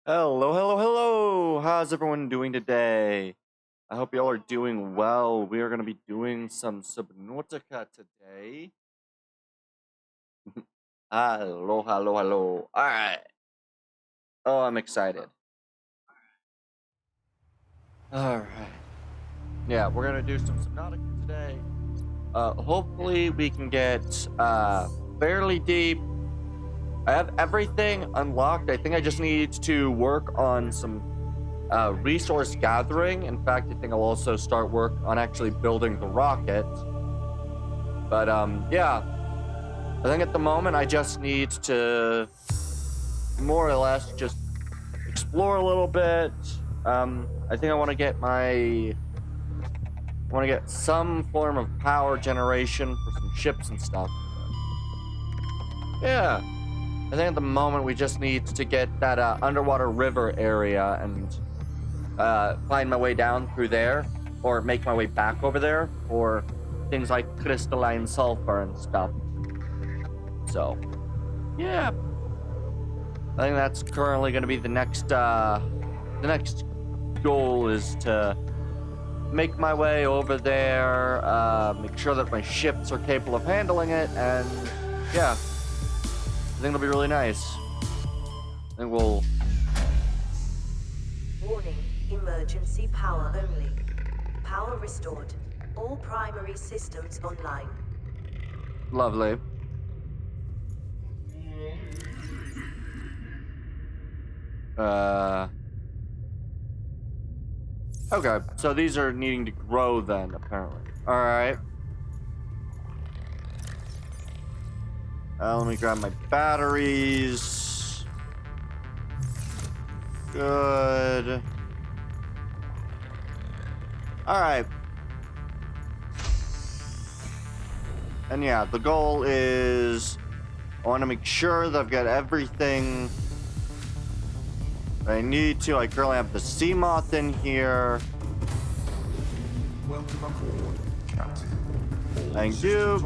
Hello, hello, hello! How's everyone doing today? I hope y'all are doing well. We are going to be doing some Subnautica today. Hello, hello, hello. Alright. Oh, I'm excited. Alright. Yeah, we're going to do some Subnautica today. Hopefully we can get fairly deep. I have everything unlocked. I think I just need to work on some resource gathering. In fact, I think I'll also start work on actually building the rocket. But yeah, I think at the moment I just need to more or less just explore a little bit. I think I want to get some form of power generation for some ships and stuff. Yeah, I think at the moment we just need to get that underwater river area and find my way down through there, or make my way back over there, or things like crystalline sulfur and stuff. So, yeah, I think that's currently going to be the next goal is to make my way over there, make sure that my ships are capable of handling it, and yeah, I think it'll be really nice. I think we'll. Warning, emergency power only. Power restored. All primary systems online. Lovely. Okay, so these are needing to grow then, apparently. Alright. Let me grab my batteries. Good. Alright. And yeah, the goal is I want to make sure that I've got everything I need to. I currently have the sea moth in here. Welcome aboard, Captain. Thank you.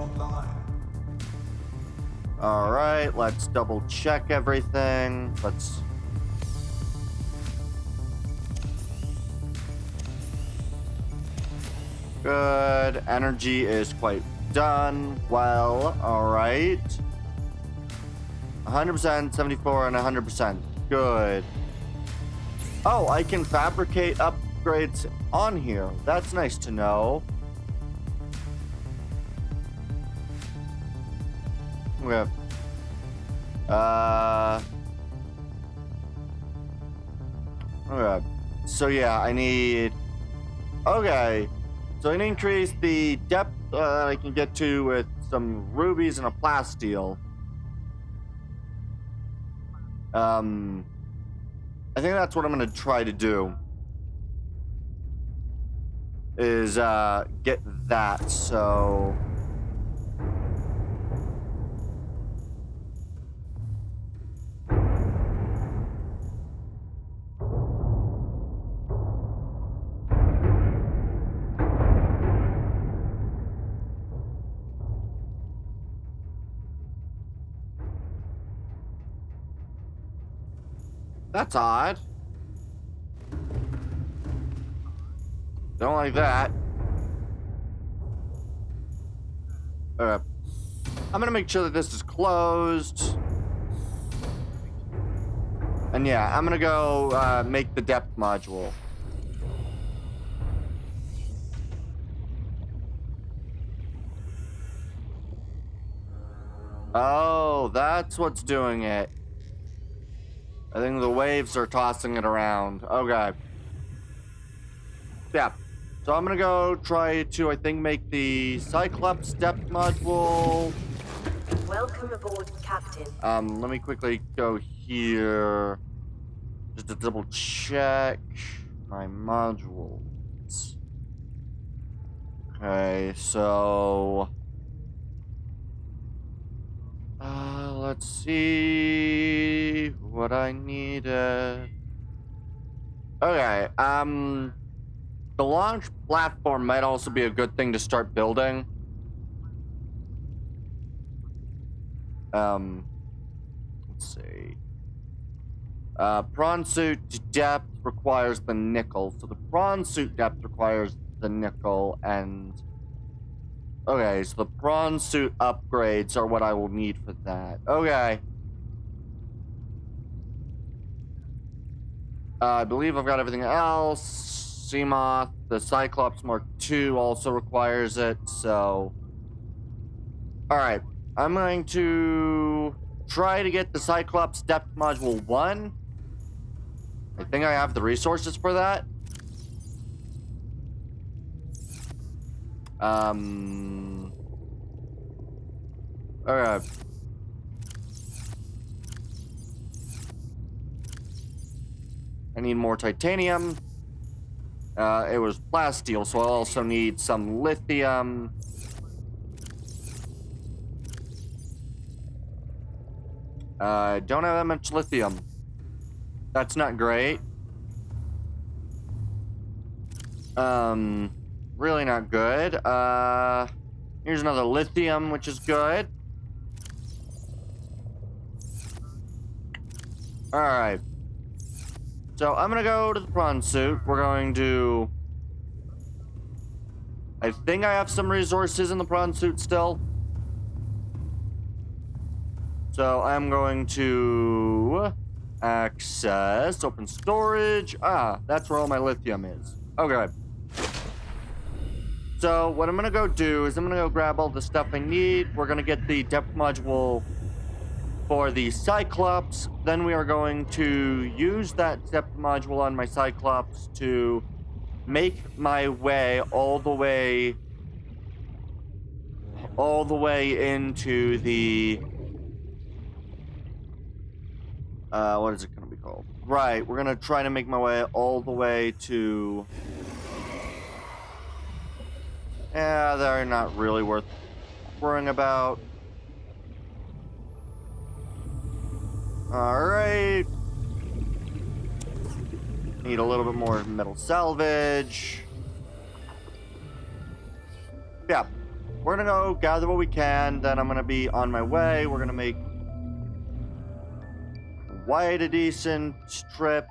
Alright, let's double check everything. Let's. Good. Energy is quite done. Well, alright. 100%, 74, and 100%. Good. Oh, I can fabricate upgrades on here. That's nice to know. Okay. Okay. So yeah, I need. Okay. So I can increase the depth I can get to with some rubies and a plasteel. I think that's what I'm gonna try to do. Is get that. So. That's odd. Don't like that. Okay. I'm gonna make sure that this is closed. And yeah, I'm gonna go make the depth module. Oh, that's what's doing it. I think the waves are tossing it around. Okay. Yeah. So I'm gonna go try to, I think, make the Cyclops depth module. Welcome aboard, Captain. Let me quickly go here. Just to double check my modules. Okay, so let's see what I needed. Okay, the launch platform might also be a good thing to start building. Let's see. Prawn suit depth requires the nickel. So the prawn suit depth requires the nickel and... Okay, so the prawn suit upgrades are what I will need for that. Okay. I believe I've got everything else. Seamoth, the Cyclops Mark II also requires it, so... Alright, I'm going to try to get the Cyclops Depth Module 1. I think I have the resources for that. Alright. I need more titanium. It was plasteel, so I'll also need some lithium. I don't have that much lithium. That's not great. Really not good. Here's another lithium, which is good. Alright. So I'm gonna go to the prawn suit. We're going to... I think I have some resources in the prawn suit still. So I'm going to access open storage. Ah, that's where all my lithium is. Okay. So what I'm gonna go do is I'm gonna go grab all the stuff I need. We're gonna get the depth module for the Cyclops. Then we are going to use that depth module on my Cyclops to make my way all the way into the what is it gonna be called? Right, we're gonna try to make my way all the way to... Yeah, they're not really worth worrying about. Alright. Need a little bit more metal salvage. Yeah. We're gonna go gather what we can, then I'm gonna be on my way. We're gonna make quite a decent trip.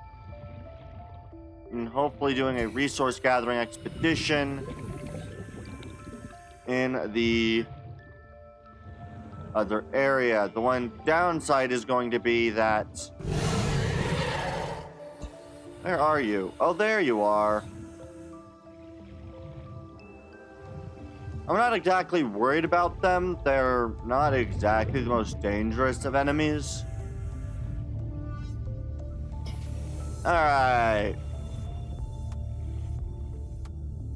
And hopefully doing a resource gathering expedition in the other area. The one downside is going to be that... Where are you? Oh, there you are. I'm not exactly worried about them. They're not exactly the most dangerous of enemies. Alright.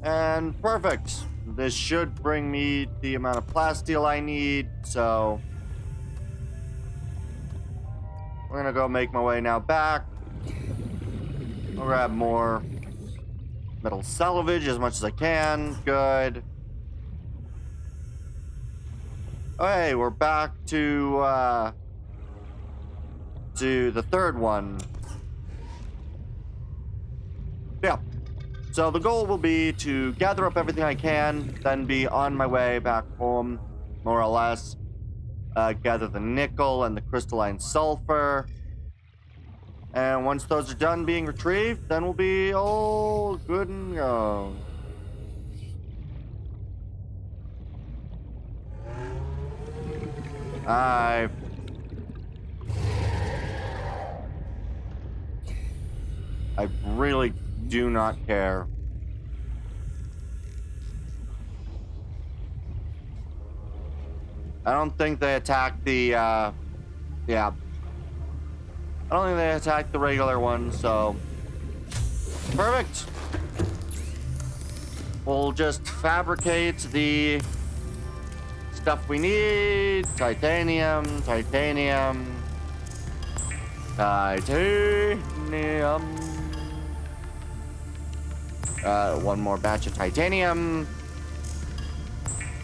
And perfect. This should bring me the amount of plasteel I need, so... We're gonna go make my way now back. I'll grab more metal salvage as much as I can. Good. Okay, we're back to the third one. Yeah. So the goal will be to gather up everything I can, then be on my way back home, more or less. Gather the nickel and the crystalline sulfur. And once those are done being retrieved, then we'll be all good and go. I really do not care. I don't think they attacked the, yeah. I don't think they attacked the regular one, so... Perfect! We'll just fabricate the stuff we need. Titanium, titanium, titanium. One more batch of titanium.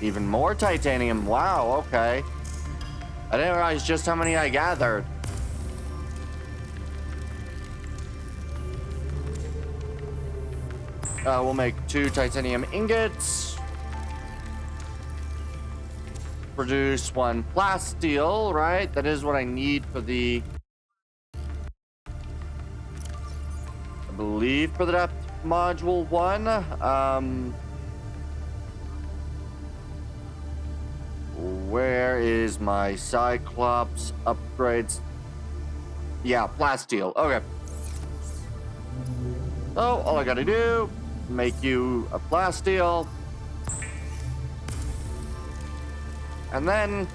Even more titanium. Wow, okay. I didn't realize just how many I gathered. We'll make 2 titanium ingots. Produce 1 plasteel, right? That is what I need for the believe for the depth module 1. Where is my Cyclops upgrades? Yeah, plasteel. Okay. So all I gotta do, make you a plasteel. And then,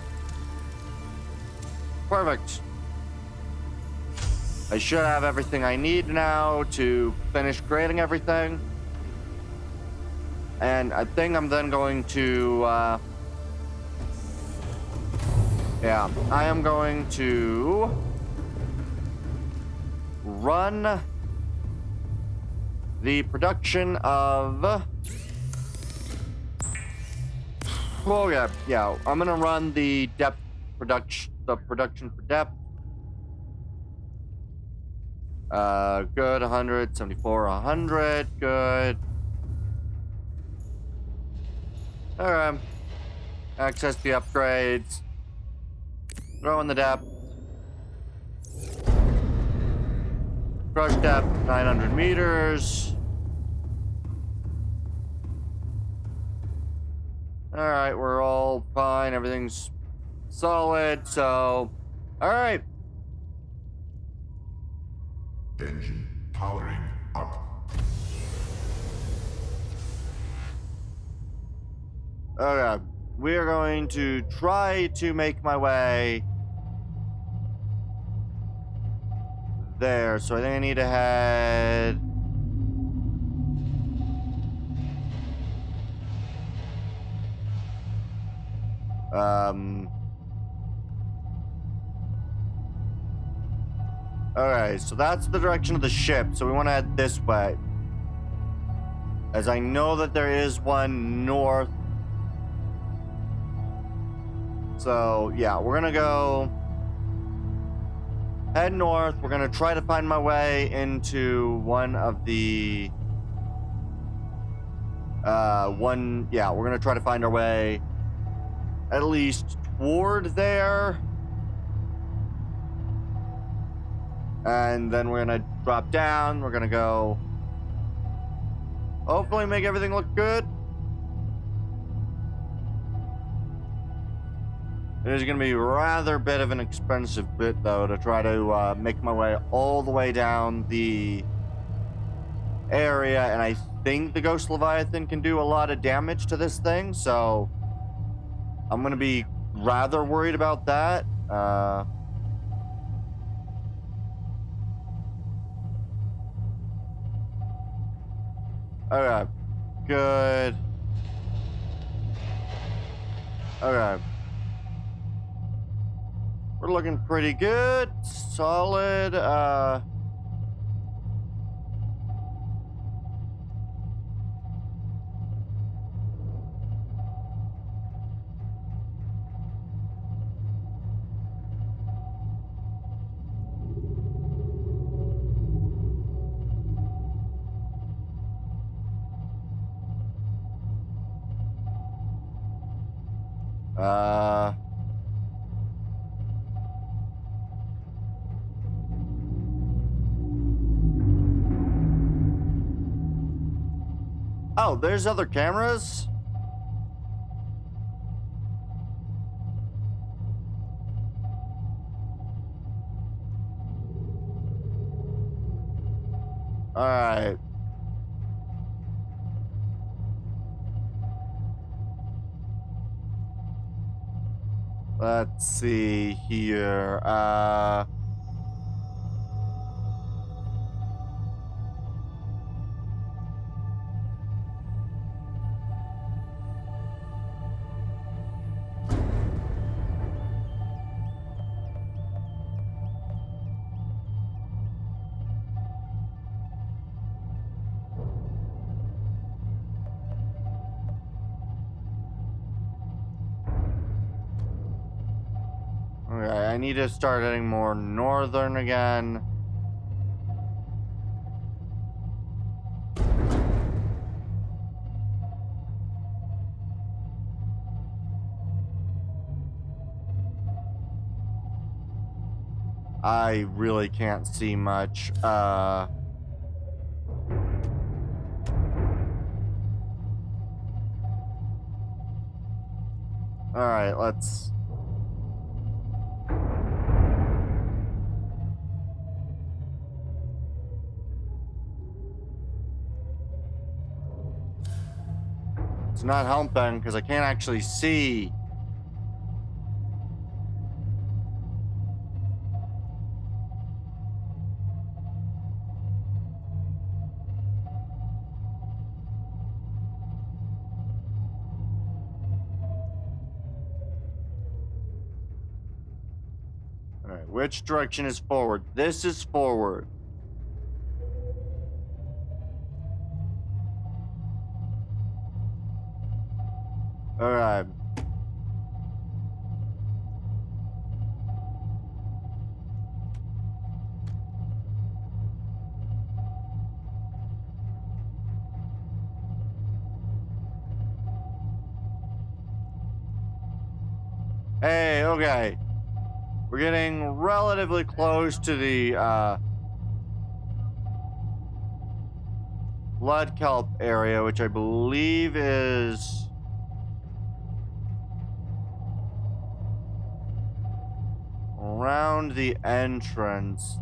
perfect. I should have everything I need now to finish creating everything. And I think I'm then going to, yeah, I am going to run the production of, oh yeah, I'm gonna run the depth production, the production for depth. Good, 100, 74, 100, good. Alright. Access the upgrades. Throw in the depth. Crush depth, 900 meters. Alright, we're all fine. Everything's solid, so... Alright. Engine powering up. Okay. We are going to try to make my way there. So I think I need to head... Okay, so that's the direction of the ship. So we want to head this way. As I know that there is one north. So, yeah, we're gonna go head north. We're gonna try to find my way into one of the we're gonna try to find our way at least toward there. And then we're gonna drop down. We're gonna go hopefully make everything look good. It is going to be rather bit of an expensive bit, though, to try to make my way all the way down the area. And I think the Ghost Leviathan can do a lot of damage to this thing, so I'm going to be rather worried about that. Okay. Good. Okay. We're looking pretty good. Solid. Oh, there's other cameras? Alright. Let's see here. Okay, I need to start heading more northern again. I really can't see much. Alright, let's... It's not helping because I can't actually see. Alright, which direction is forward? This is forward. Alright. Hey, okay. We're getting relatively close to the blood kelp area, which I believe is around the entrance.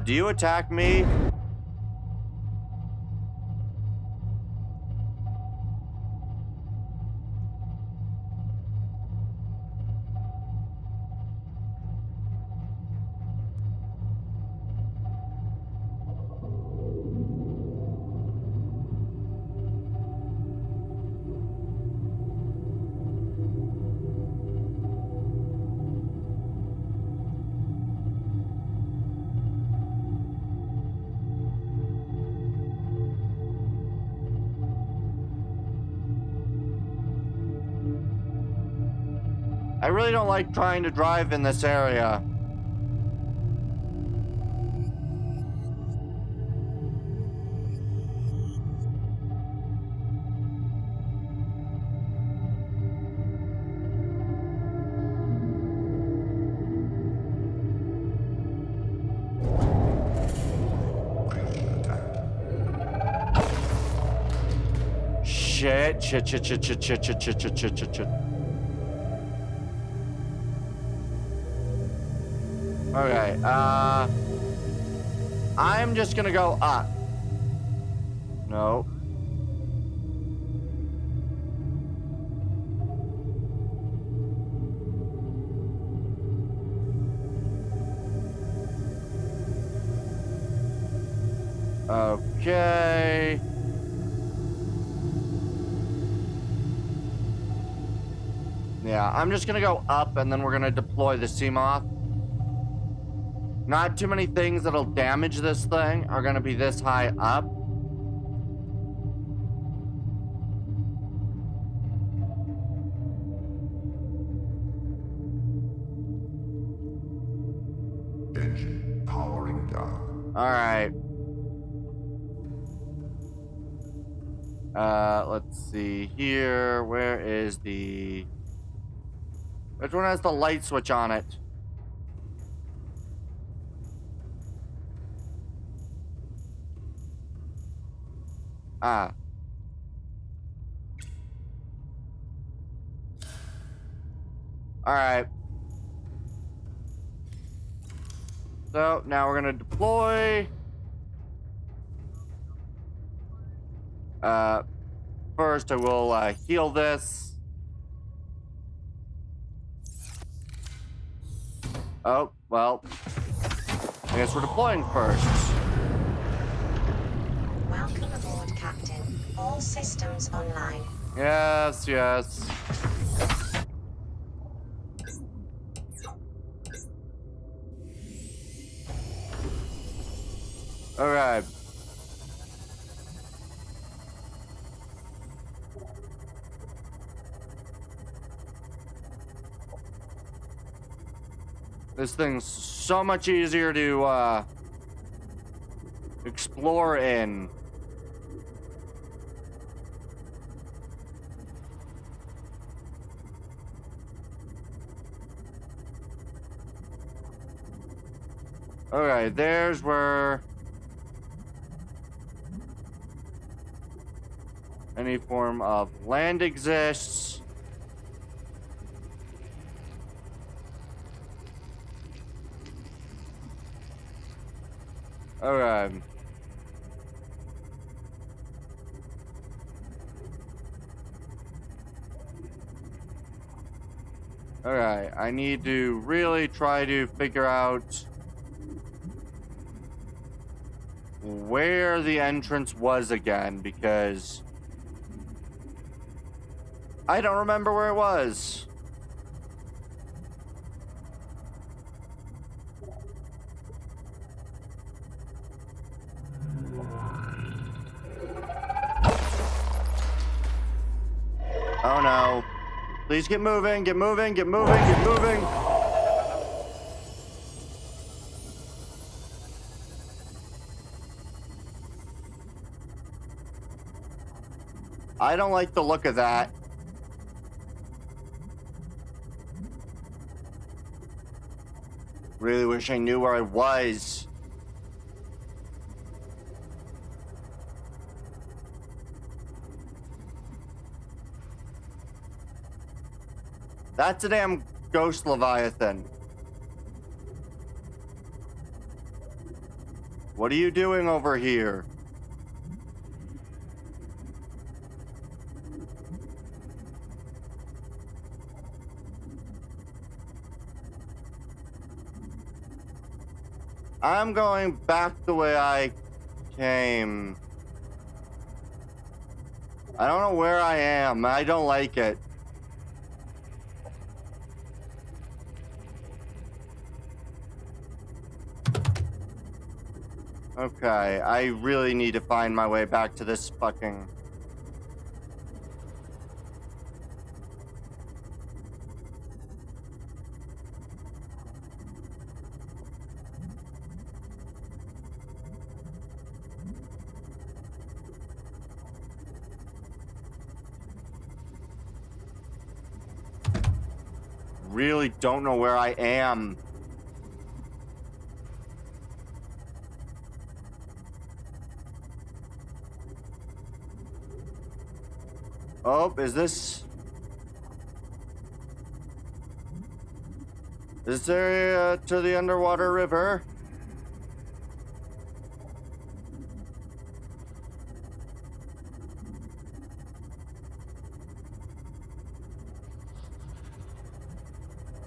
Do you attack me? I really don't like trying to drive in this area. Shit. Okay, I'm just gonna go up. No. Okay. Yeah, I'm just gonna go up and then we're gonna deploy the Seamoth. Not too many things that'll damage this thing are gonna be this high up. Engine powering down. Alright. Let's see here. Where is the... Which one has the light switch on it? Ah. Alright. So, now we're gonna deploy. First I will, heal this. Oh, well. I guess we're deploying first. Welcome aboard, Captain. All systems online. Yes, yes. Alright. This thing's so much easier to explore in. Alright, there's where any form of land exists. Okay. Alright, I need to really try to figure out where the entrance was again, because I don't remember where it was. Oh no. Please get moving, get moving, get moving, get moving. I don't like the look of that. Really wish I knew where I was. That's a damn ghost Leviathan. What are you doing over here? I'm going back the way I came. I don't know where I am. I don't like it. Okay, I really need to find my way back to this fucking... Really don't know where I am. Oh, is this area to the underwater river?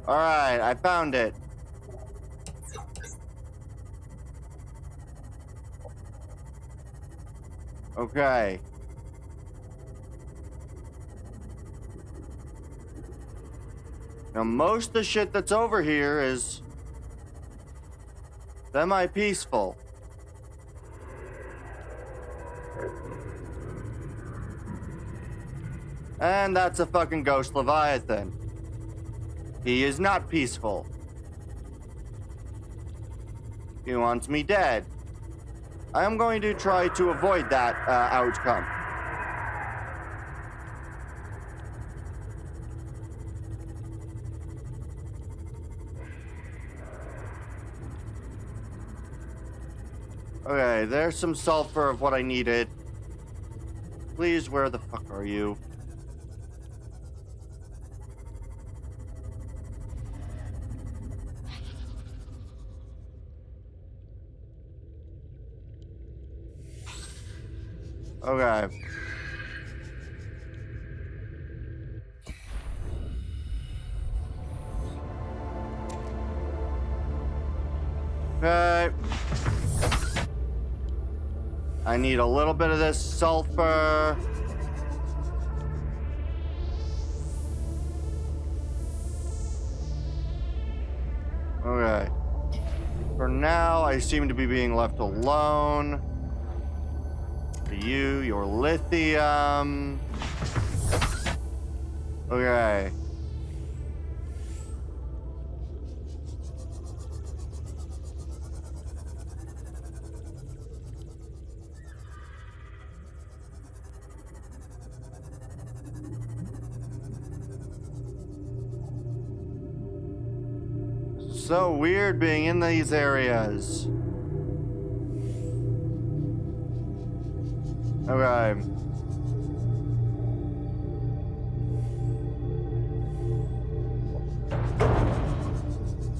All right, I found it. Okay. Now, most of the shit that's over here is semi-peaceful. And that's a fucking ghost Leviathan. He is not peaceful. He wants me dead. I am going to try to avoid that outcome. Okay, there's some sulfur of what I needed. Please, where the fuck are you? Okay. Okay. I need a little bit of this sulfur. Okay. For now, I seem to be being left alone. You, your lithium. Okay. So weird being in these areas. Okay.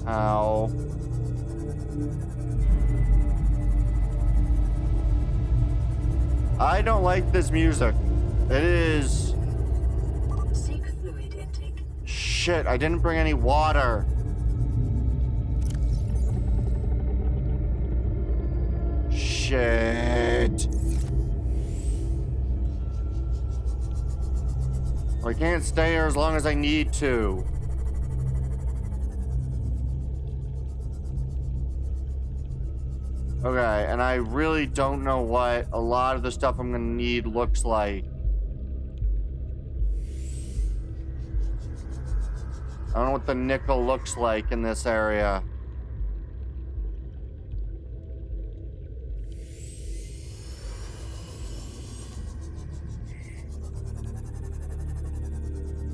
Ow. I don't like this music. It is... Seek fluid intake. Shit, I didn't bring any water. Shit. I can't stay here as long as I need to. Okay, and I really don't know what a lot of the stuff I'm gonna need looks like. I don't know what the nickel looks like in this area.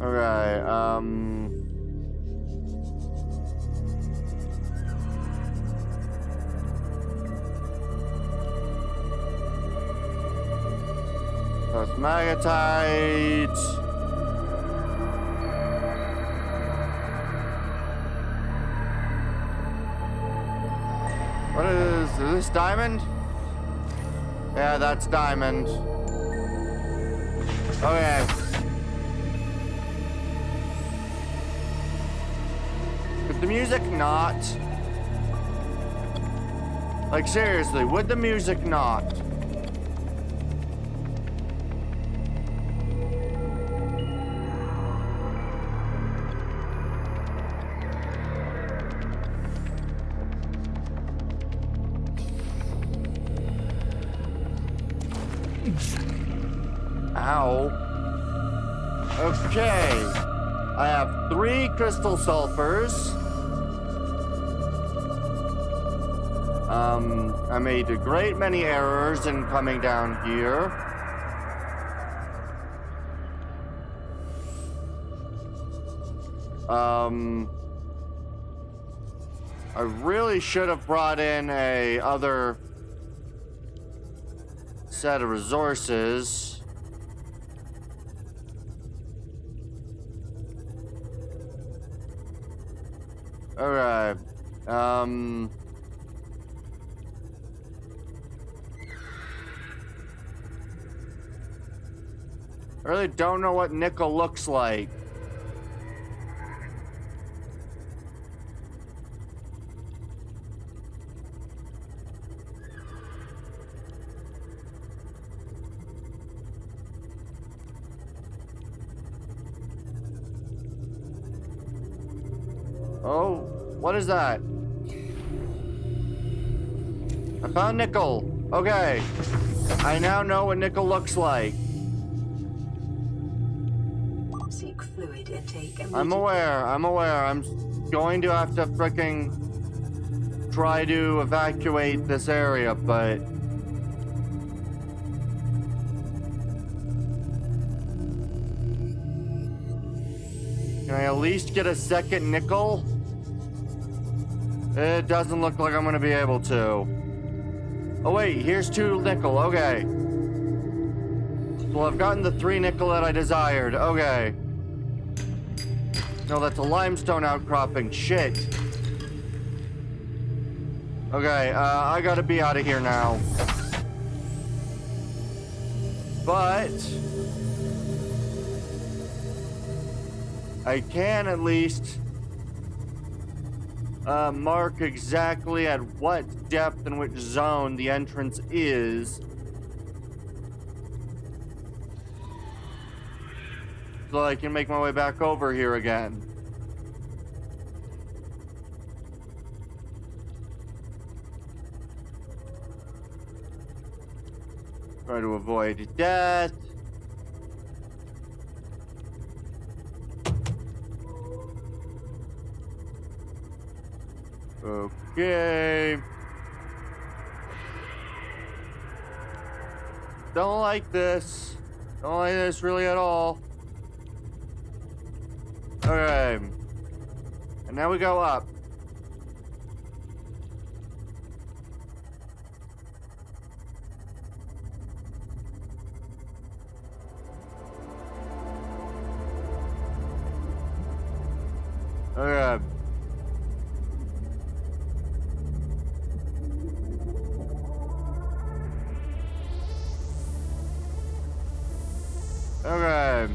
Okay, that's magnetite. What is this diamond? Yeah, that's diamond. Okay. Could the music not? Like seriously, would the music not? Ow. Okay. I have 3 crystal sulfurs. I made a great many errors in coming down here. I really should have brought in a other set of resources. Alright. I really don't know what nickel looks like. Oh, what is that? I found nickel. Okay. I now know what nickel looks like. Seek fluid intake. I'm aware. I'm going to have to fricking try to evacuate this area, but... Can I at least get a second nickel? It doesn't look like I'm gonna be able to. Oh wait, here's 2 nickel, okay. Well, I've gotten the 3 nickel that I desired, okay. No, that's a limestone outcropping, shit. Okay, I gotta be out of here now. But... I can at least mark exactly at what depth and which zone the entrance is. So I can make my way back over here again. Try to avoid death. Okay. Don't like this. Don't like this really at all. Okay. And now we go up. Okay. Okay.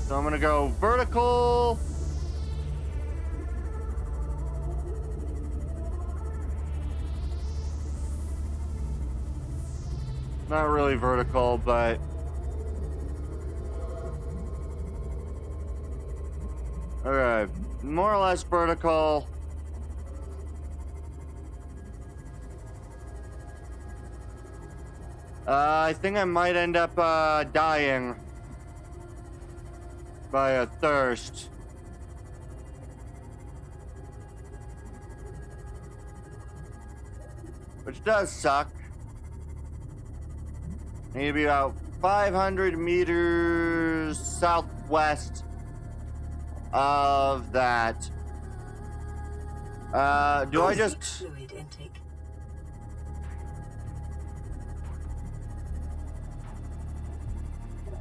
So I'm gonna go vertical. Not really vertical, but okay, more or less vertical. I think I might end up dying by a thirst. Which does suck. Need to be about 500 meters southwest of that. Do I just... Fluid intake.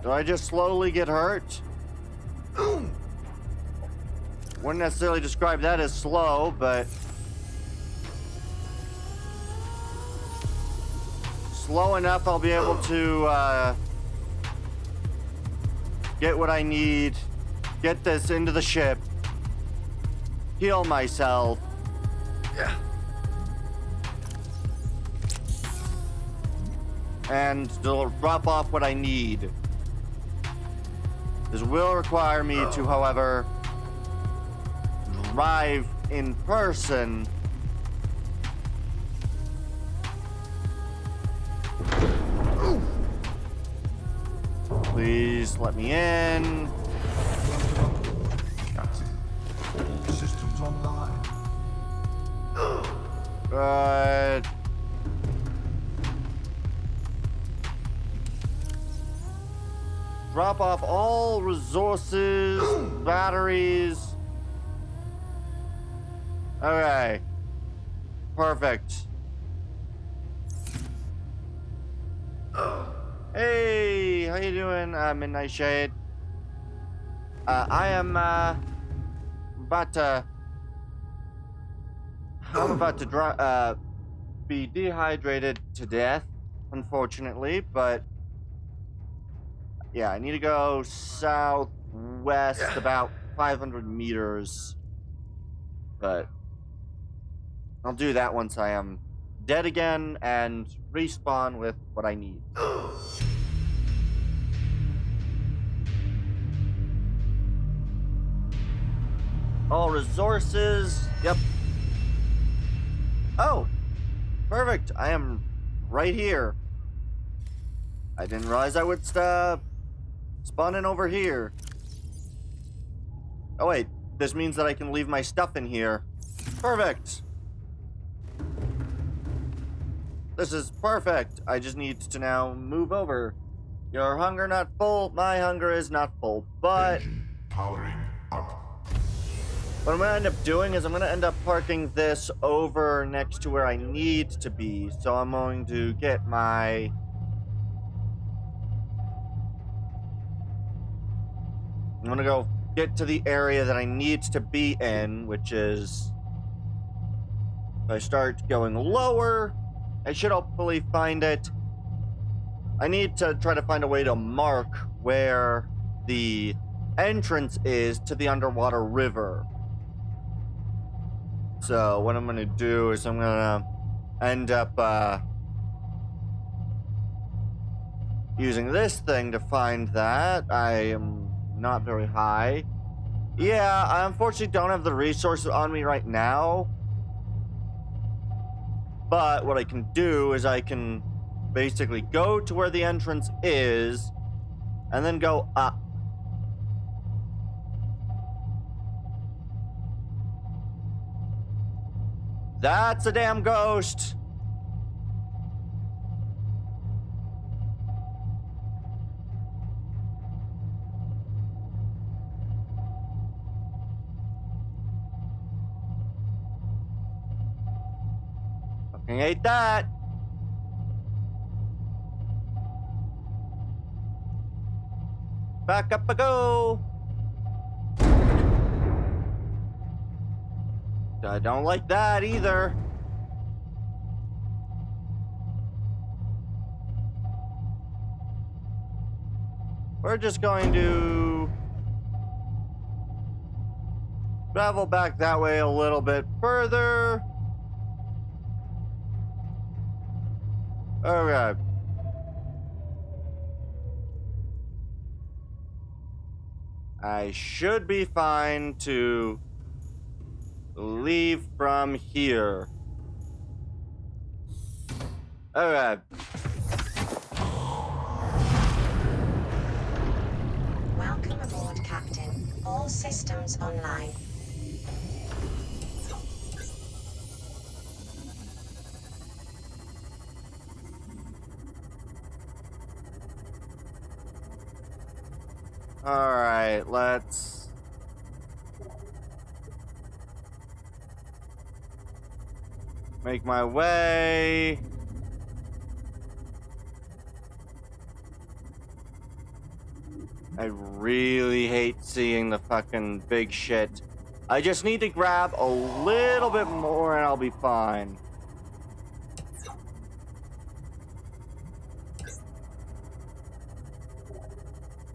Do I just slowly get hurt? Wouldn't necessarily describe that as slow, but... slow enough I'll be able to, get what I need, get this into the ship, heal myself. Yeah. And drop off what I need. This will require me to, however, drive in person. Please let me in. Captain, all systems online. Good. Drop off all resources, batteries. Okay. Perfect. Hey, how you doing, Midnight Shade? I am, about to... I'm about to be dehydrated to death, unfortunately, but... yeah, I need to go southwest about 500 meters. But... I'll do that once I am dead again and respawn with what I need. All resources. Yep. Oh, perfect. I am right here. I didn't realize I would spawn in over here. Oh wait, this means that I can leave my stuff in here. Perfect. This is perfect. I just need to now move over. Your hunger not full. My hunger is not full. But Engine powering up. what I'm gonna end up doing is I'm gonna end up parking this over next to where I need to be. So I'm going to get my... I'm gonna go get to the area that I need to be in, which is... if I start going lower, I should hopefully find it. I need to try to find a way to mark where the entrance is to the underwater river. So what I'm gonna do is I'm gonna end up using this thing to find that. I am not very high. Yeah, I unfortunately don't have the resources on me right now. But what I can do is I can basically go to where the entrance is and then go up. That's a damn ghost. Fucking hate that. Back up I go. I don't like that either. We're just going to travel back that way a little bit further. Okay. I should be fine to leave from here. Okay. Welcome aboard, Captain. All systems online. Alright, let's... make my way. I really hate seeing the fucking big shit. I just need to grab a little bit more and I'll be fine.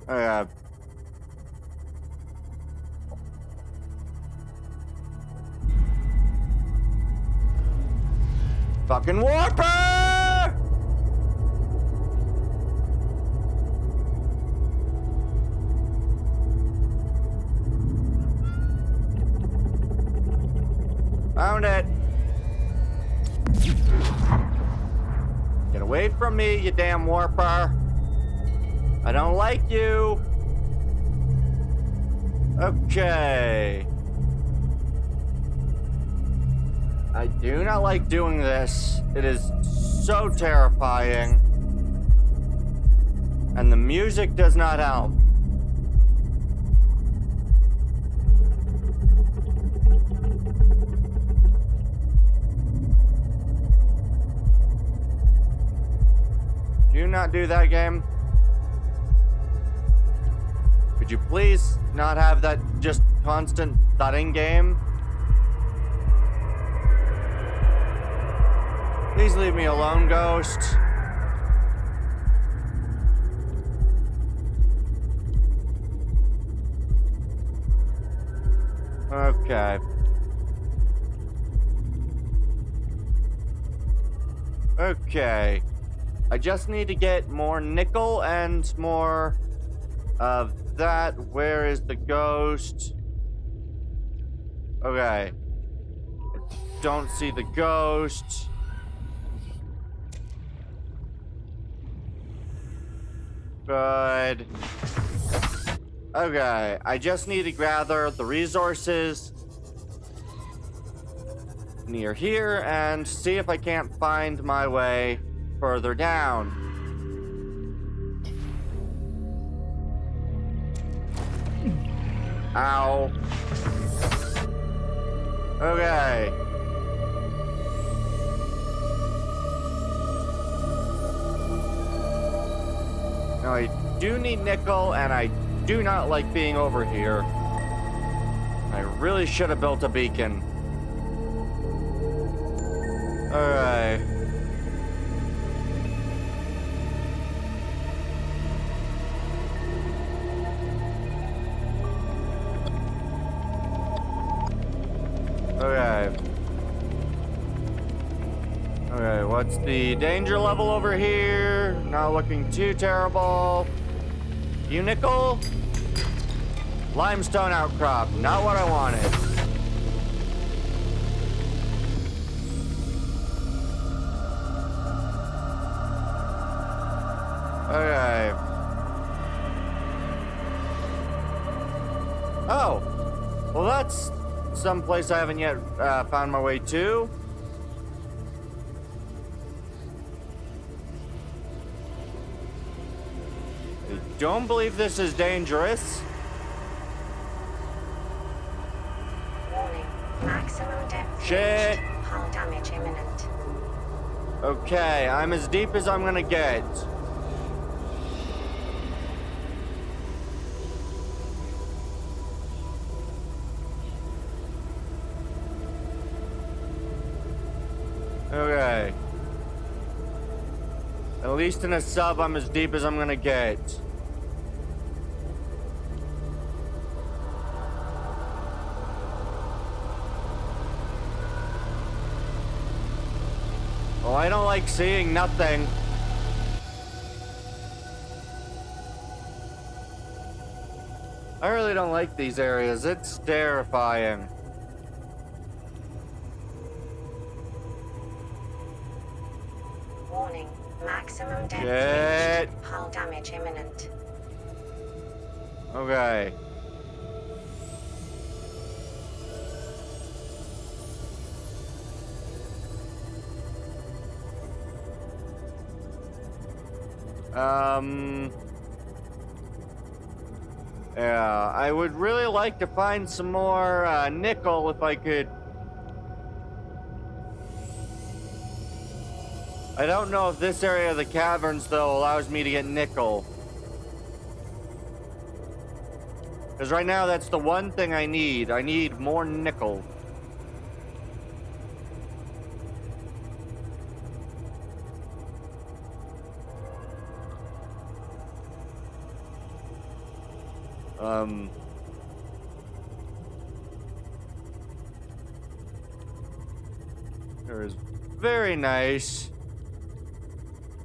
Okay. Fucking warper! Found it. Get away from me, you damn warper. I don't like you. Okay. I do not like doing this. It is so terrifying. And the music does not help. Do not do that, game. Could you please not have that just constant thudding game? Please leave me alone, ghost. Okay. Okay. I just need to get more nickel and more of that. Where is the ghost? Okay. I don't see the ghost. Good. Okay, I just need to gather the resources near here and see if I can't find my way further down. Ow. Okay. Now I do need nickel, and I do not like being over here. I really should have built a beacon. Alright. Okay. Okay, what's the danger level over here? Not looking too terrible. You nickel? Limestone outcrop, not what I wanted. Okay. Oh. Well, that's someplace I haven't yet found my way to. I don't believe this is dangerous. Warning. Maximum depth. Shit. reached. Hull damage imminent. Okay, I'm as deep as I'm gonna get. Okay. At least in a sub, I'm as deep as I'm gonna get. Well, I don't like seeing nothing. I really don't like these areas. It's terrifying. Warning. Maximum depth Shit. reached. Hull damage imminent. Okay. Yeah, I would really like to find some more nickel if I could. I don't know if this area of the caverns, though, allows me to get nickel. Because right now, that's the one thing I need. I need more nickel. There is very nice.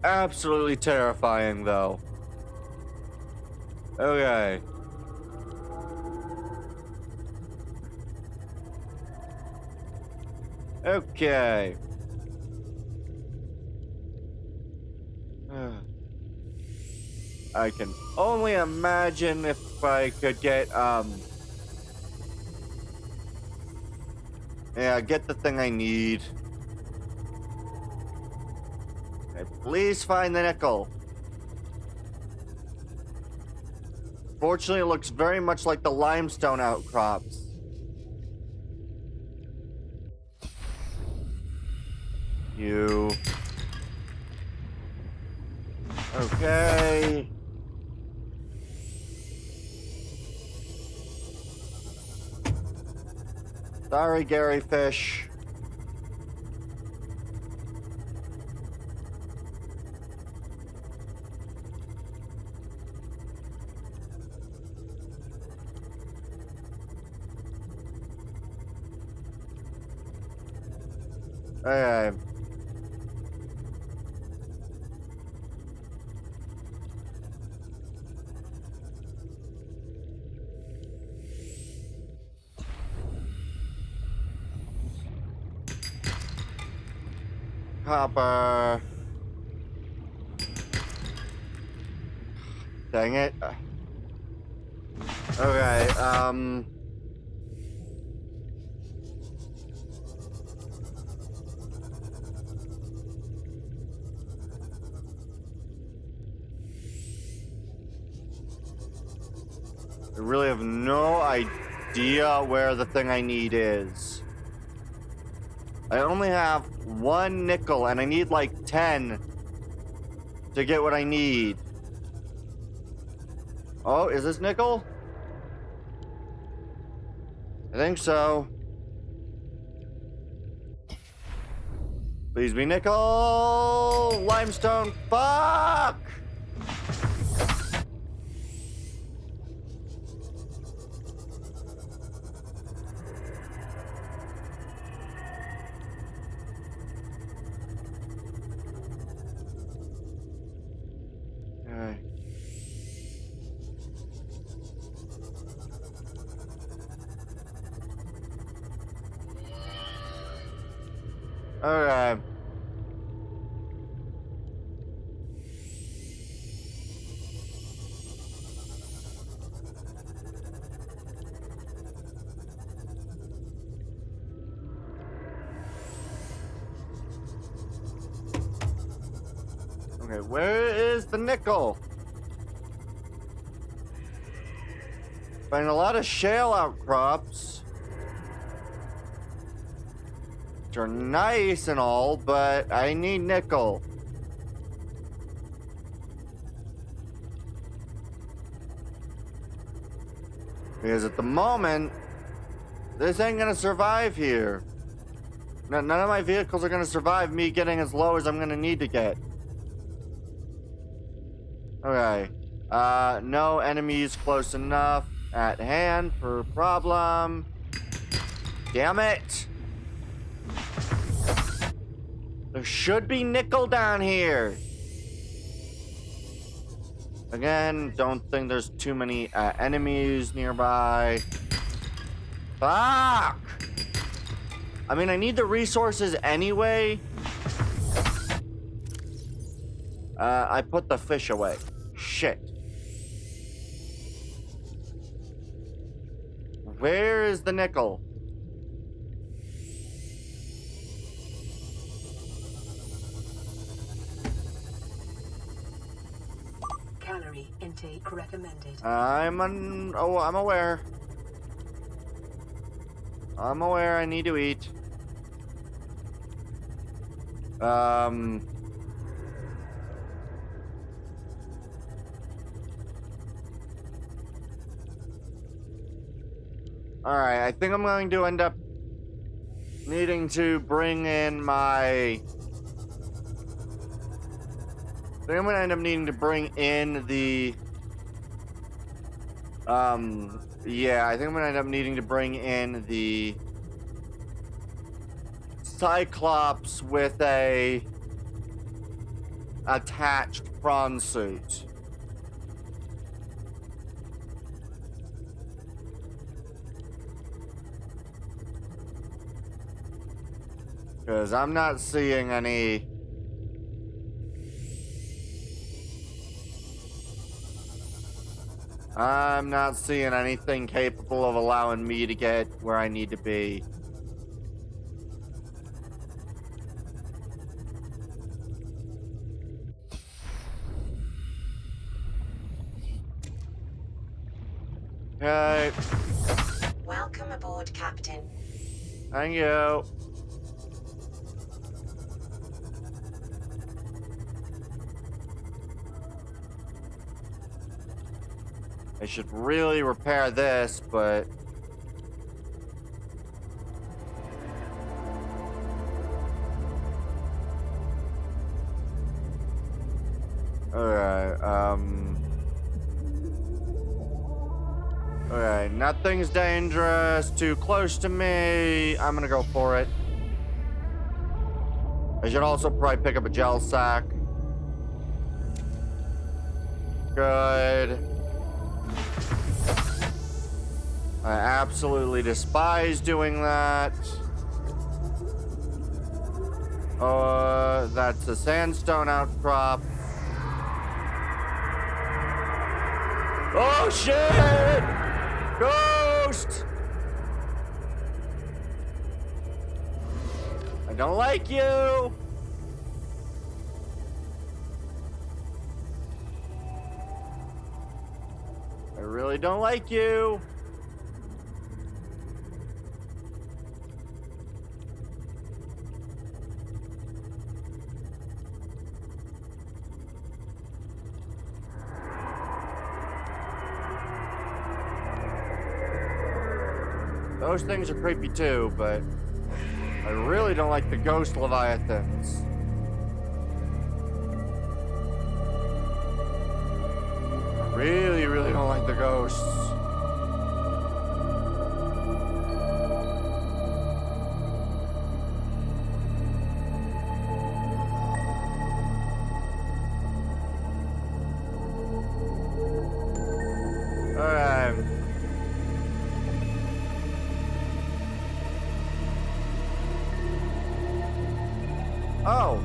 Absolutely terrifying, though. Okay. Okay. I can only imagine if I could get, yeah, get the thing I need. Okay, please find the nickel. Fortunately, it looks very much like the limestone outcrops. You. Okay. Sorry, Gary Fish. Okay. Copper. Dang it. Okay, I really have no idea where the thing I need is. I only have one nickel and I need like 10 to get what I need. Oh, is this nickel? I think so. Please be nickel! Limestone, fuck! Okay. Okay, where is the nickel? Finding a lot of shale outcrops. Which are nice and all, but I need nickel. Because at the moment, this ain't gonna survive here. None of my vehicles are gonna survive me getting as low as I'm gonna need to get. Okay. No enemies close enough at hand for a problem. Damn it! There should be nickel down here. Again, don't think there's too many enemies nearby. Fuck! I mean, I need the resources anyway. I put the fish away. Shit. Where is the nickel? Calorie intake recommended. I'm aware. I'm aware I need to eat. Alright, I think I'm going to end up needing to bring in my... I think I'm going to end up needing to bring in the... Yeah, I think I'm going to end up needing to bring in the... Cyclops with a... attached prawn suit. Because I'm not seeing any... I'm not seeing anything capable of allowing me to get where I need to be. Okay. Welcome aboard, Captain. Thank you. I should really repair this, but... Alright, Alright, nothing's dangerous, too close to me. I'm gonna go for it. I should also probably pick up a gel sack. Good. I absolutely despise doing that. That's a sandstone outcrop. Oh shit! Ghost! I don't like you! I really don't like you! Those things are creepy too, but I really don't like the ghost leviathans. I really, really don't like the ghosts. Alright. Oh.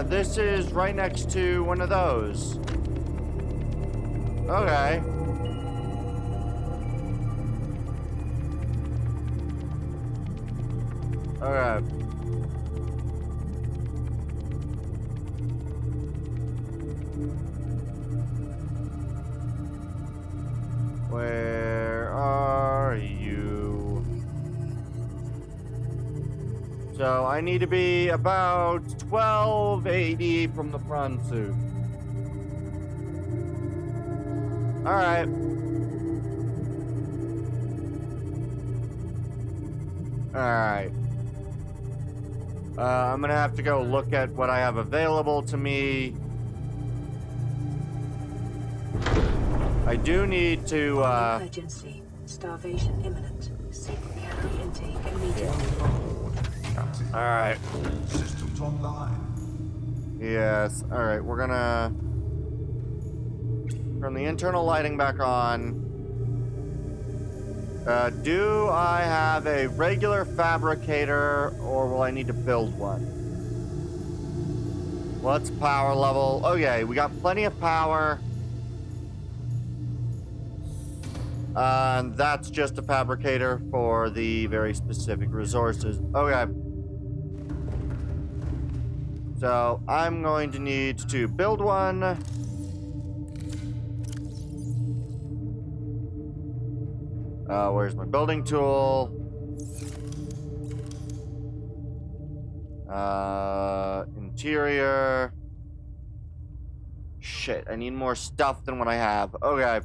This is right next to one of those. Okay. Alright. Where are you? So I need to be about 1280 from the prawn suit. Alright. Alright. I'm gonna have to go look at what I have available to me. I do need to, Emergency. Starvation imminent. Seek calorie intake immediately. Alright. All systems online. Yes. Alright, we're gonna turn the internal lighting back on. Do I have a regular fabricator, or will I need to build one? What's power level? Okay, we got plenty of power. And that's just a fabricator for the very specific resources. Okay. So, I'm going to need to build one. Where's my building tool? Interior. Shit, I need more stuff than what I have. Okay.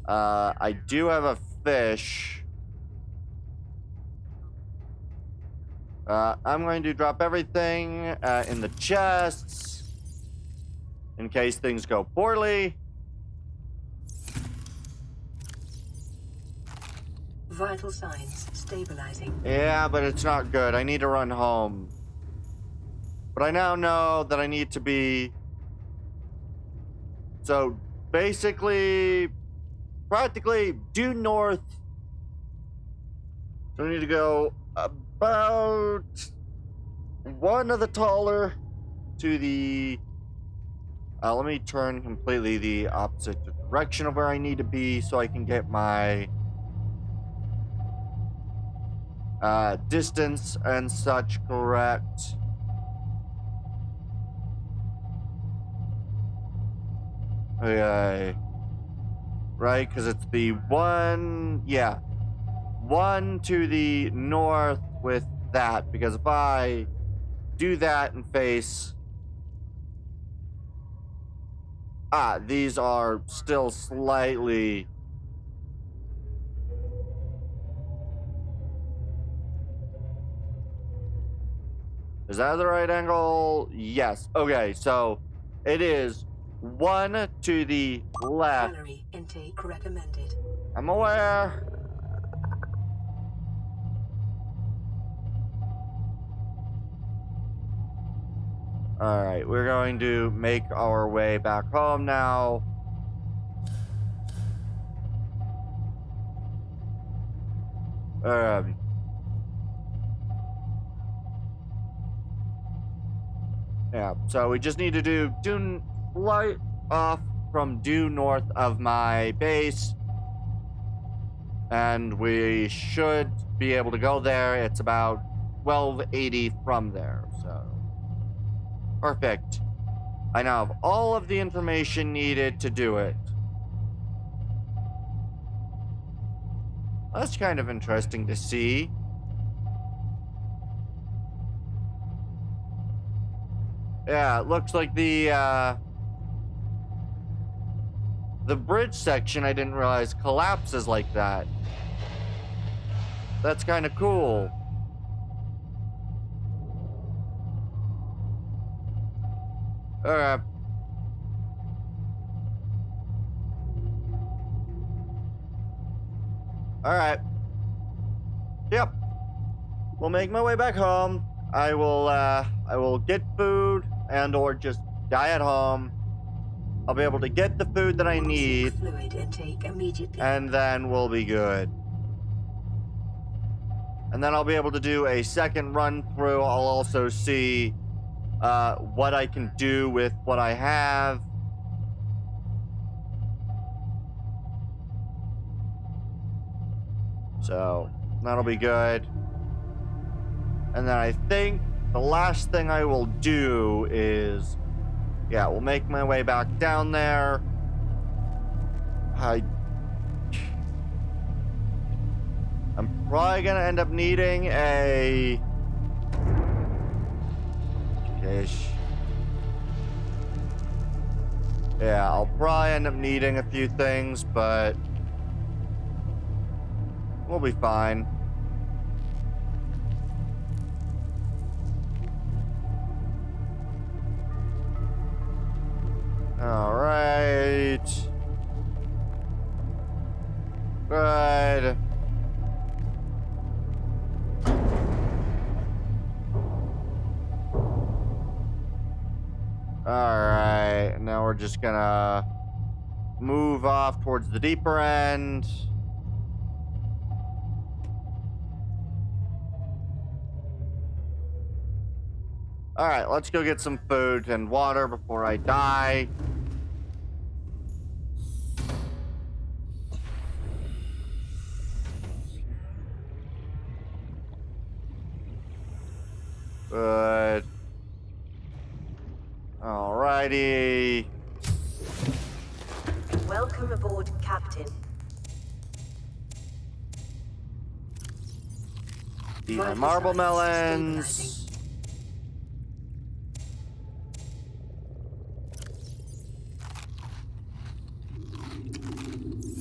I do have a fish. I'm going to drop everything in the chests in case things go poorly. Vital signs stabilizing. Yeah, but it's not good. I need to run home. But I now know that I need to be... So, basically, practically due north. So I need to go about one of the taller to the... let me turn completely the opposite direction of where I need to be so I can get my... distance and such correct. Okay. Right, because it's the one, yeah. One to the north with that, because if I do that and face... these are still slightly... Is that the right angle? Yes. Okay, so it is one to the left. Calorie intake recommended. I'm aware. Alright, we're going to make our way back home now. Yeah, so we just need to do due light off from due north of my base. And we should be able to go there. It's about 1280 from there, so. Perfect. I now have all of the information needed to do it. That's kind of interesting to see. Yeah, it looks like the bridge section, I didn't realize, collapses like that. That's kind of cool. Alright. Alright. Yep. We'll make my way back home. I will get food and or just die at home. I'll be able to get the food that I need. Fluid intake immediately. And then we'll be good. And then I'll be able to do a second run through. I'll also see what I can do with what I have. So, that'll be good. And then I think the last thing I will do is, yeah, we'll make my way back down there. I'm probably gonna end up needing a fish. Yeah, I'll probably end up needing a few things, but We'll be fine. All right. Good. Alright, now we're just gonna move off towards the deeper end. Alright, let's go get some food and water before I die. Good. Alrighty. Welcome aboard, Captain. Eat my marble melons.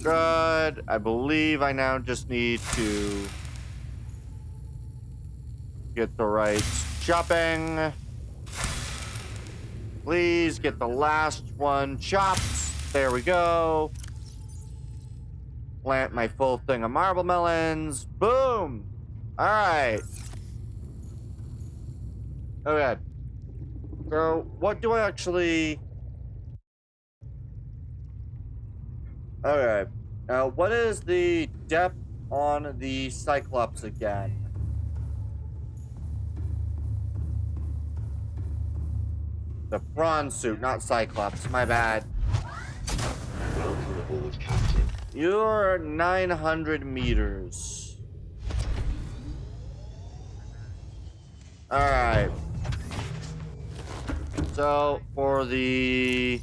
Good. I believe I now just need to get the right chopping. Please get the last one chopped. There we go. Plant my full thing of marble melons. Boom. All right. Okay. So, what do I actually... Okay. What is the depth on the Cyclops again? The prawn suit, not Cyclops. My bad. Welcome aboard, Captain. You're 900 meters. Alright. So, for the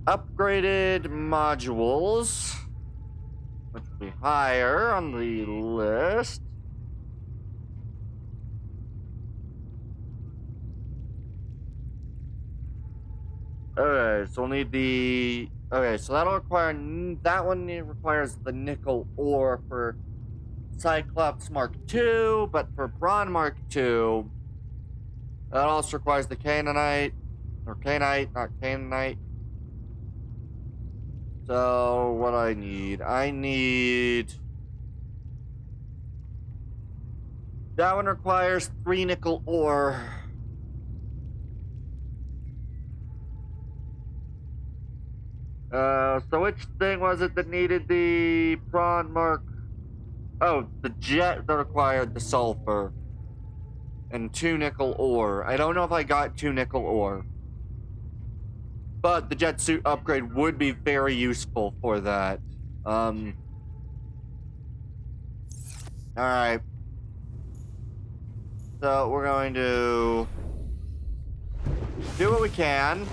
upgraded modules, which will be higher on the list. Okay, so we'll need the... Okay, so that'll require... That one requires the nickel ore for Cyclops Mark II, but for Brawn Mark II, that also requires the Canaanite, or Canite, not Canaanite. So, what I need? I need... That one requires 3 nickel ore. So which thing was it that needed the prawn mark? Oh, the jet that required the sulfur. And 2 nickel ore. I don't know if I got 2 nickel ore. But the jet suit upgrade would be very useful for that. Alright. So we're going to do what we can.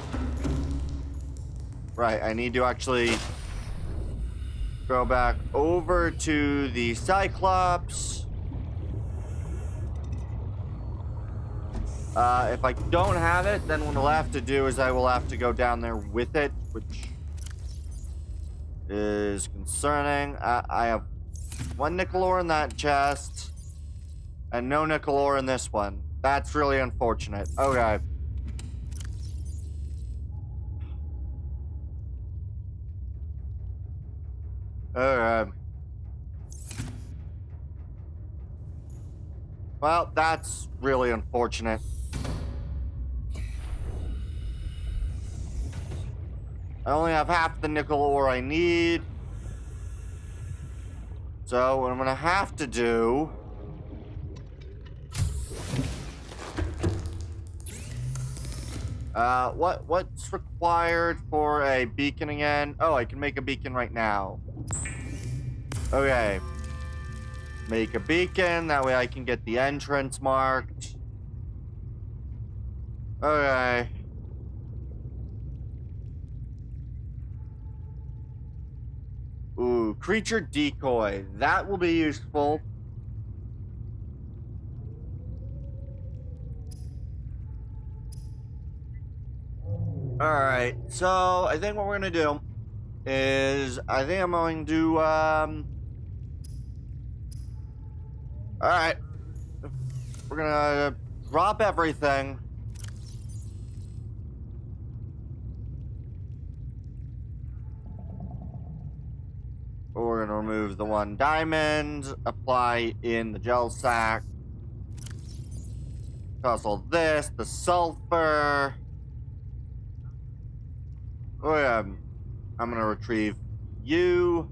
Right, I need to actually go back over to the Cyclops. If I don't have it, then what I'll have to do is I will have to go down there with it, which is concerning. I have 1 nickel ore in that chest, and no nickel ore in this one. That's really unfortunate. Okay. Alright. Well, that's really unfortunate. I only have half the nickel ore I need. So, what I'm gonna have to do... what's required for a beacon again? Oh, I can make a beacon right now. Okay. Make a beacon, that way I can get the entrance marked. Okay. Ooh, creature decoy. That will be useful. Alright, so I think what we're gonna do is I think I'm going to all right, we're gonna drop everything. We're gonna remove the 1 diamond, apply in the gel sack. Toss all this, the sulfur. Oh yeah, I'm gonna retrieve you.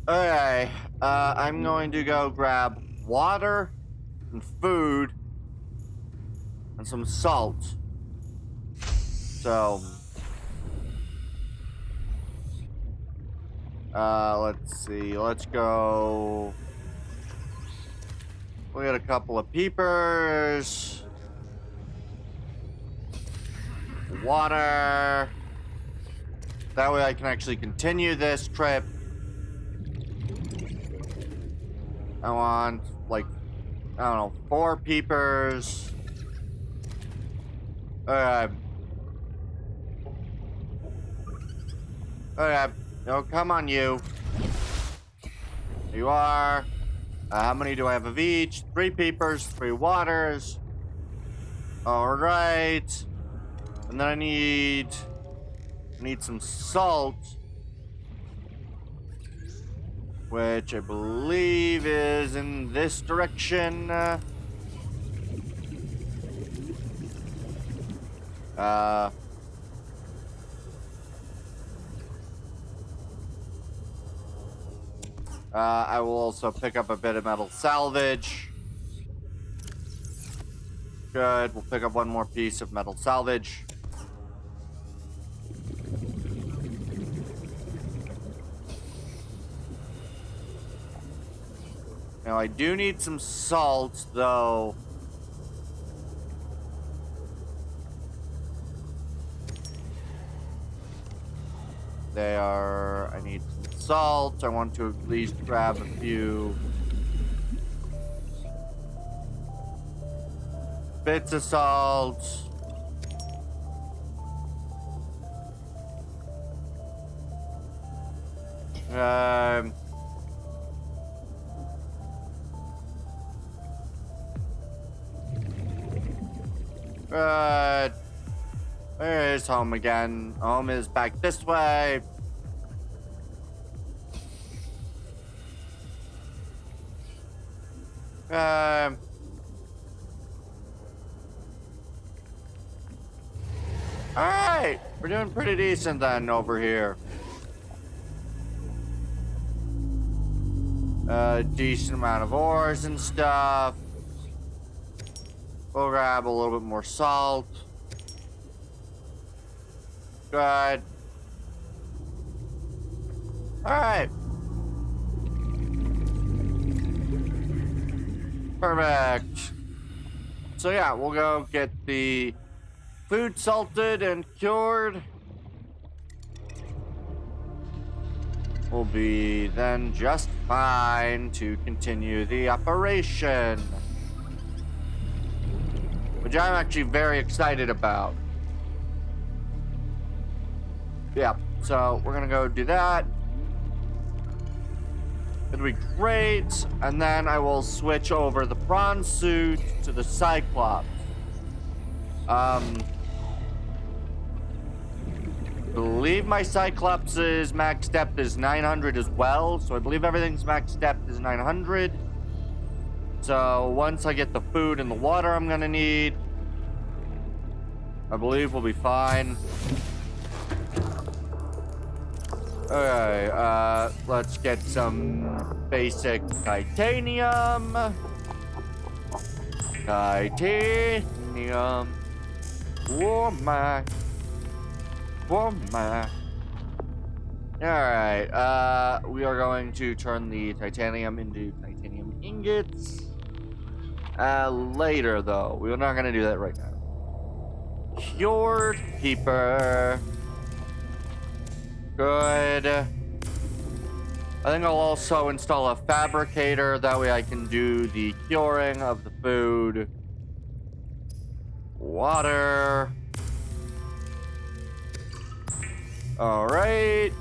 Okay, I'm going to go grab water and food and some salt. So, let's see. Let's go. We got a couple of peepers. Water. That way I can actually continue this trip. I want, like, I don't know, 4 peepers. Alright. Alright. No, come on, you. There you are. How many do I have of each? 3 peepers, 3 waters. Alright. And then I need some salt. Which I believe is in this direction. I will also pick up a bit of metal salvage. Good. We'll pick up 1 more piece of metal salvage. Now, I do need some salt, though. I need some salt. I want to at least grab a few bits of salt. There's home again. Home is back this way. Alright, we're doing pretty decent then over here. Decent amount of ores and stuff. We'll grab a little bit more salt. Good. Alright. Perfect. So yeah, we'll go get the food salted and cured. We'll be then just fine to continue the operation. Which I'm actually very excited about. Yeah, so we're gonna go do that. It'll be great. And then I will switch over the bronze suit to the Cyclops. Believe my Cyclops' max depth is 900 as well. So I believe everything's max depth is 900. So once I get the food and the water I'm gonna need, I believe we'll be fine. Okay, let's get some basic titanium. Titanium. Oh my. Alright, we are going to turn the titanium into titanium ingots. Later, though. We're not going to do that right now. Cured Peeper. Good. I think I'll also install a fabricator. That way I can do the curing of the food. Water. Alright.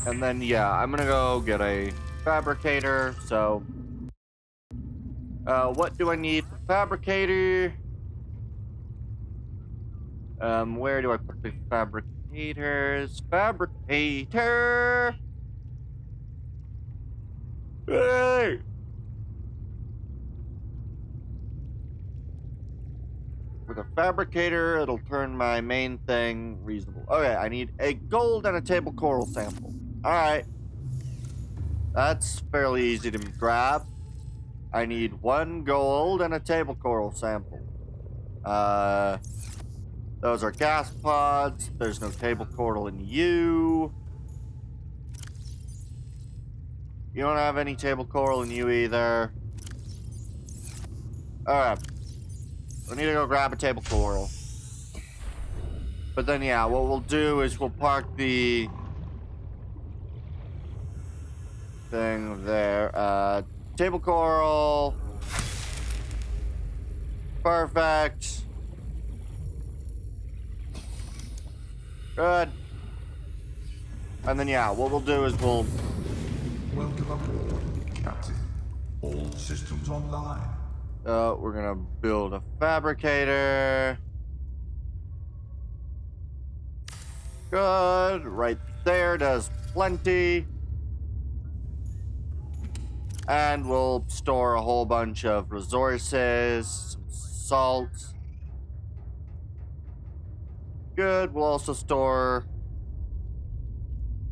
And then, yeah, I'm gonna go get a fabricator. So, what do I need for fabricator? Where do I put the fabricators? Fabricator! Hey! With a fabricator, it'll turn my main thing reasonable. Okay, I need a gold and a table coral sample. Alright. That's fairly easy to grab. I need 1 gold and a table coral sample. Those are gas pods. There's no table coral in you. You don't have any table coral in you either. Alright. We need to go grab a table coral. But then, yeah, what we'll do is we'll park the thing there. Table coral. Perfect. Good. And then, yeah, what we'll do is we'll... Welcome aboard, Captain. All systems online. We're gonna build a fabricator. Good. Right there does plenty. And we'll store a whole bunch of resources, some salt. Good. We'll also store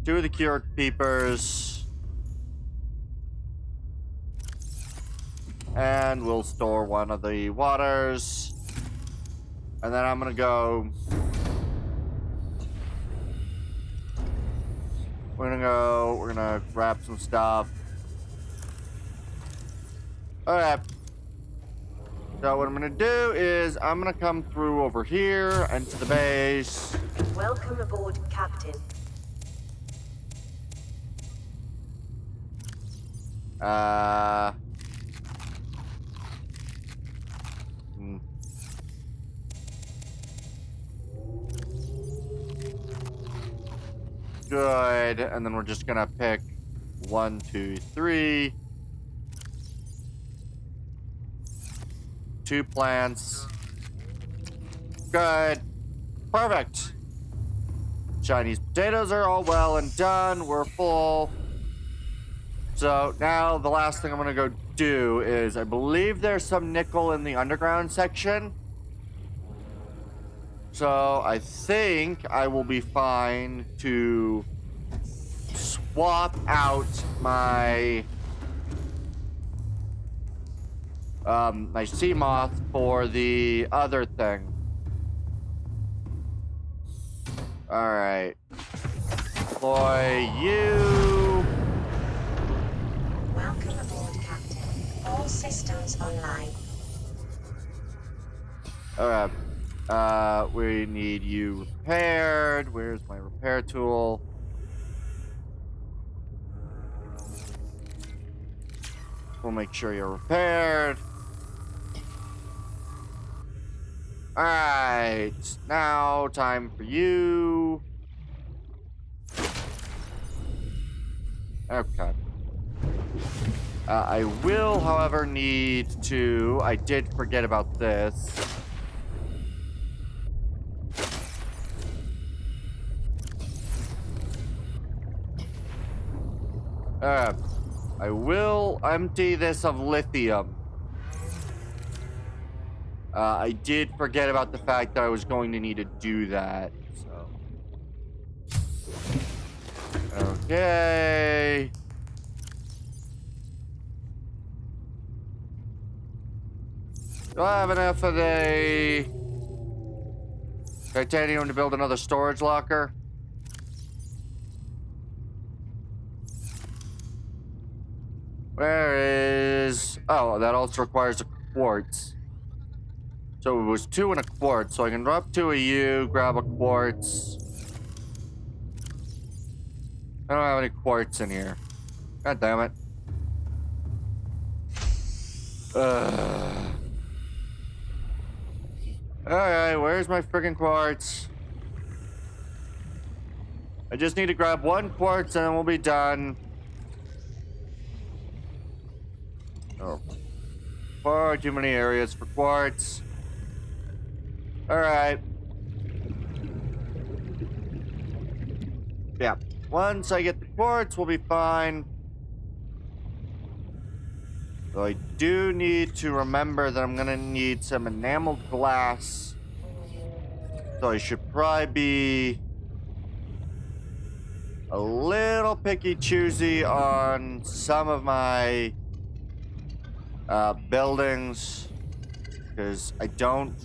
2 of the cured peepers. And we'll store 1 of the waters. And then I'm gonna go... We're gonna grab some stuff. Alright. So what I'm gonna do is I'm gonna come through over here and to the base. Welcome aboard, Captain. Good. And then we're just gonna pick 1, 2, 3. 2 plants. Good. Perfect. Chinese potatoes are all well and done. We're full. So now the last thing I'm gonna go do is I believe there's some nickel in the underground section. So I think I will be fine to swap out my my sea moth for the other thing. All right. Deploy you. Welcome aboard, Captain. All systems online. All right. We need you repaired. Where's my repair tool? We'll make sure you're repaired. All right. Now, time for you. Okay. I will, however, need to... I did forget about this. I will empty this of lithium. I did forget about the fact that I was going to need to do that, so... Okay... Do I have enough of the titanium to build another storage locker? Where is... Oh, that also requires a quartz. So it was 2 and a quartz, so I can drop 2 of you, grab a quartz. I don't have any quartz in here. God damn it. Alright, where's my friggin' quartz? I just need to grab one quartz and then we'll be done. Oh, far too many areas for quartz. All right. Yeah, once I get the quartz, we'll be fine. So I do need to remember that I'm gonna need some enameled glass. So I should probably be a little picky choosy on some of my buildings, because I don't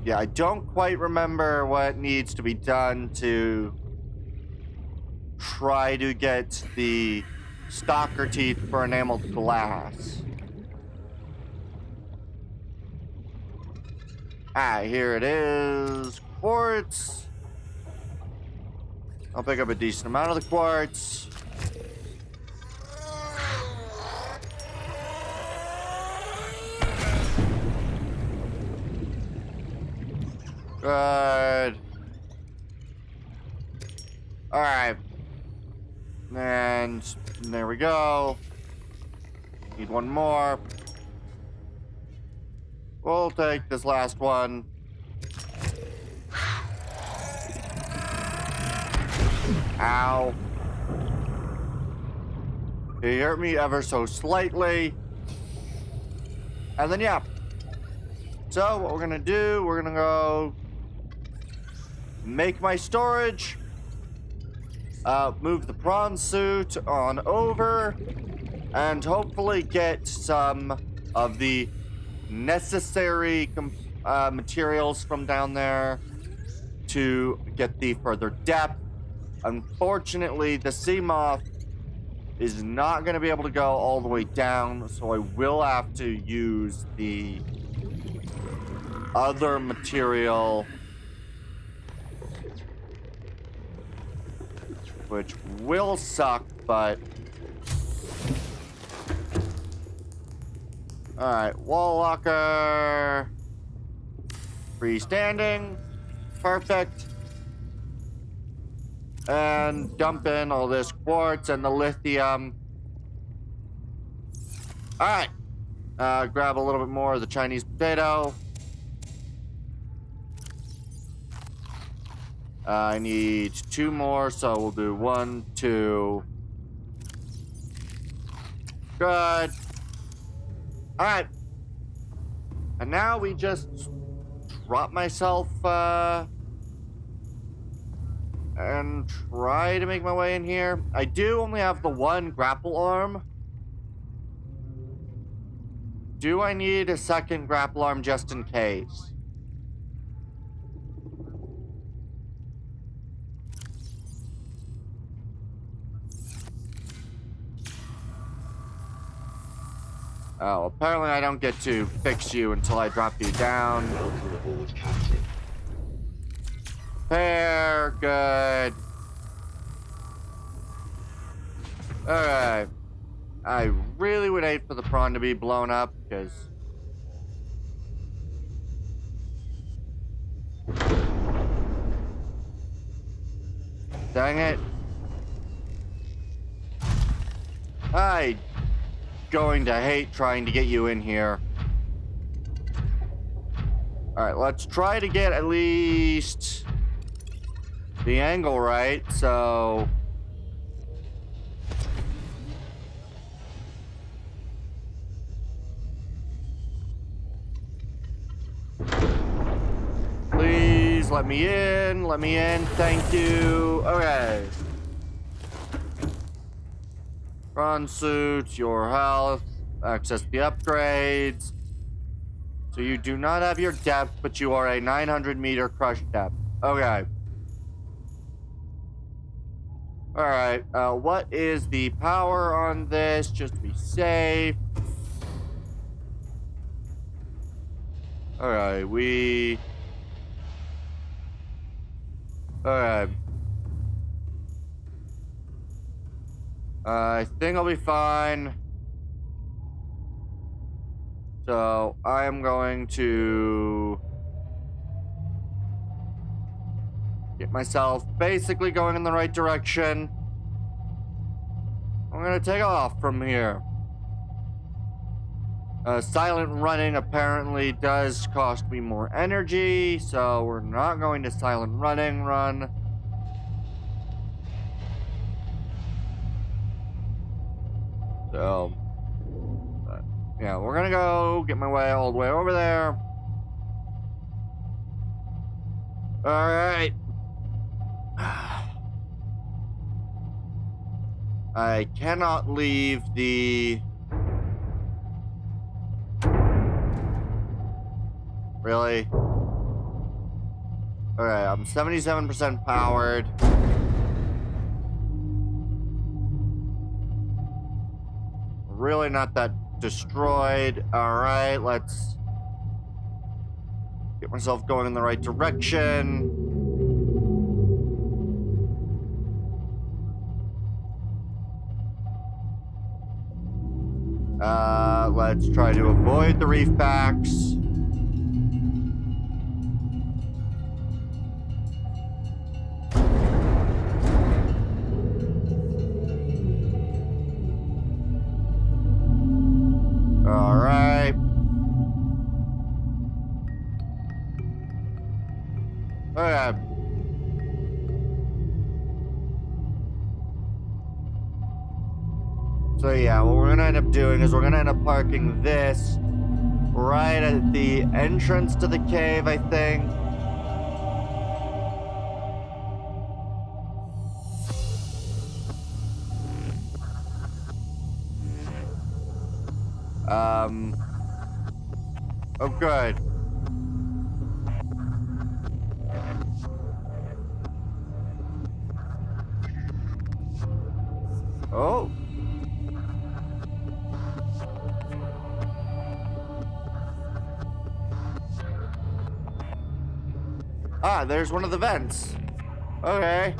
yeah, I don't quite remember what needs to be done to try to get the stalker teeth for enameled glass. Ah, here it is. Quartz. I'll pick up a decent amount of the quartz. Good. Alright. And there we go. Need one more. We'll take this last one. Ow. He hurt me ever so slightly. And then, yeah. So, what we're gonna do, we're gonna go make my storage. Move the prawn suit on over. And hopefully get some of the necessary materials from down there to get the further depth. Unfortunately, the sea moth is not going to be able to go all the way down, so I will have to use the other material, which will suck, but alright, wall locker. Freestanding. Perfect. And dump in all this quartz and the lithium. Alright. Grab a little bit more of the Chinese potato. I need 2 more, so we'll do 1, 2. Good. Alright. And now we just drop myself, and try to make my way in here. I do only have the 1 grapple arm. Do I need a second grapple arm just in case? Oh, apparently I don't get to fix you until I drop you down. Welcome aboard, Captain. Fair, good. Alright. I really would hate for the prawn to be blown up, because dang it. I'm going to hate trying to get you in here. Alright, let's try to get at least the angle right, so please let me in, thank you. Okay. Prawn suit, your health, access the upgrades. So you do not have your depth, but you are a 900-meter crush depth. Okay. Alright, what is the power on this, just to be safe? Alright, alright. I think I'll be fine. So, I'm going to Get myself basically going in the right direction. I'm gonna take off from here. Silent running apparently does cost me more energy, so we're not going to silent running run. So, yeah, we're gonna go get my way all the way over there. All right. I cannot leave the... Really? Alright, I'm 77% powered. Really not that destroyed. Alright, let's get myself going in the right direction. Let's try to avoid the reef backs. Alright. Okay. So yeah, what we're gonna end up doing is we're gonna end up parking this right at the entrance to the cave, I think. Oh good. Oh. Ah, there's one of the vents. Okay.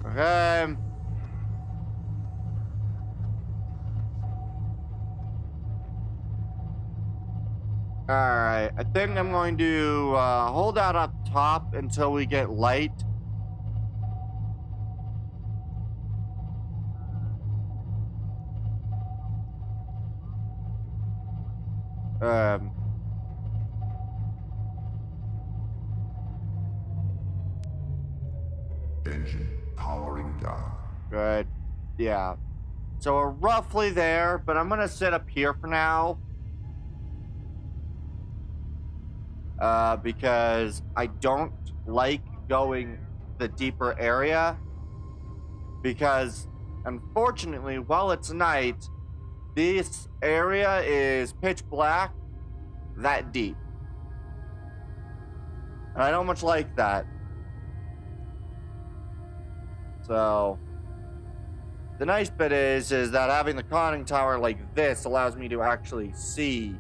Okay. Alright, I think I'm going to hold out up top until we get light. Engine powering down. Good. Yeah. So we're roughly there, but I'm gonna sit up here for now. Because I don't like going the deeper area. Because, unfortunately, while it's night, this area is pitch black, that deep. And I don't much like that. So, the nice bit is that having the conning tower like this allows me to actually see,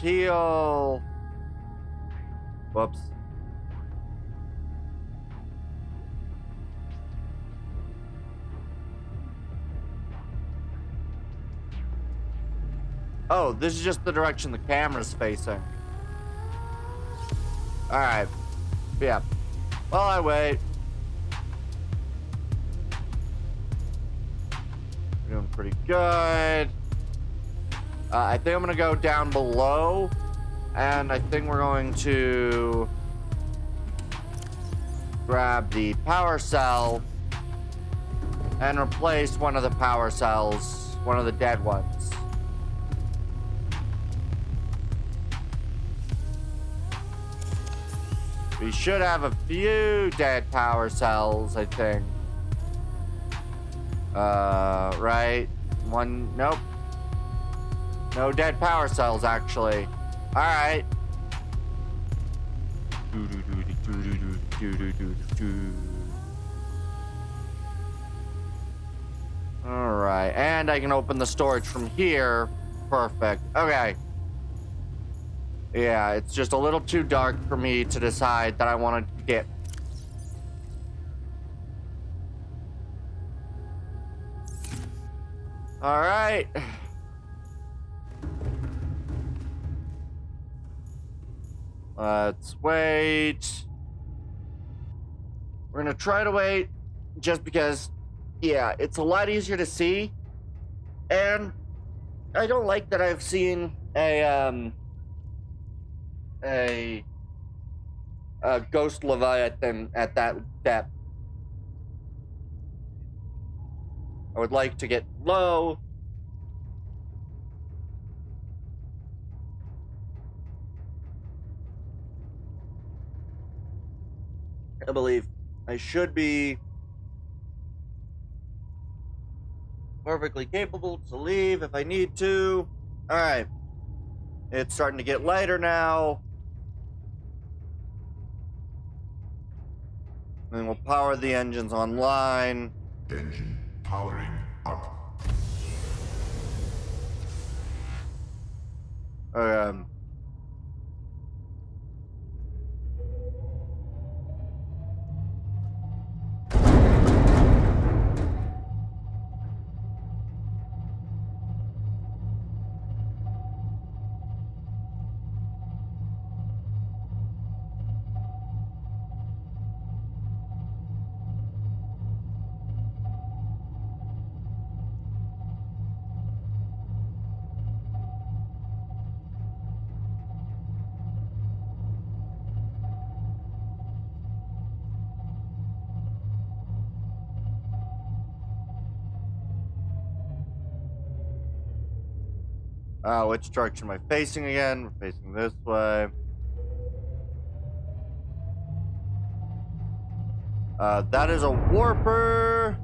keel. Whoops. Oh, this is just the direction the camera's facing. Alright. Yeah. While I wait. We're doing pretty good. I think I'm gonna go down below. And I think we're going to grab the power cell and replace one of the power cells, one of the dead ones. We should have a few dead power cells, I think. Right? One, nope. No dead power cells, actually. Alright. All right, and I can open the storage from here. Perfect. Okay. Yeah, it's just a little too dark for me to decide that I want to get. All right. Let's wait. We're gonna try to wait just because, yeah, it's a lot easier to see. And I don't like that I've seen a ghost Leviathan at that depth. I would like to get low. I believe I should be perfectly capable to leave if I need to. All right. It's starting to get lighter now. And we'll power the engines online. Engine powering up. Um, which direction am I facing again? We're facing this way. That is a warper.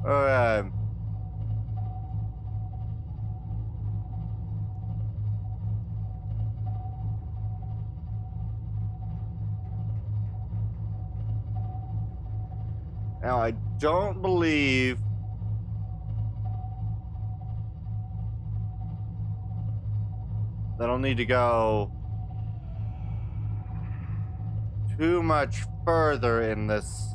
Okay. Now, I don't believe that I'll need to go too much further in this.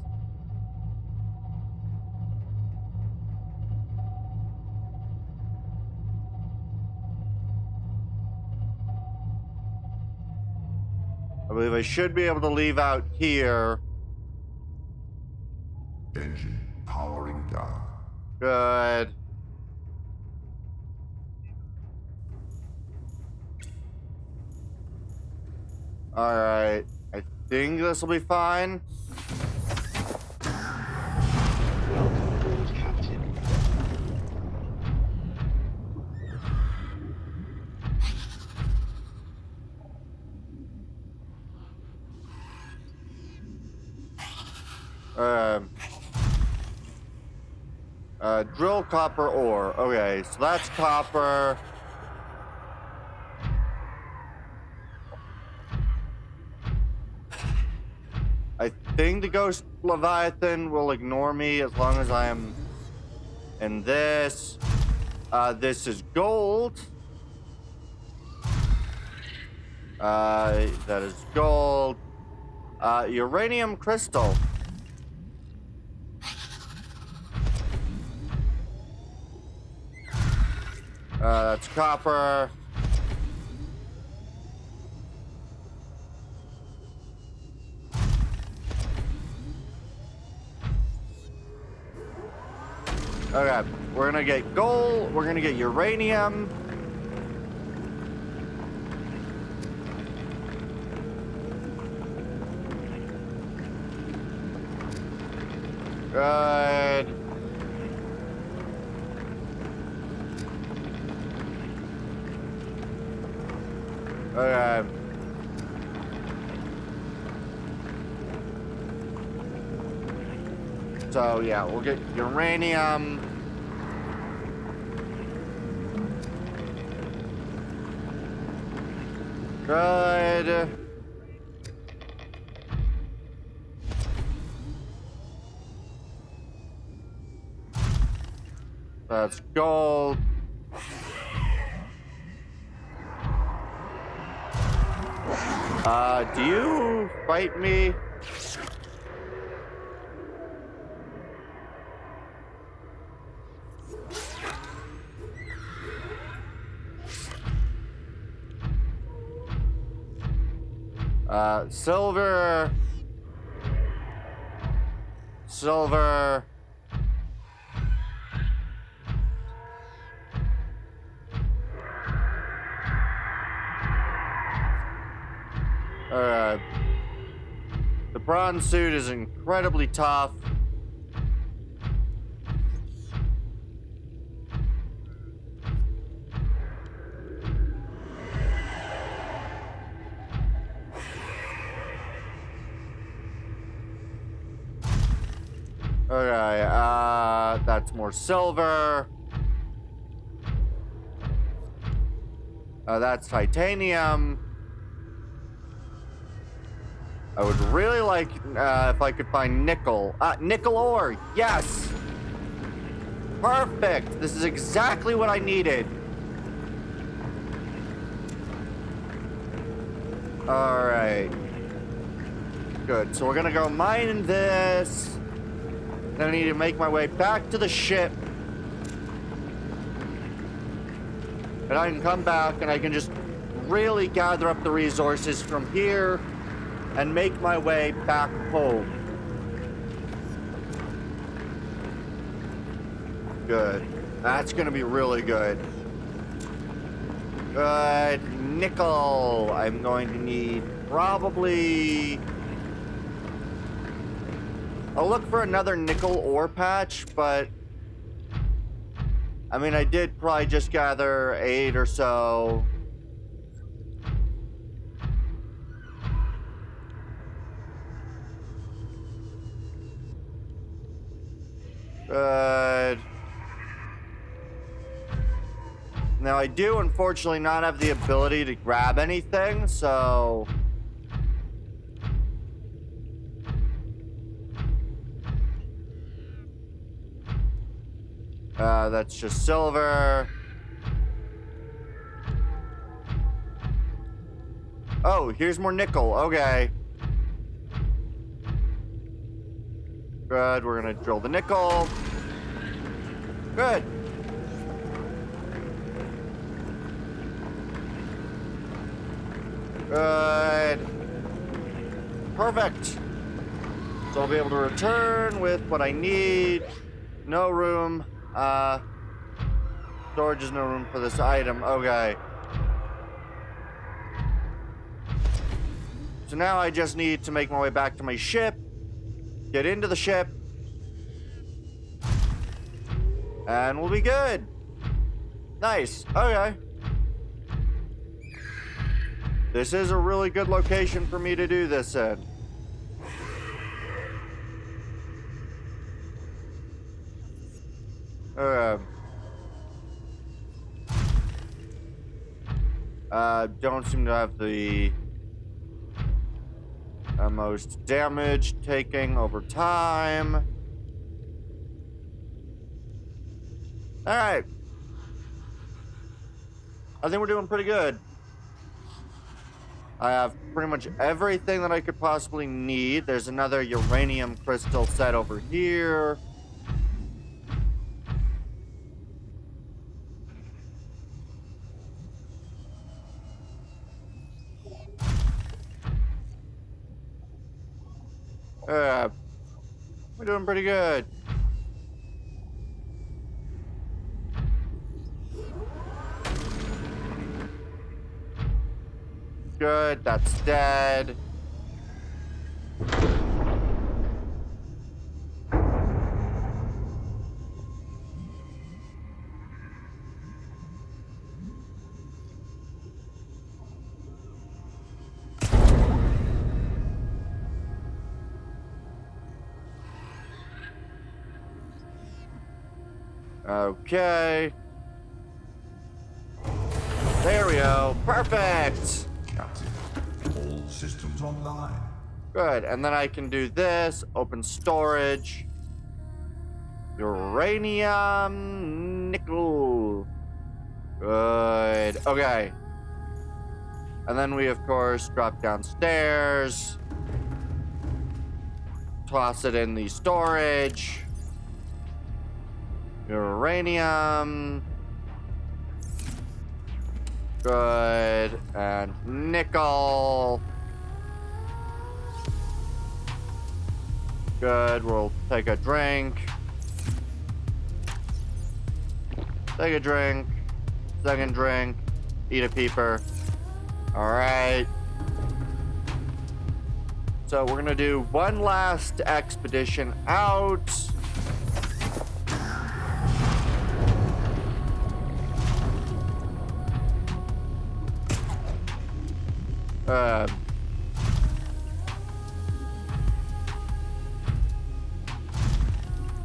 I believe I should be able to leave out here. Engine powering down. Good. All right. I think this will be fine. Welcome aboard, Captain. Drill copper ore. Okay, so that's copper. I think the ghost Leviathan will ignore me as long as I am in this. This is gold. That is gold. Uranium crystal. That's copper. Okay, we're gonna get gold, we're gonna get uranium. Good. Okay. So yeah, we'll get uranium. Good. That's gold. Do you fight me? Silver. Silver. Alright. The bronze suit is incredibly tough. Okay, that's more silver. That's titanium. I would really like if I could find nickel. Nickel ore, yes! Perfect! This is exactly what I needed. Alright. Good, so we're gonna go mine this. Then I need to make my way back to the ship. And I can come back and I can just really gather up the resources from here and make my way back home. Good. That's gonna be really good. Good. Nickel. I'm going to need probably... I'll look for another nickel ore patch, but... I mean, I did probably just gather 8 or so. Good. Now, I do, unfortunately, not have the ability to grab anything, so... that's just silver. Oh, here's more nickel. Okay. Good, we're gonna drill the nickel. Good. Good. Perfect. So I'll be able to return with what I need. No room. Storage is no room for this item. Okay. So now I just need to make my way back to my ship. Get into the ship. And we'll be good. Nice. Okay. This is a really good location for me to do this in. Don't seem to have the most damage taking over time. All right. I think we're doing pretty good. I have pretty much everything that I could possibly need. There's another uranium crystal set over here. We're doing pretty good. Good, that's dead. Okay. There we go. Perfect. Captain, all systems online. Good. And then I can do this. Open storage. Uranium. Nickel. Good. Okay. And then we, of course, drop downstairs. Toss it in the storage. Uranium. Good. And nickel. Good. We'll take a drink. Take a drink. Second drink. Eat a peeper. Alright. So we're gonna do one last expedition out.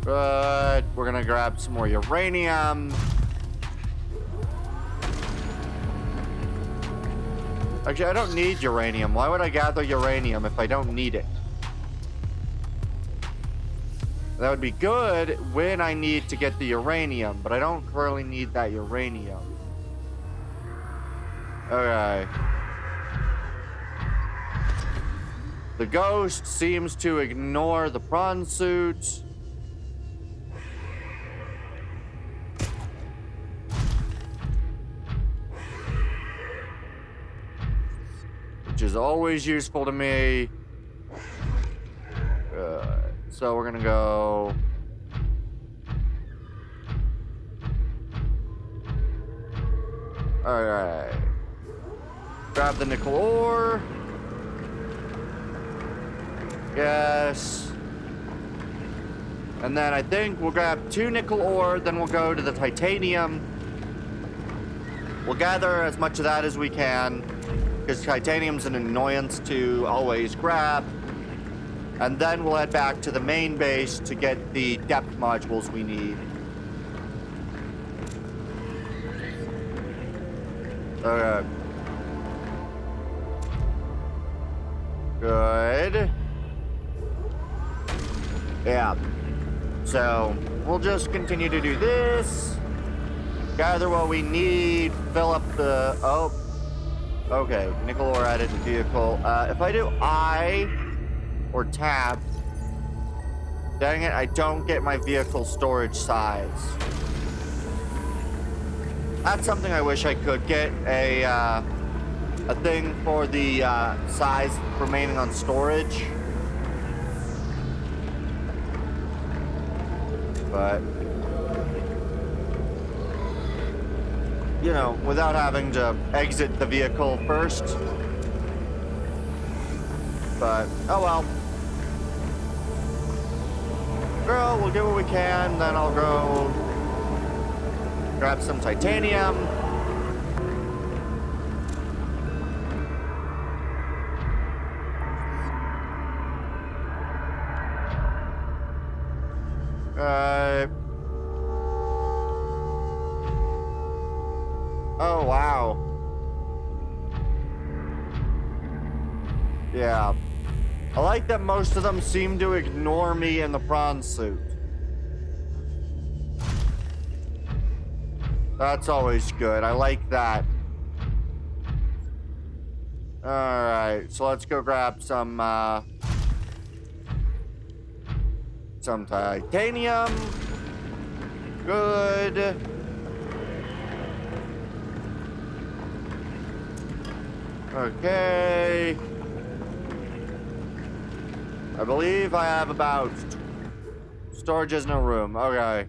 Good. We're gonna grab some more uranium. Actually, I don't need uranium. Why would I gather uranium if I don't need it? That would be good when I need to get the uranium, but I don't currently need that uranium. Okay. The ghost seems to ignore the prawn suit. Which is always useful to me. So we're gonna go. Alright. Grab the nickel ore. Yes. And then I think we'll grab 2 nickel ore, then we'll go to the titanium. We'll gather as much of that as we can, because titanium's an annoyance to always grab. And then we'll head back to the main base to get the depth modules we need. Okay. Good. Yeah. So, we'll just continue to do this. Gather what we need. Fill up the... Oh. Okay. Nickel ore added to vehicle. If I do I or tab... Dang it, I don't get my vehicle storage size. That's something I wish I could get. A thing for the size remaining on storage. But, you know, without having to exit the vehicle first. But, oh well. Girl, we'll do what we can, then I'll go grab some titanium. Oh, wow. Yeah. I like that most of them seem to ignore me in the prawn suit. That's always good. I like that. Alright, so let's go grab some titanium. Good. Okay. I believe I have about... Storage is no room. Okay.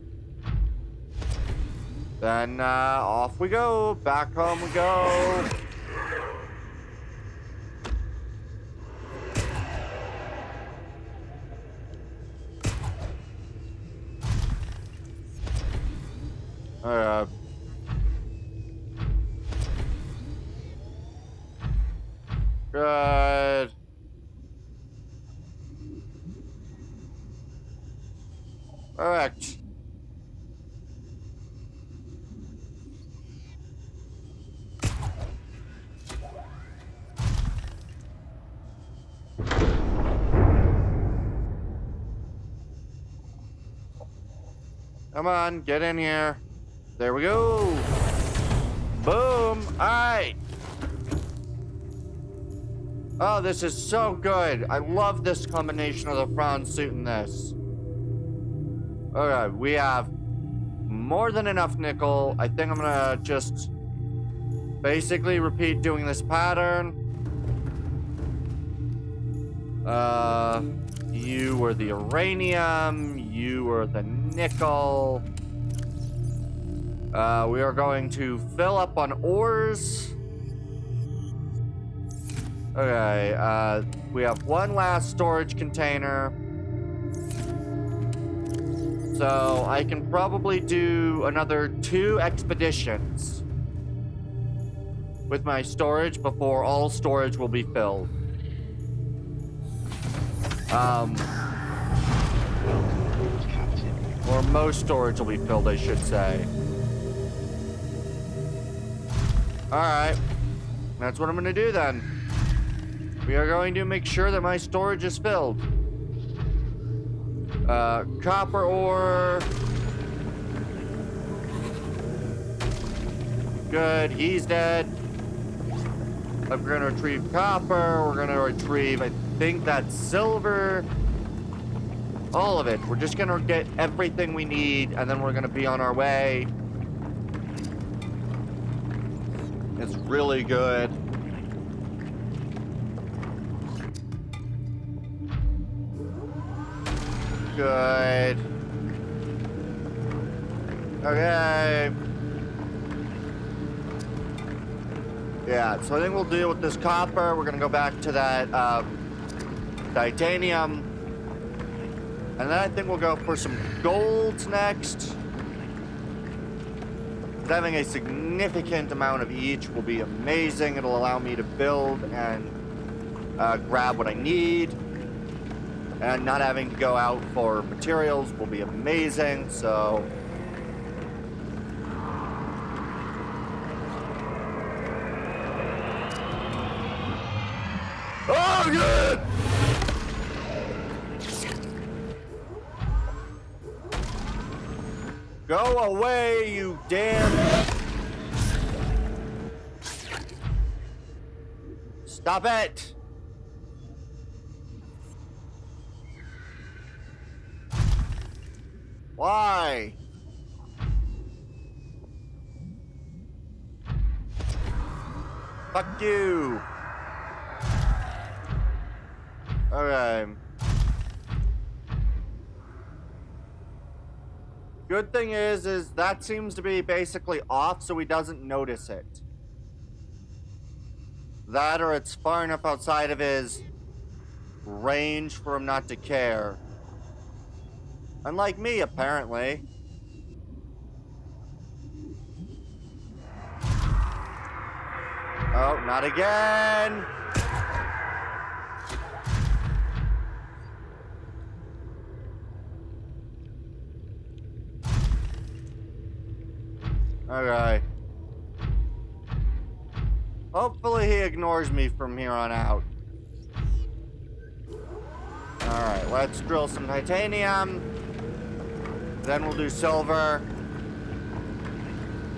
Then, off we go. Back home we go. Good. Correct. Come on, get in here. There we go. Boom. All right. Oh, this is so good. I love this combination of the prawn suit and this. Okay, we have more than enough nickel. I think I'm gonna just basically repeat doing this pattern. You were the uranium. You were the nickel. We are going to fill up on ores. Okay, we have one last storage container. So I can probably do another 2 expeditions with my storage before all storage will be filled. Welcome aboard, Captain. Or most storage will be filled, I should say. Alright. That's what I'm gonna do then. We are going to make sure that my storage is filled. Copper ore. Good, he's dead. We're gonna retrieve copper. We're gonna retrieve, I think that's silver. All of it. We're just gonna get everything we need, and then we're gonna be on our way. It's really good. Good. Okay. Yeah, so I think we'll deal with this copper. We're gonna go back to that titanium. And then I think we'll go for some golds next. Having a significant amount of each will be amazing. It'll allow me to build and grab what I need. And not having to go out for materials will be amazing, so... Oh, good! Go away, you damn... Stop it! Why? Fuck you. Okay. Good thing is that seems to be basically off so he doesn't notice it. That or it's far enough outside of his range for him not to care. Unlike me, apparently. Oh, not again! Okay. Hopefully he ignores me from here on out. Alright, let's drill some titanium. Then we'll do silver.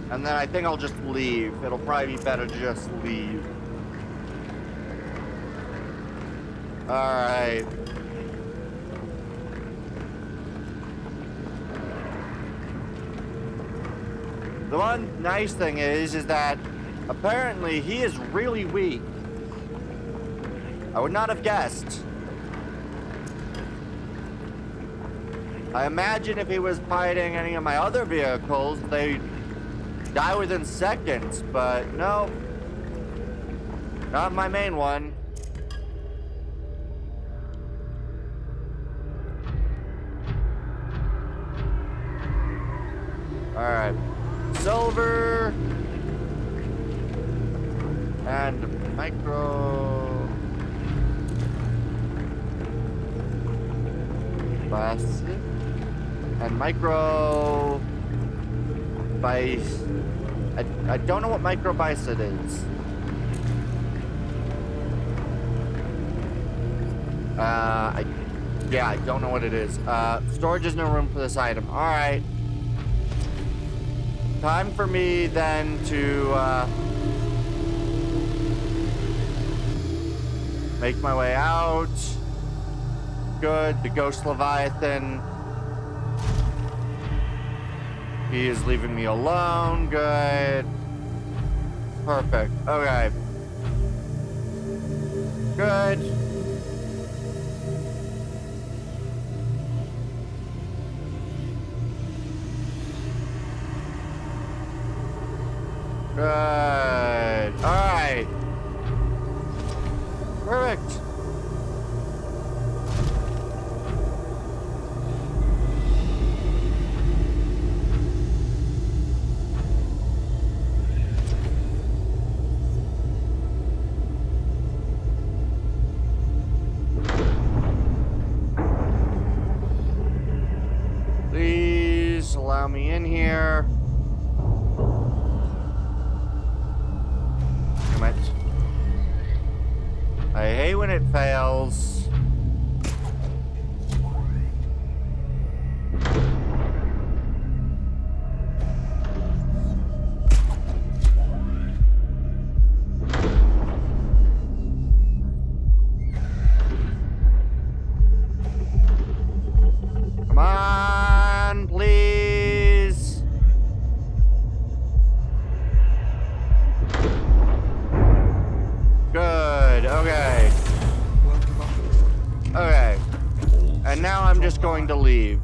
And then I think I'll just leave. It'll probably be better to just leave. Alright. The one nice thing is that apparently he is really weak. I would not have guessed. I imagine if he was fighting any of my other vehicles, they'd die within seconds, but no. Not my main one. Alright. Silver. And micro. Plastic. And micro. Bice. I don't know what micro bicep is. Yeah, I don't know what it is. Storage is no room for this item. Alright. time for me then to make my way out. Good, the Ghost Leviathan. He is leaving me alone. Good. Perfect. Okay. Good. Good. All right. Perfect. Please allow me in here. Damn it. I hate when it fails. Come on, please. Good, okay. Okay. And now I'm just going to leave.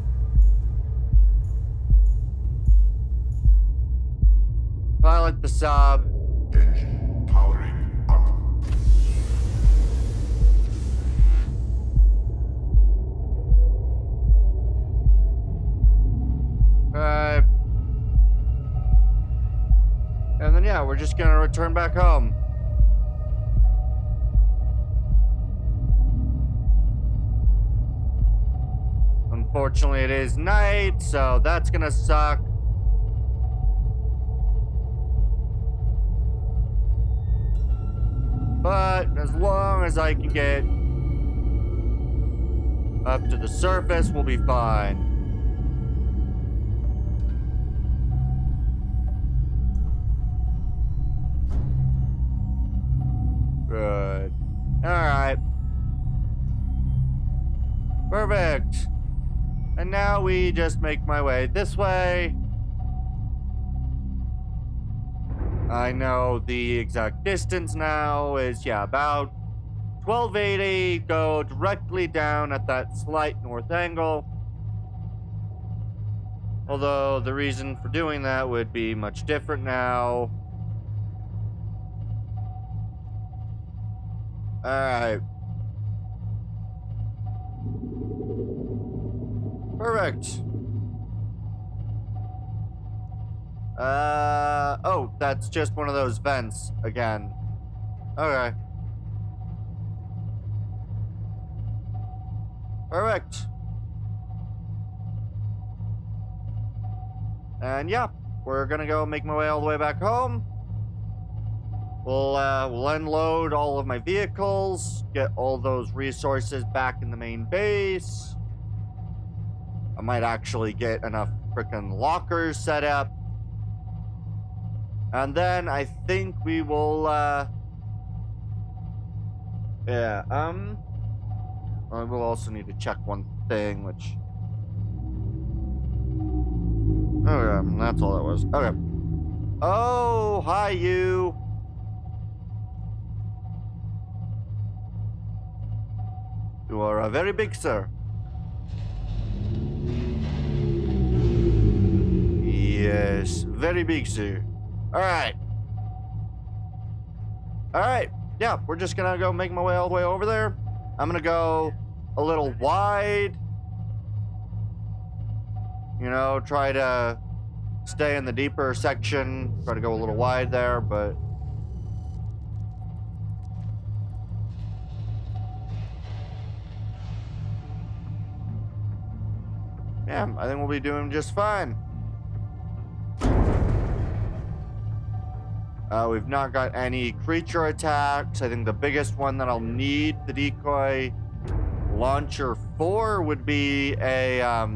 Pilot the sub. Engine powering up. And then, yeah, we're just gonna return back home. Unfortunately, it is night, so that's gonna suck. But as long as I can get up to the surface, we'll be fine. Good. Alright. Perfect. And now we just make my way this way. I know the exact distance now is, yeah, about 1280. Go directly down at that slight north angle. Although the reason for doing that would be much different now. Alright. Perfect. Oh, that's just one of those vents again. Okay. Perfect. And yeah, we're gonna go make my way all the way back home. We'll unload all of my vehicles, get all those resources back in the main base. I might actually get enough freaking lockers set up. And then I think we will, yeah, I will also need to check one thing, which... Okay, that's all that was. Okay. Oh, hi, you. You are a very big sir. Yes, very big sir. Alright. Alright. Yeah, we're just gonna go make my way all the way over there. I'm gonna go a little wide. You know, try to stay in the deeper section. Try to go a little wide there, but... yeah, I think we'll be doing just fine. We've not got any creature attacks. I think the biggest one that I'll need the decoy launcher for would be a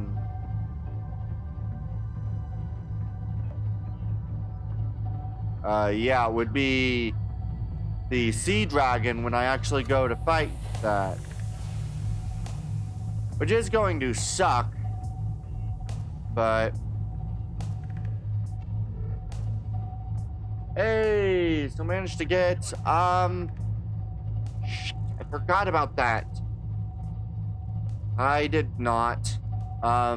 Yeah, it would be the sea dragon when I actually go to fight that. Which is going to suck. But hey, still managed to get shit, I forgot about that. I did not. I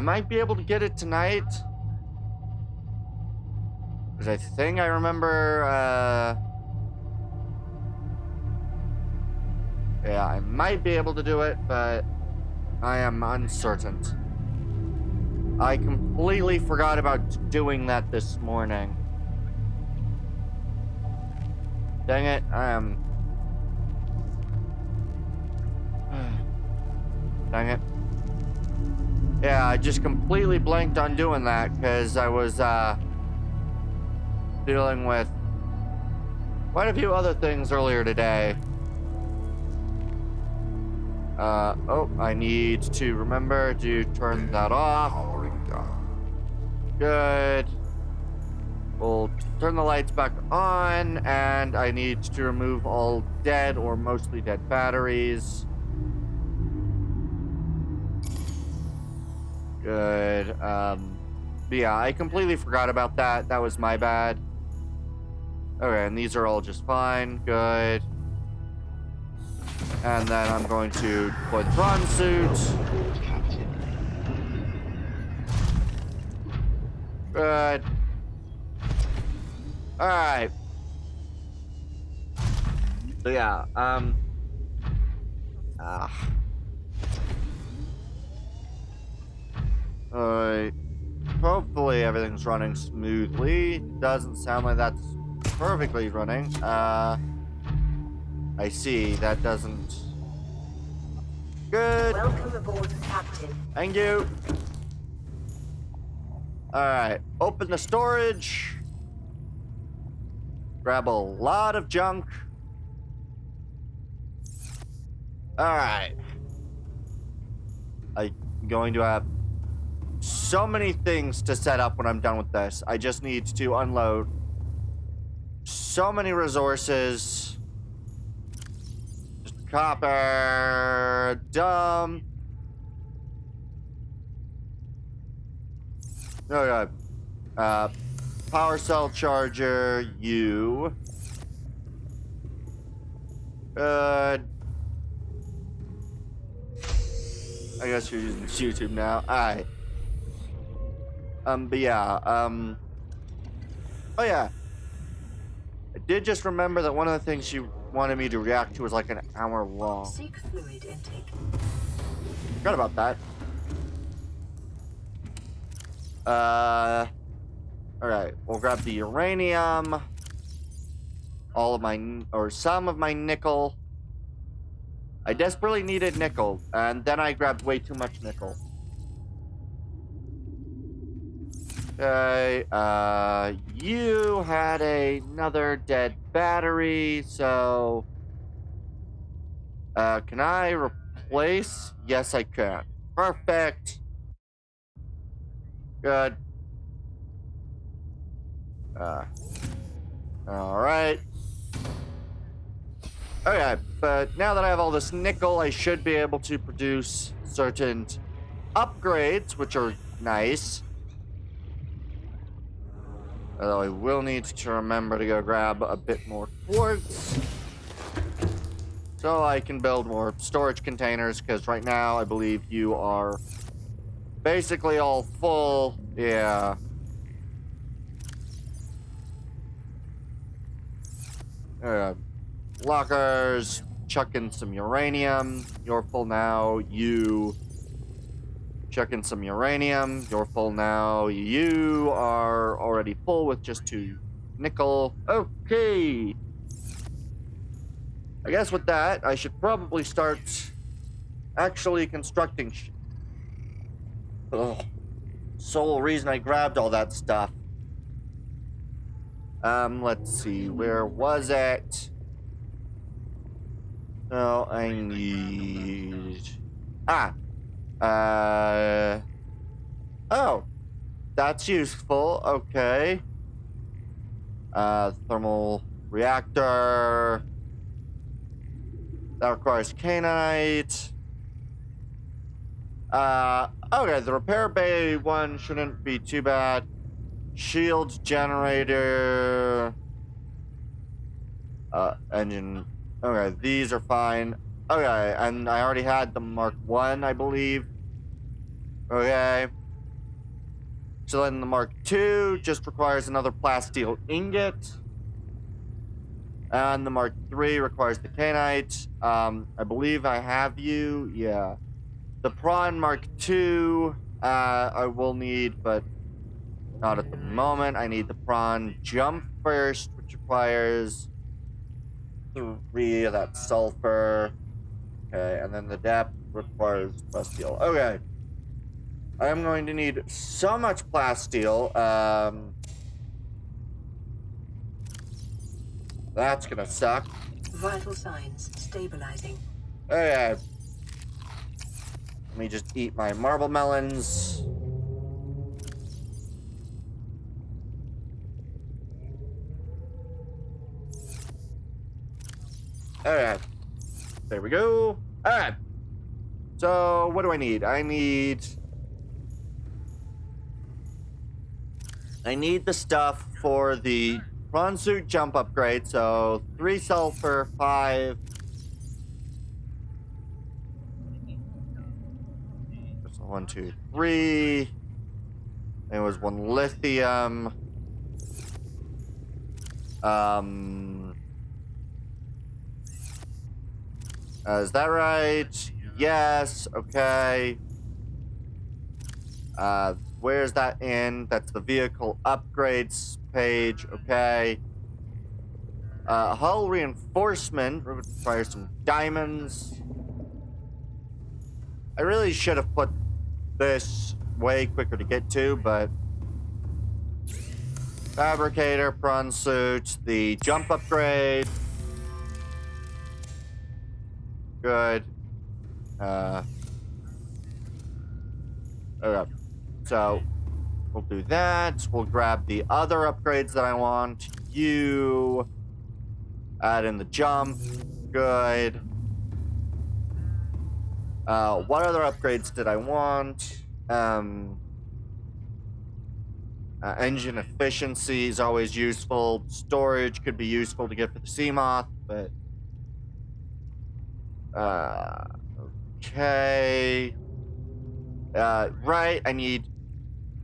might be able to get it tonight. Because I think I remember, yeah, I might be able to do it, but I am uncertain. I completely forgot about doing that this morning. Dang it, dang it. Yeah, I just completely blanked on doing that because I was, dealing with quite a few other things earlier today. Oh, I need to remember to turn that off. Powering down. Good. We'll turn the lights back on, and I need to remove all dead or mostly dead batteries. Good. Yeah, I completely forgot about that. That was my bad. Okay, and these are all just fine. Good. And then I'm going to deploy the prawn suit. Welcome aboard, Captain. Good. Alright. So yeah, Alright. Hopefully everything's running smoothly. Doesn't sound like that's perfectly running. I see. That doesn't... Good. Welcome aboard, Captain. Thank you. Alright. Open the storage. Grab a lot of junk. Alright. I'm going to have so many things to set up when I'm done with this. I just need to unload so many resources. Just copper. Dumb. Okay. Power cell charger. You. Good. I guess you're using YouTube now. Alright. But yeah, oh yeah. I did just remember that one of the things she wanted me to react to was like an hour long. Seek fluid intake. Forgot about that. Alright, we'll grab the uranium. All of my, or some of my nickel. I desperately needed nickel, and then I grabbed way too much nickel. Okay, you had another dead battery, so... can I replace? Yes, I can. Perfect. Good. Alright. Okay, but now that I have all this nickel, I should be able to produce certain upgrades, which are nice. Although I will need to remember to go grab a bit more quartz. So I can build more storage containers, because right now I believe you are basically all full. Yeah. Lockers, chuck in some uranium. You're full now. You chuck in some uranium. You're full now. You are already full with just 2 nickel. Okay. I guess with that, I should probably start actually constructing shit. Ugh. Sole reason I grabbed all that stuff. Let's see. Where was it? No, I need... Oh. that's useful. Okay. Thermal reactor. That requires canite. Okay, the repair bay one shouldn't be too bad. Shield generator. Engine. Okay, these are fine. Okay, and I already had the Mark 1, I believe. Okay. So then the Mark 2 just requires another plasteel ingot. And the Mark 3 requires the canite. I believe I have you. Yeah. The Prawn Mark 2, I will need, but not at the moment. I need the Prawn Jump first, which requires 3 of that sulfur. Okay, and then the depth requires plasteel. Okay. I am going to need so much plasteel. That's gonna suck. Vital signs stabilizing. Okay. Let me just eat my marble melons. Alright. There we go. Alright. So, what do I need? I need the stuff for the prawn suit jump upgrade. So, 3 sulfur, 5. So 1, 2, 3. There was 1 lithium. Is that right? Yes. Okay. Where's that in? That's the vehicle upgrades page. Okay. Hull reinforcement requires some diamonds. I really should have put this way quicker to get to, but fabricator, prawn suit, the jump upgrade. Good. Okay. So we'll do that. We'll grab the other upgrades that I want. You add in the jump. Good. What other upgrades did I want? Engine efficiency is always useful. Storage could be useful to get for the Seamoth, but okay. Right, I need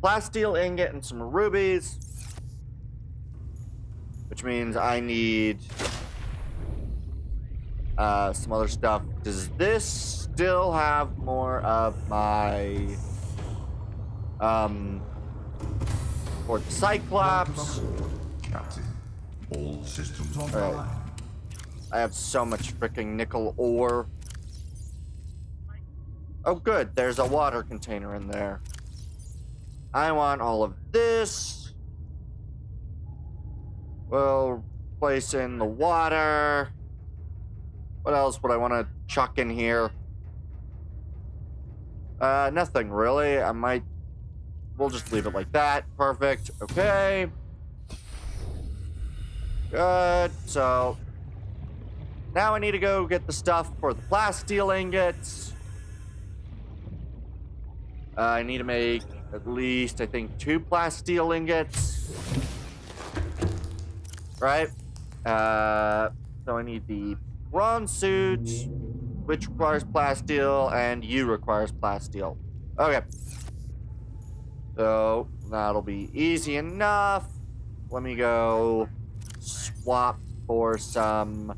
plasteel ingot and some rubies, which means I need some other stuff. Does this still have more of my for the Cyclops? Captain, all systems All right. online. I have so much freaking nickel ore. Oh, good. There's a water container in there. I want all of this. We'll place in the water. What else would I want to chuck in here? Nothing really. We'll just leave it like that. Perfect. Okay. Good. So, now I need to go get the stuff for the plasteel ingots. I need to make at least, I think, 2 plasteel ingots. Right? So I need the bronze suit, which requires plasteel, and you requires plasteel. Okay. So that'll be easy enough. Let me go swap for some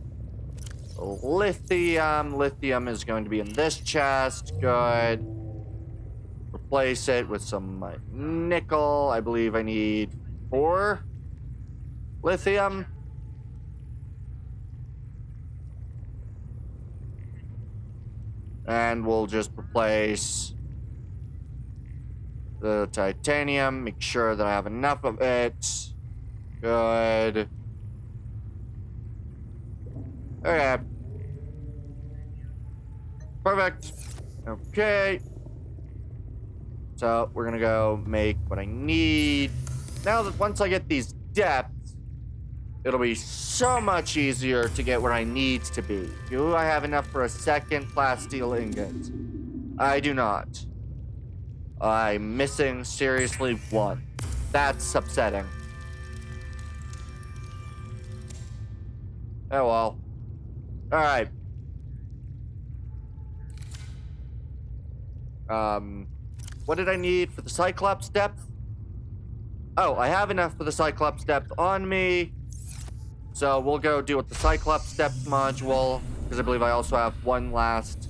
lithium. Lithium is going to be in this chest. Good. Replace it with some nickel. I believe I need 4 lithium. And we'll just replace the titanium. Make sure that I have enough of it. Good. Okay. Perfect. Okay. So we're gonna go make what I need. Now that once I get these depths, it'll be so much easier to get where I need to be. Do I have enough for a second plasteel ingot? I do not. I'm missing seriously one. That's upsetting. Oh well. Alright. What did I need for the Cyclops depth? Oh, I have enough for the Cyclops depth on me. So we'll go deal with the Cyclops depth module, because I believe I also have one last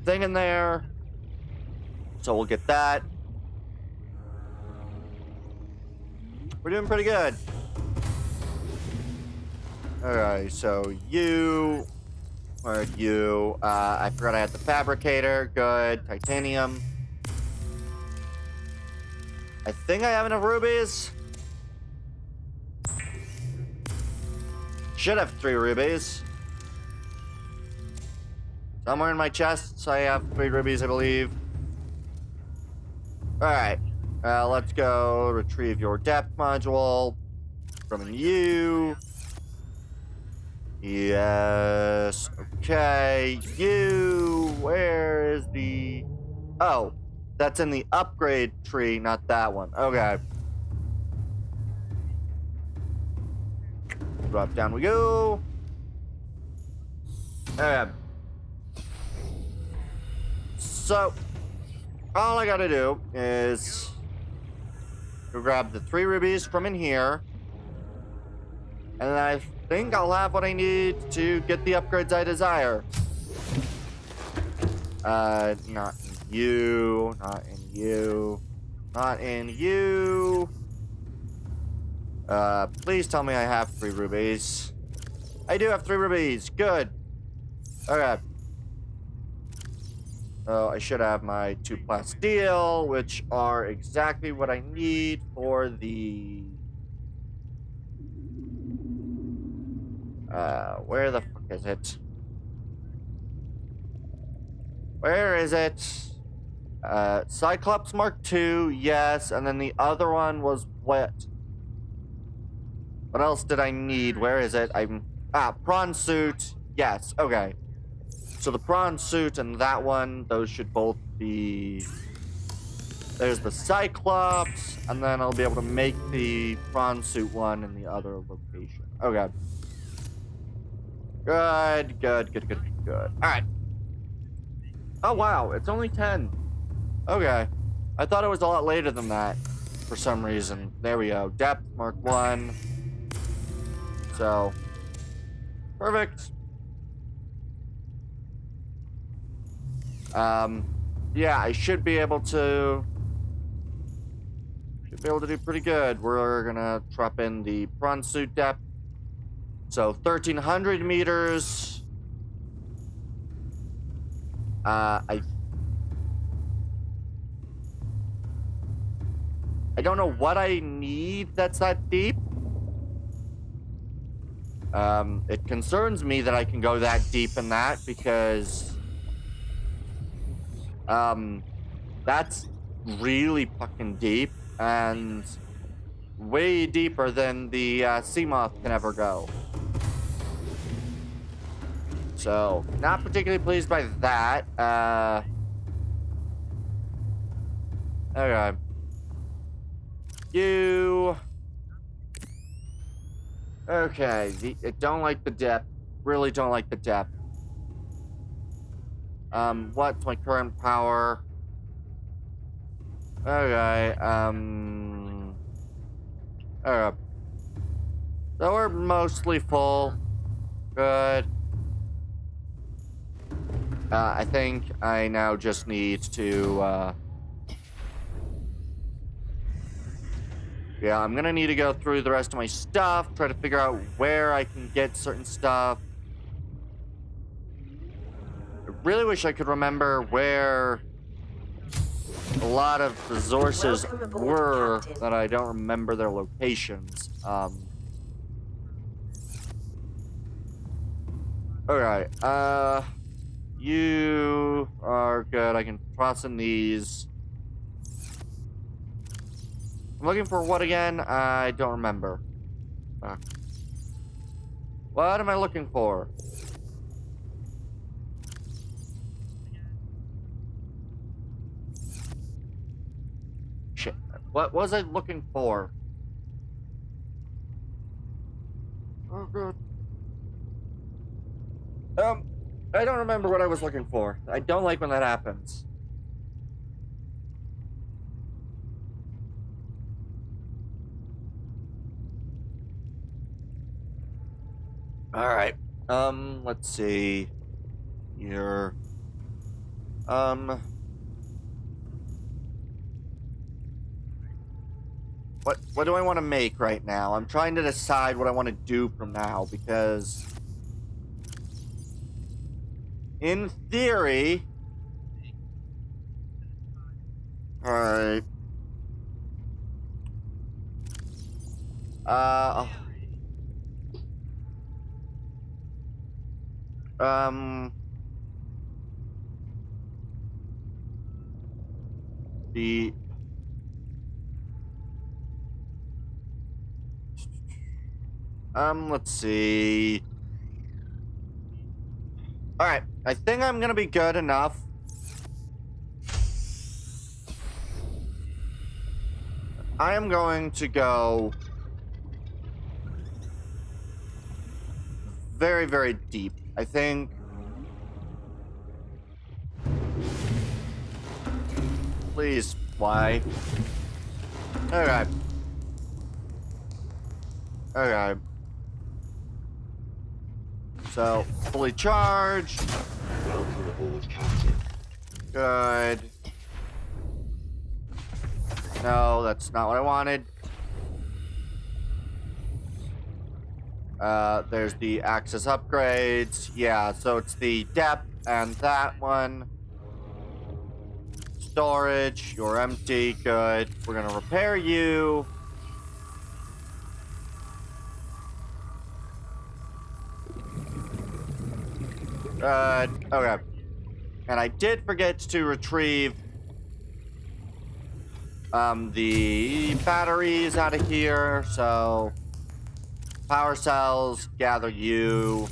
thing in there. So we'll get that. We're doing pretty good. Alright, so you... Where'd you? I forgot I had the fabricator. Good. Titanium. I think I have enough rubies. Should have 3 rubies. Somewhere in my chests, I have 3 rubies, I believe. Alright. Let's go retrieve your depth module from you. Yes. Okay. You. Where is the... Oh. That's in the upgrade tree, not that one. Okay. Drop down we go. Okay. So, all I gotta do is go grab the 3 rubies from in here. And then I think I'll have what I need to get the upgrades I desire. Not in you, not in you, not in you. Please tell me I have 3 rubies. I do have 3 rubies. Good. Okay. So I should have my 2 plasteel, which are exactly what I need for the... where the fuck is it? Where is it? Cyclops Mark II, yes, and then the other one was what? What else did I need? Where is it? Prawn suit, yes, okay. So the prawn suit and that one, those should both be... There's the Cyclops, and then I'll be able to make the prawn suit one in the other location. Okay. Good, good, good, good, good. Alright. Oh, wow, it's only 10. Okay. I thought it was a lot later than that for some reason. There we go. Depth, Mark 1. So, perfect. Yeah, I should be able to do pretty good. We're gonna drop in the prawn suit depth. So 1,300 meters. I don't know what I need that's that deep. It concerns me that I can go that deep in that because that's really fucking deep and way deeper than the sea moth can ever go. So, not particularly pleased by that. Okay. You... Okay, I don't like the depth. Really don't like the depth. What's my current power? Okay, okay. So we're mostly full. Good. I think I now just need to, yeah, I'm gonna need to go through the rest of my stuff, try to figure out where I can get certain stuff. I really wish I could remember where a lot of resources were, Captain. that I don't remember their locations. Alright, you are good. I can toss in these. I'm looking for what again? I don't remember. What am I looking for? Shit. What was I looking for? Oh, good. I don't remember what I was looking for. I don't like when that happens. Alright. Let's see. Here. What do I want to make right now? I'm trying to decide what I want to do from now, because in theory... Alright. The... let's see. Alright, I think I'm gonna be good enough. I am going to go very, very deep. I think... Please, fly. Okay. Okay. So, fully charged. Welcome aboard, Captain. Good. No, that's not what I wanted. There's the access upgrades. Yeah, so it's the depth and that one. Storage, you're empty. Good. We're gonna repair you. Okay. And I did forget to retrieve the batteries out of here, so power cells, gather you.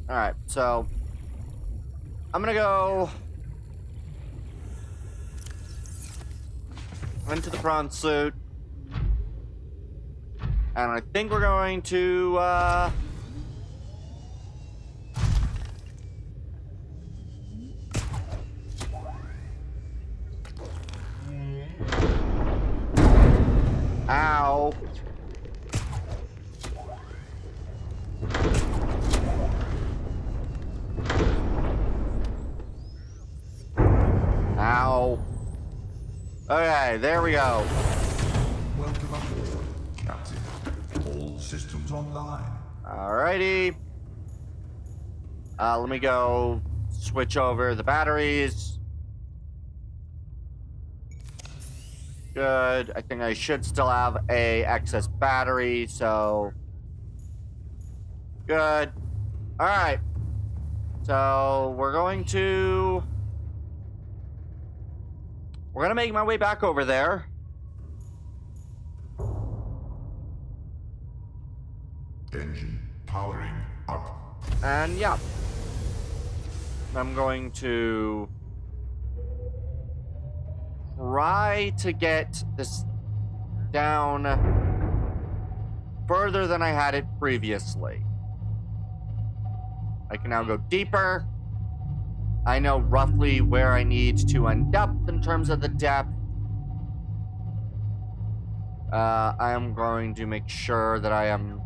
Alright, so I'm gonna go into the prawn suit. And I think we're going to, Ow. Ow. Okay, there we go. Welcome aboard, Captain. All systems online. Alrighty. Let me go switch over the batteries. Good. I think I should still have a excess battery, so good. Alright. So we're gonna make my way back over there. Engine powering up. And yeah. I'm going to try to get this down further than I had it previously. I can now go deeper. I know roughly where I need to end up in terms of the depth. I am going to make sure that I am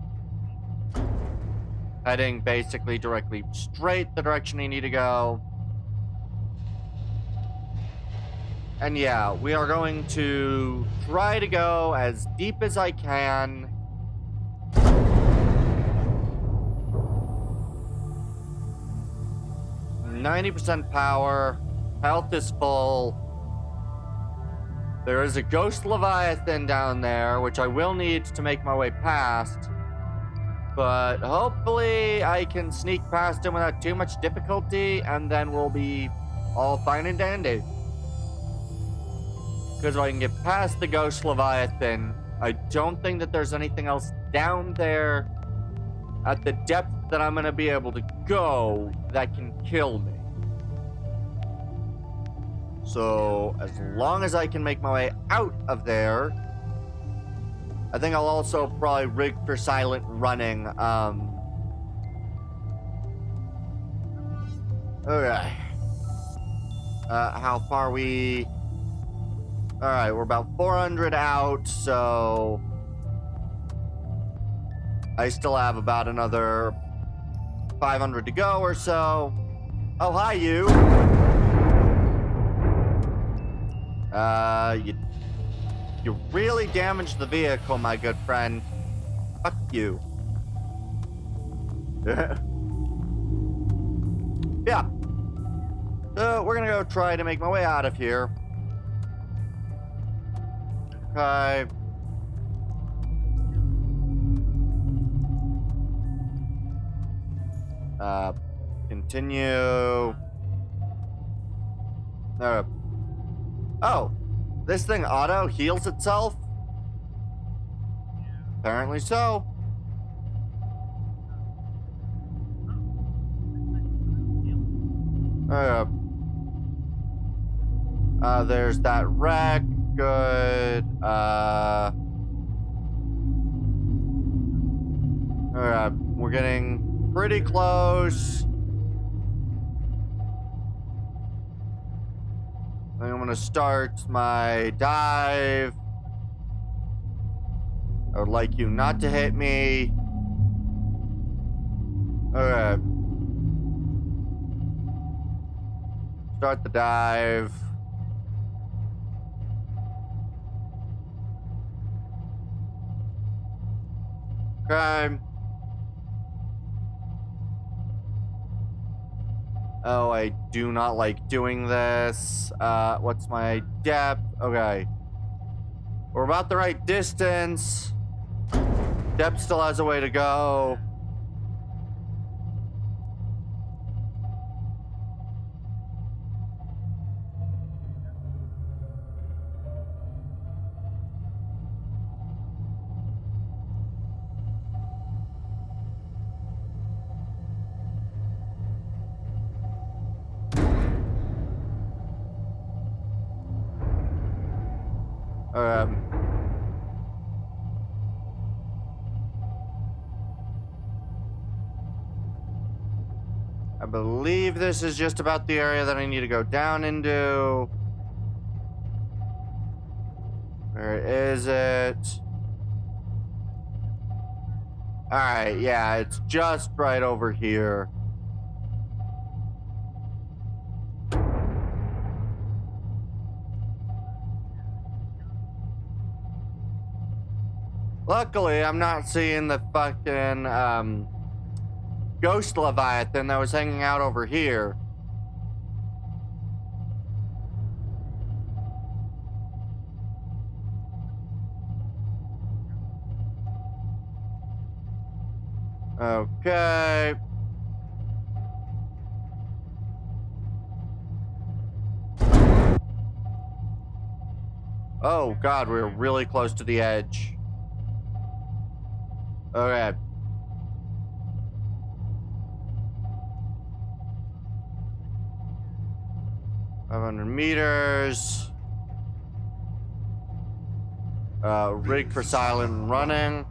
heading basically directly straight the direction I need to go. And yeah, we are going to try to go as deep as I can. %90 power. Health is full. There is a ghost Leviathan down there, which I will need to make my way past. But hopefully I can sneak past him without too much difficulty, and then we'll be all fine and dandy. Because if I can get past the Ghost Leviathan, I don't think that there's anything else down there at the depth that I'm going to be able to go that can kill me. So, as long as I can make my way out of there, I think I'll also probably rig for silent running. Okay. How far we... Alright, we're about 400 out, so... I still have about another 500 to go or so. Oh, hi, you. You really damaged the vehicle, my good friend. Fuck you. Yeah. So, we're gonna go try to make my way out of here. Okay. Continue. Oh, this thing auto heals itself? Apparently so. There's that wreck. Good. Alright, we're getting pretty close. I think I'm gonna start my dive. I would like you not to hit me. Okay. Start the dive. Okay. Oh, I do not like doing this. What's my depth? Okay. We're about the right distance. Depth still has a way to go. I believe this is just about the area that I need to go down into. Where is it? Alright, yeah, it's just right over here. Luckily, I'm not seeing the fucking, Ghost Leviathan that was hanging out over here. Okay. Oh god, we're really close to the edge. Okay. $500 meters. Rig for silent running.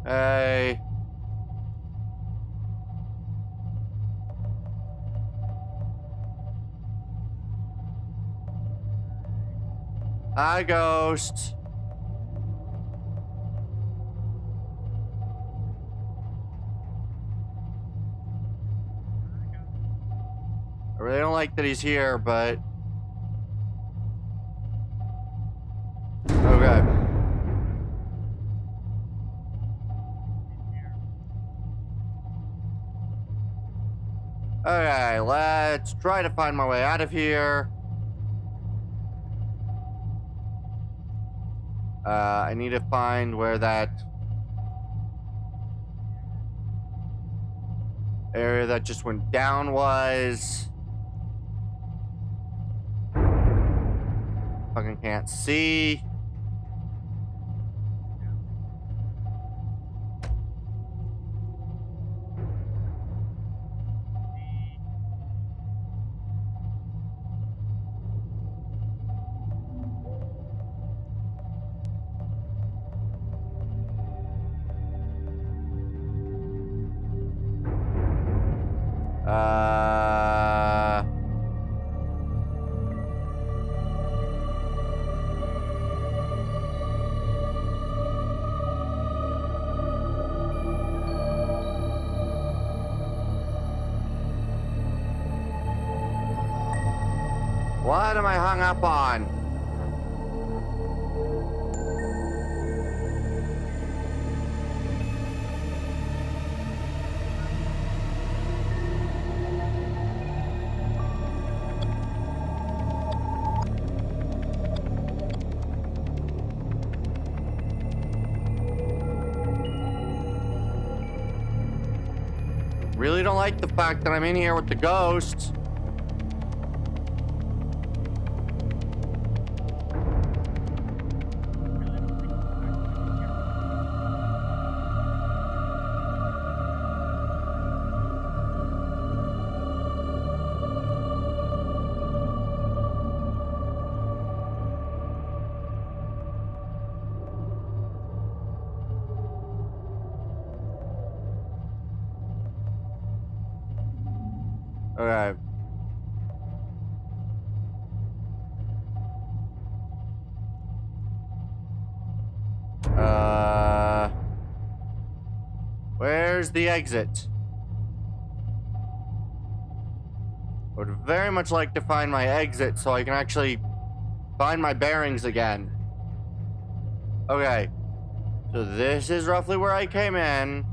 Hey. Hi, Ghost. I really don't like that he's here, but... Okay. Okay, let's try to find my way out of here. I need to find where that area that just went down was. Fucking can't see. Uh... What am I hung up on? Really don't like the fact that I'm in here with the ghosts. Okay. Where's the exit? I would very much like to find my exit so I can actually find my bearings again. Okay. So this is roughly where I came in.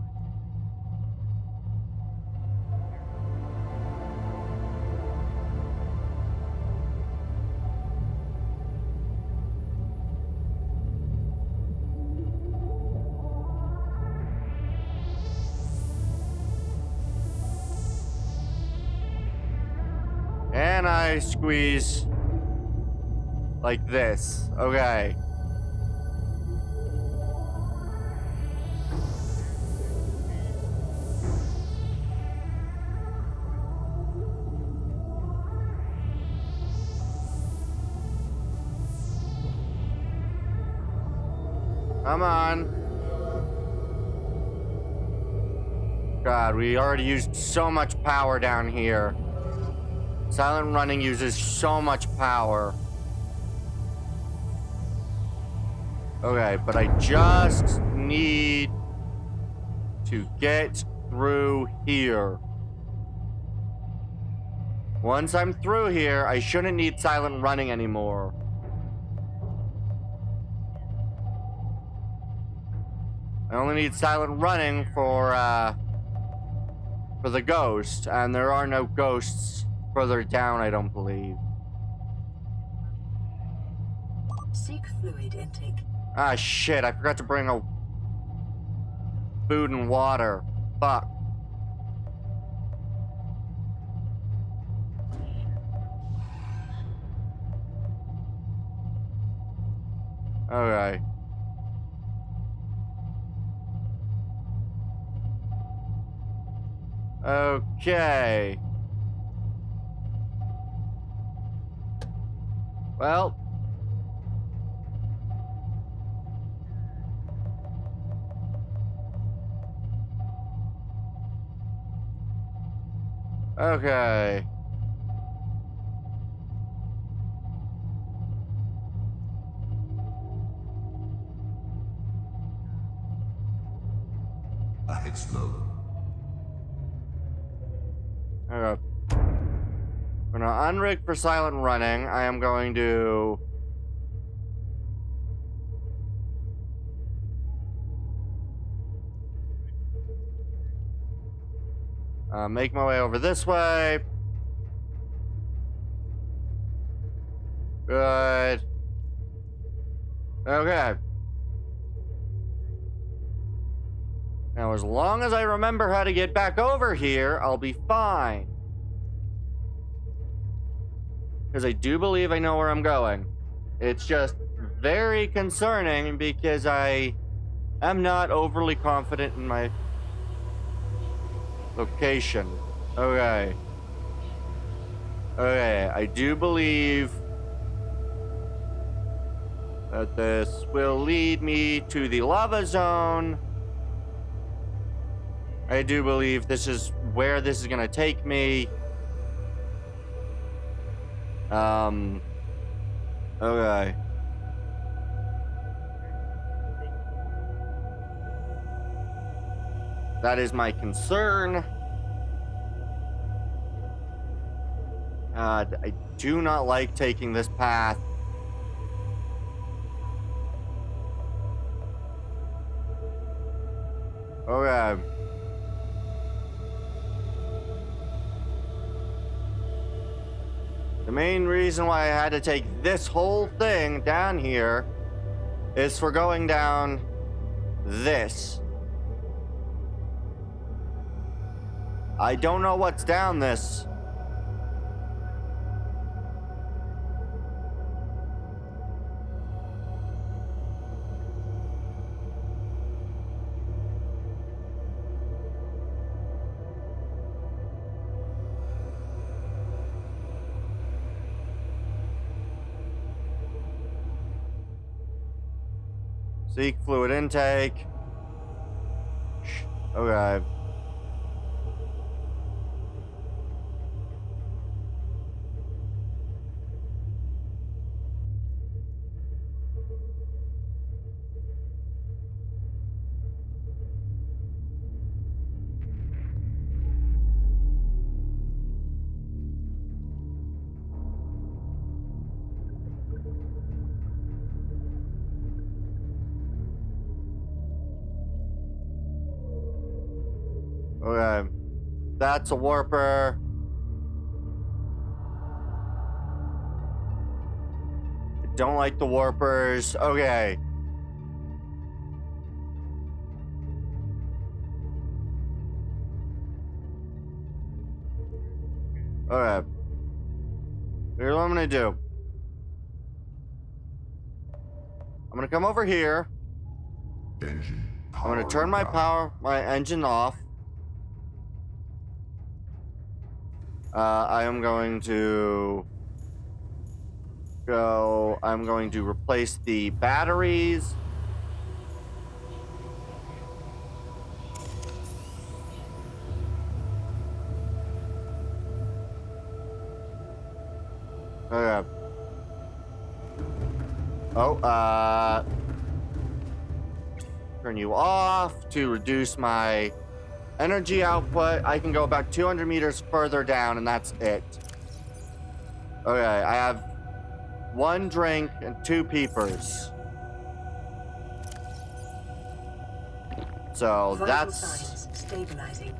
And I squeeze like this. Okay. Come on. God, we already used so much power down here. Silent running uses so much power. Okay, but I just need to get through here. Once I'm through here, I shouldn't need silent running anymore. I only need silent running for the ghost, and there are no ghosts further down, I don't believe. Seek fluid intake. Ah, shit, I forgot to bring a food and water. Fuck. Okay. Okay. Well. Okay. Ahead slow. Okay. I'm gonna unrig for silent running. I am going to make my way over this way. Good. Okay. Now, as long as I remember how to get back over here, I'll be fine. Because I do believe I know where I'm going. It's just very concerning because I am not overly confident in my location. Okay. Okay, I do believe that this will lead me to the lava zone. I do believe this is where this is gonna take me. Okay. That is my concern. I do not like taking this path. Okay. The main reason why I had to take this whole thing down here is for going down this. I don't know what's down this. Seek fluid intake. Okay. Okay. That's a warper. I don't like the warpers. Okay. Okay. Here's what I'm gonna do. I'm gonna come over here. Engine I'm gonna turn my engine off. I am going to go. I'm going to replace the batteries. Okay. Oh, turn you off to reduce my energy output. I can go about 200 meters further down, and that's it. Okay, I have 1 drink and 2 peepers. So Vital signs stabilizing.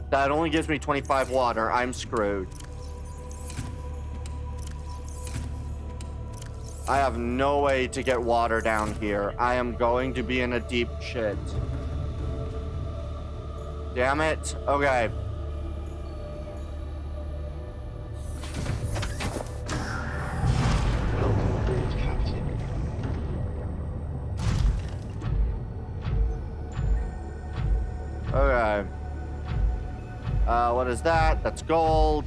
that only gives me 25 water. I'm screwed. I have no way to get water down here. I am going to be in a deep shit. Damn it. Okay. Welcome aboard, Captain. Okay. What is that? That's gold.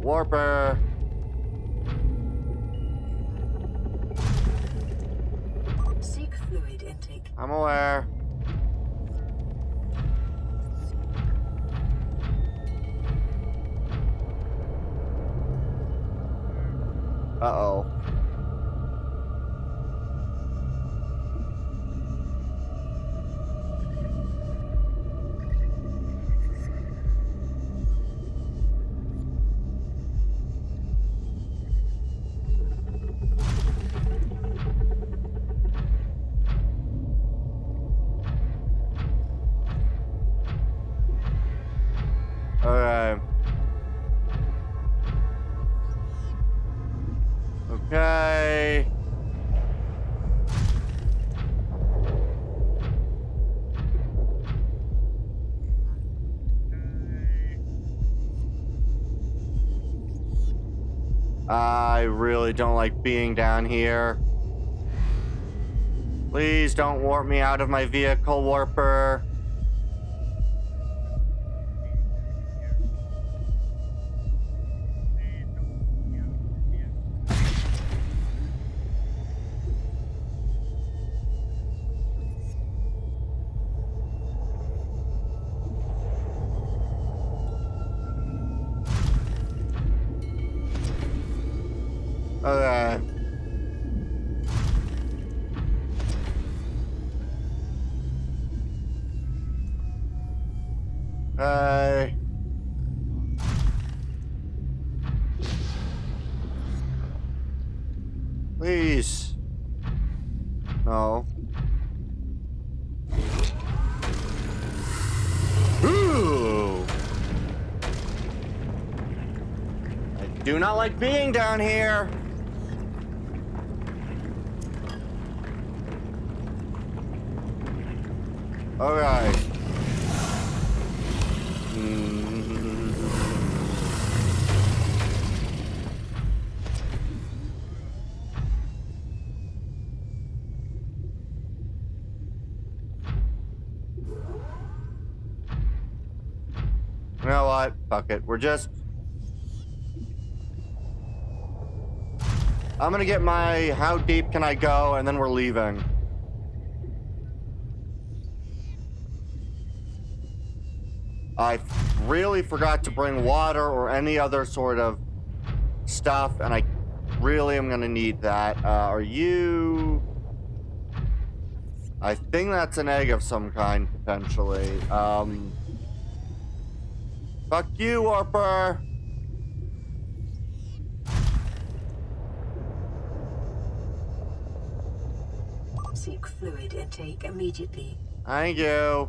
Warper. Seek fluid intake. I'm aware. Uh-oh. Okay. Okay. I really don't like being down here. Please don't warp me out of my vehicle, warper. Okay. Hey. Please. No. Ooh. I do not like being down here. Alright. You know what? Fuck it. I'm gonna get my how deep can I go, and then we're leaving. I really forgot to bring water or any other sort of stuff, and I really am gonna need that. Are you... I think that's an egg of some kind, potentially. Fuck you, Warper! Seek fluid intake immediately. Thank you.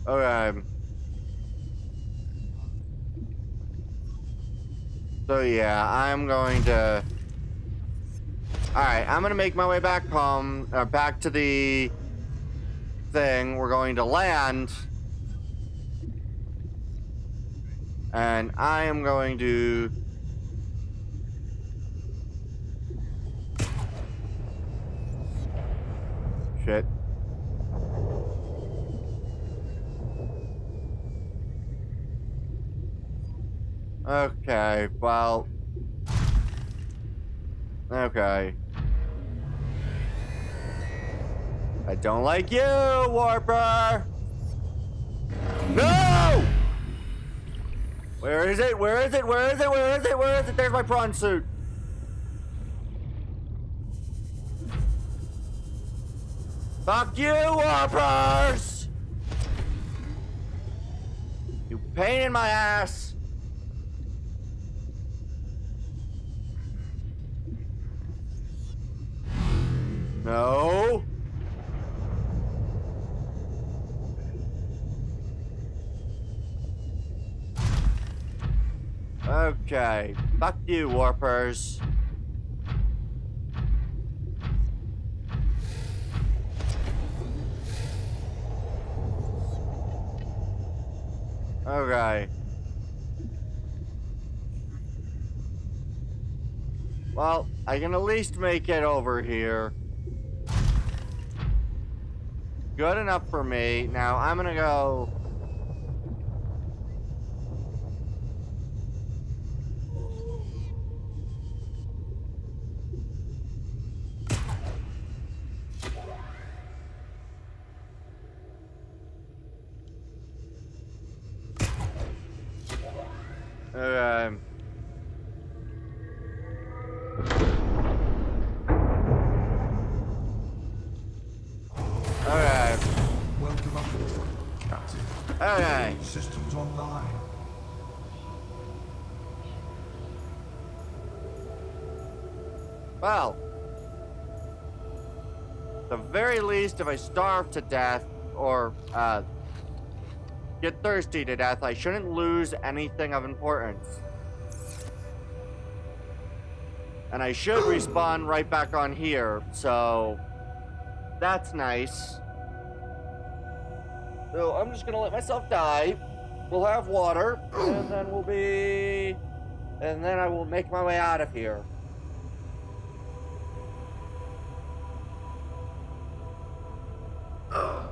Okay. So yeah, I'm going to... Alright, I'm gonna make my way back home, back to the thing. We're going to land. And I am going to... Shit. Okay, well... Okay. I don't like you, Warper! No! Where is it? Where is it? Where is it? Where is it? Where is it? There's my prawn suit. Fuck you, Warpers! You pain in my ass. No. Okay. Fuck you, Warpers. Okay. Well, I can at least make it over here. Good enough for me. Now, I'm gonna go... Okay. Okay. Welcome aboard, Captain. Okay. Systems online. Well, at the very least, if I starve to death, or, get thirsty to death, I shouldn't lose anything of importance. And I should respawn right back on here, so that's nice. So I'm just gonna let myself die. We'll have water, and then and then I will make my way out of here. Alright.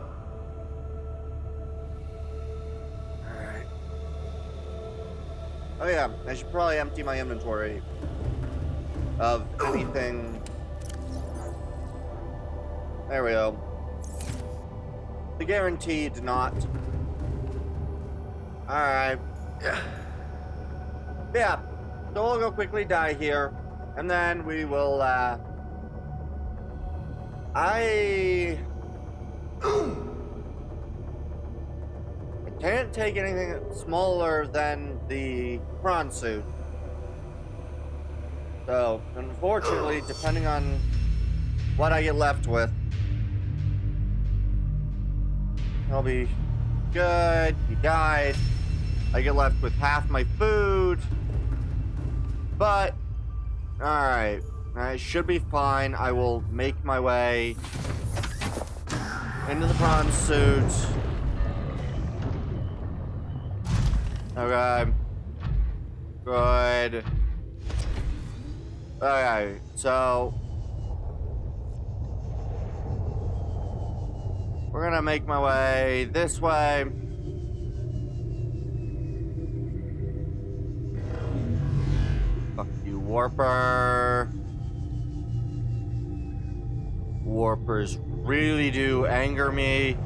Oh yeah, I should probably empty my inventory of anything. There we go. The guaranteed not. Alright. Yeah. So we'll go quickly die here. And then we will, I can't take anything smaller than the prawn suit. So, unfortunately, depending on what I get left with, I'll be good. He died. I get left with half my food. But, alright. I should be fine. I will make my way into the prawn suit. Okay. Good. Okay, so we're gonna make my way this way. Fuck you, Warper. Warpers really do anger me.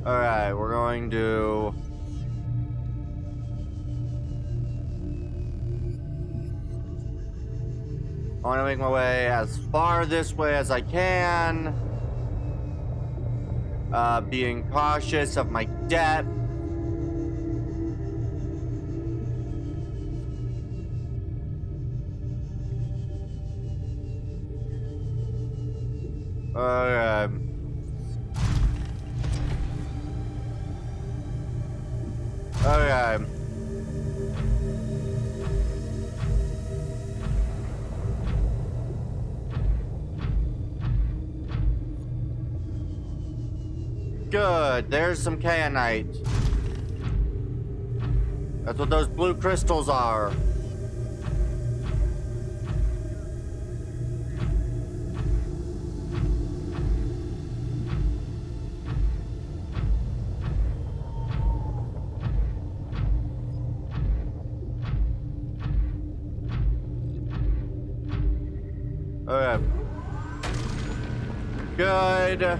Alright, we're going to I want to make my way as far this way as I can. Being cautious of my depth. Okay. Okay. Good. There's some kayanite. That's what those blue crystals are. Okay. Good.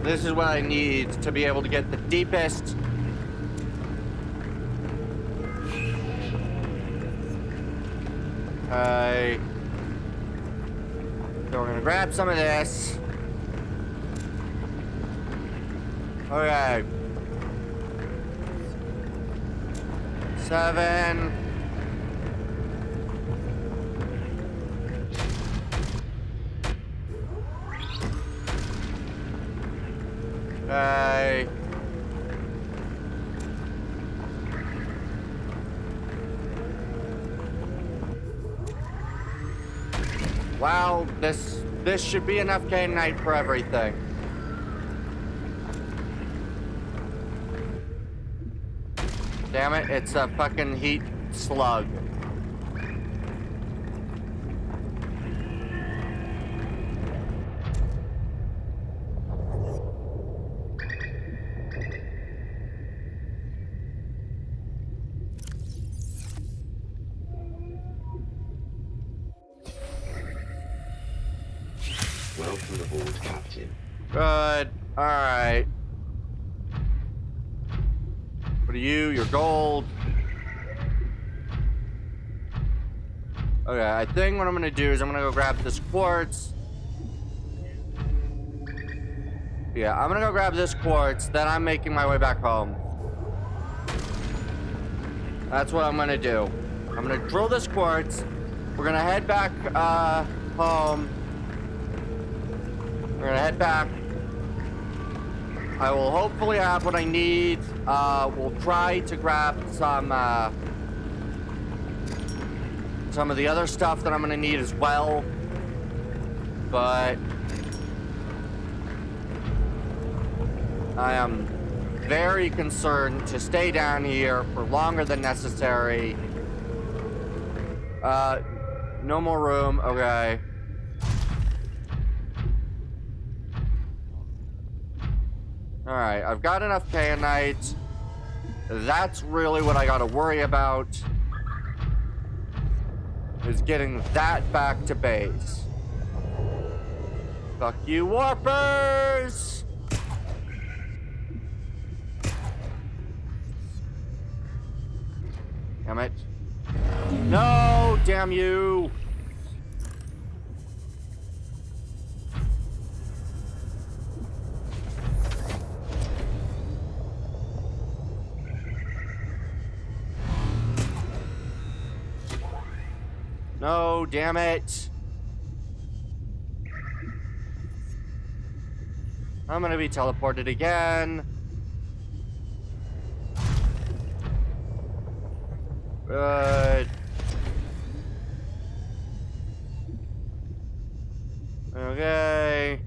This is what I need to be able to get the deepest. Okay. So we're gonna grab some of this. Okay. 7. Okay. Wow, this should be enough kayanite for everything. Damn it, it's a fucking heat slug. Welcome aboard, Captain. Good. Alright. What are you? You're gold. Okay, I think what I'm gonna do is I'm gonna go grab this quartz. Yeah, I'm gonna go grab this quartz, then I'm making my way back home. That's what I'm gonna do. I'm gonna drill this quartz. We're gonna head back home. We're gonna head back I will hopefully have what I need. We'll try to grab some of the other stuff that I'm gonna need as well. But I am very concerned to stay down here for longer than necessary. No more room. Okay. Alright, I've got enough kaonite. That's really what I gotta worry about. Is getting that back to base. Fuck you, warpers! Damn it. No, damn you! No, damn it. I'm gonna be teleported again. Good. Okay.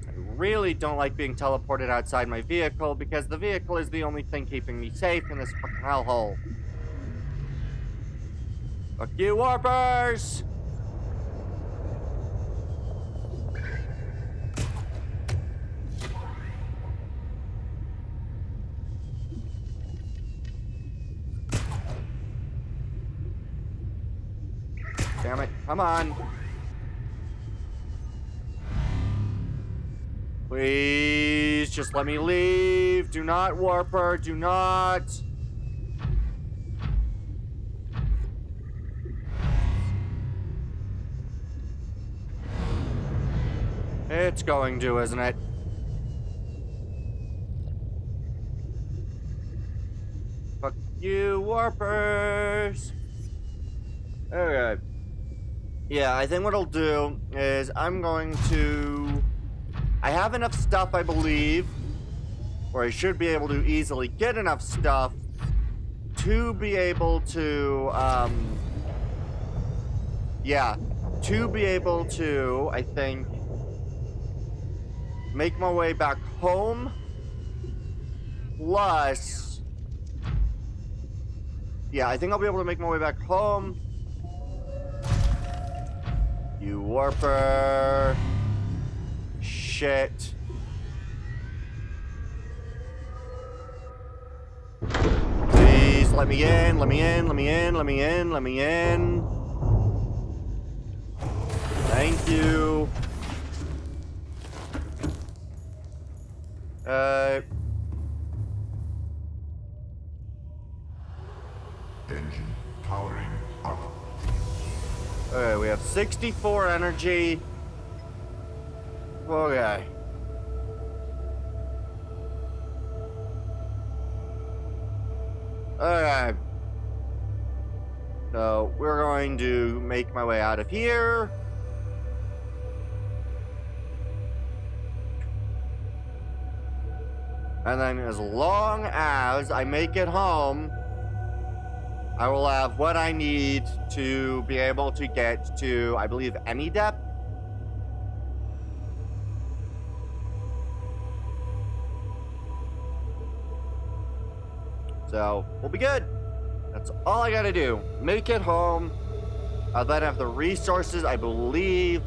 I really don't like being teleported outside my vehicle because the vehicle is the only thing keeping me safe in this fucking hellhole. Fuck you, warpers! Damn it, come on. Please, just let me leave. Do not, warper, do not. It's going to, isn't it? Fuck you, warpers. Okay. Yeah, I think what I'll do is I'm going to... I have enough stuff, I believe, or I should be able to easily get enough stuff to be able to, yeah, to be able to, I think, make my way back home, plus, yeah, I think I'll be able to make my way back home. You warper. Shit. Please, let me in, let me in, let me in, let me in, let me in. Thank you. Engine powering up. Okay, we have 64 energy. Okay. Okay. So, we're going to make my way out of here. And then as long as I make it home, I will have what I need to be able to get to, I believe, any depth. So, we'll be good. That's all I gotta do. Make it home. I'll then have the resources, I believe,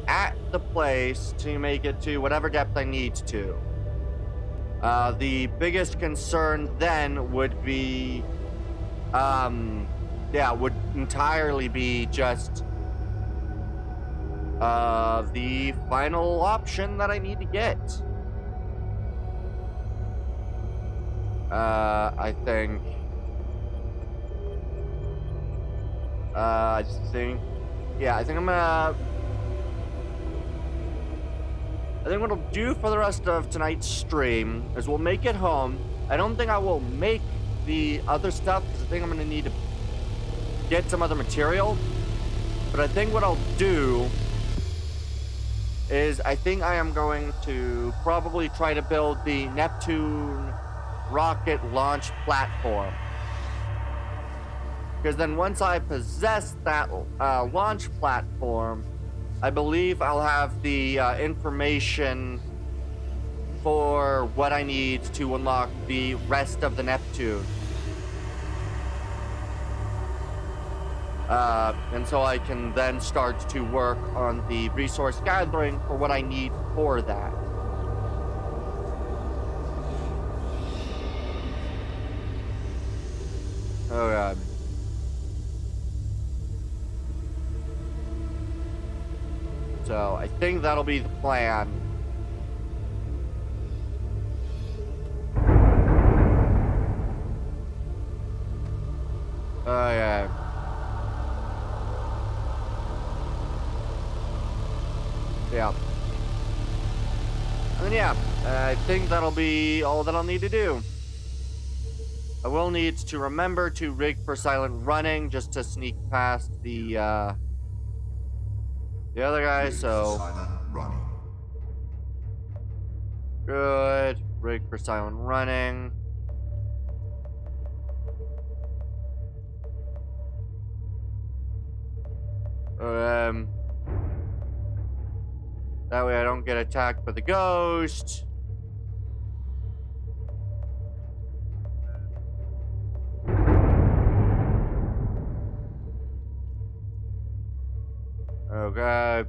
at the place to make it to whatever depth I need to. The biggest concern then would be, yeah, would entirely be just, the final option that I need to get. I think, I think, yeah, I think I'm gonna, I think what I'll do for the rest of tonight's stream is we'll make it home. I don't think I will make the other stuff because I think I'm gonna need to get some other material. But I think what I'll do is I think I am going to probably try to build the Neptune rocket launch platform. Because then once I possess that launch platform, I believe I'll have the information for what I need to unlock the rest of the Neptune. And so I can then start to work on the resource gathering for what I need for that. Oh god. So I think that'll be the plan. Okay. Yeah. And then yeah, I think that'll be all that I'll need to do. I will need to remember to rig for silent running just to sneak past the other guy, so Silent running. good. Rig for silent running. That way I don't get attacked by the ghost. Okay.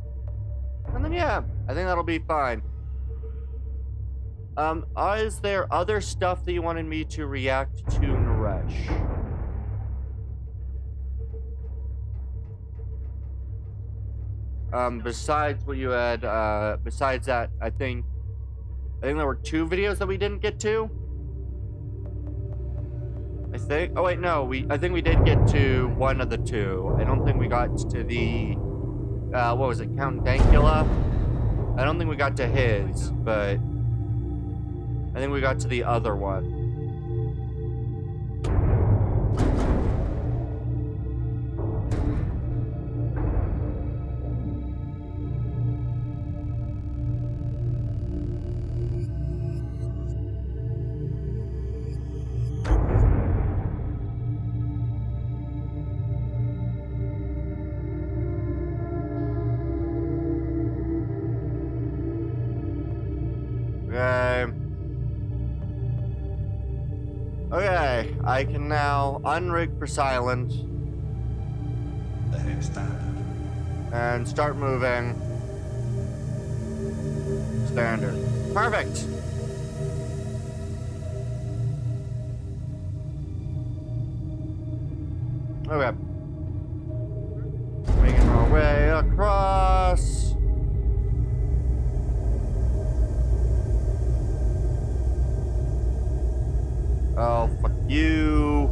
And then yeah, I think that'll be fine. Is there other stuff that you wanted me to react to, Naresh? Besides what you had, besides that, I think there were 2 videos that we didn't get to. I think. Oh wait, no. I think we did get to one of the 2. I don't think we got to the. What was it, Count Dankula? I don't think we got to his, but I think we got to the other one. Okay, I can now unrig for silent and start moving. Standard. Perfect. Okay. Making our way across. Oh, fuck you.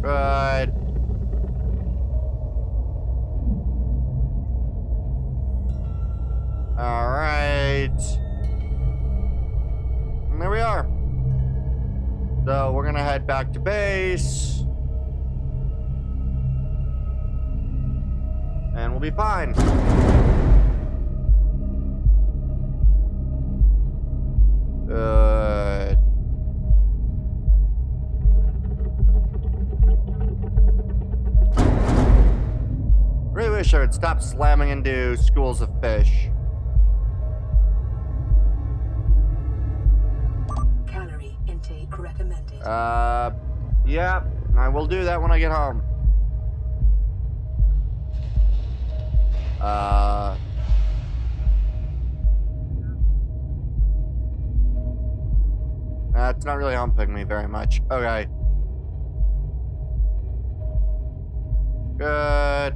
Good. Alright. And there we are. So we're gonna head back to base. And we'll be fine. Good. Really wish I would stop slamming into schools of fish. Calorie intake recommended. Yeah, I will do that when I get home. That's not really helping me very much. Okay. Good.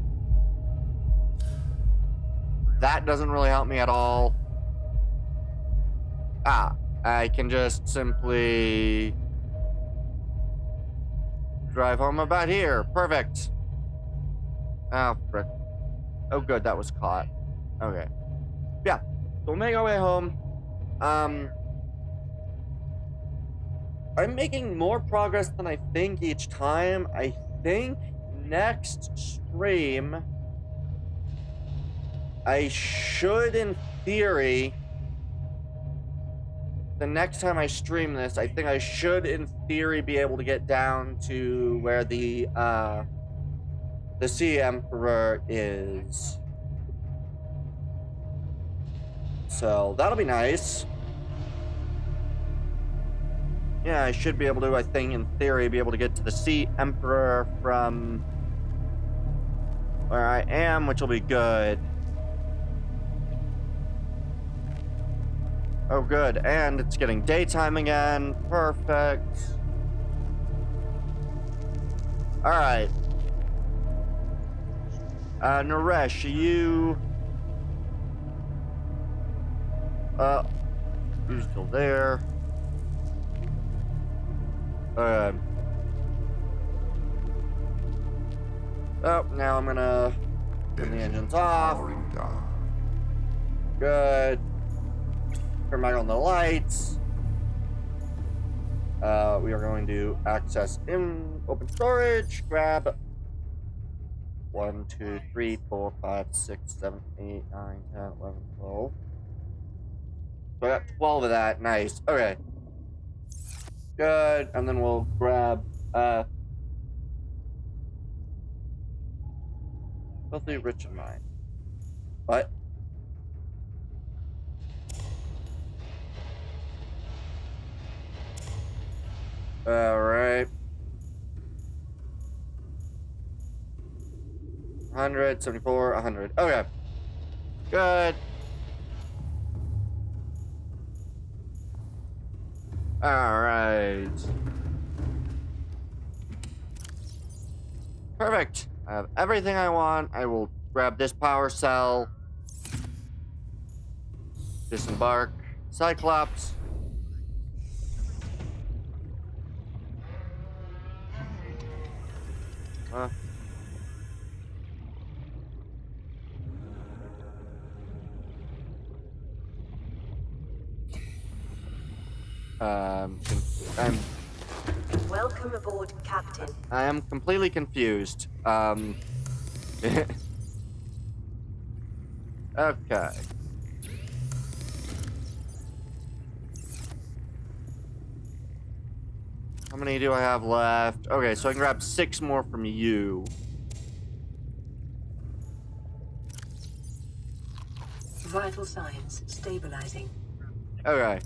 That doesn't really help me at all. I can just simply drive home about here. Perfect. Oh, frick. Oh, good, that was caught. Okay. Yeah, so we'll make our way home. I'm making more progress than I think each time. I think next stream I should, in theory, the next time I stream this, I think I should, in theory, be able to get down to where the Sea Emperor is. So that'll be nice. Yeah, I should be able to, I think, in theory, be able to get to the Sea Emperor from where I am, which will be good. Oh, good. And it's getting daytime again. Perfect. Alright. Naresh, you you're still there. Oh, now I'm gonna turn the engines off. Powering down. Good. Turn back on the lights. We are going to access in open storage. Grab 1, 2, 3, 4, 5, 6, 7, 8, 9, 10, 11, 12. So I got 12 of that. Nice. Okay. Good. And then we'll grab Filthy Rich and Mine. What? Alright. 174, 100. Okay. Good. Alright. Perfect. I have everything I want. I will grab this power cell. Disembark. Cyclops. Huh? Welcome aboard, Captain. I am completely confused. Okay. How many do I have left? Okay, so I can grab 6 more from you. Vital signs stabilizing. Okay.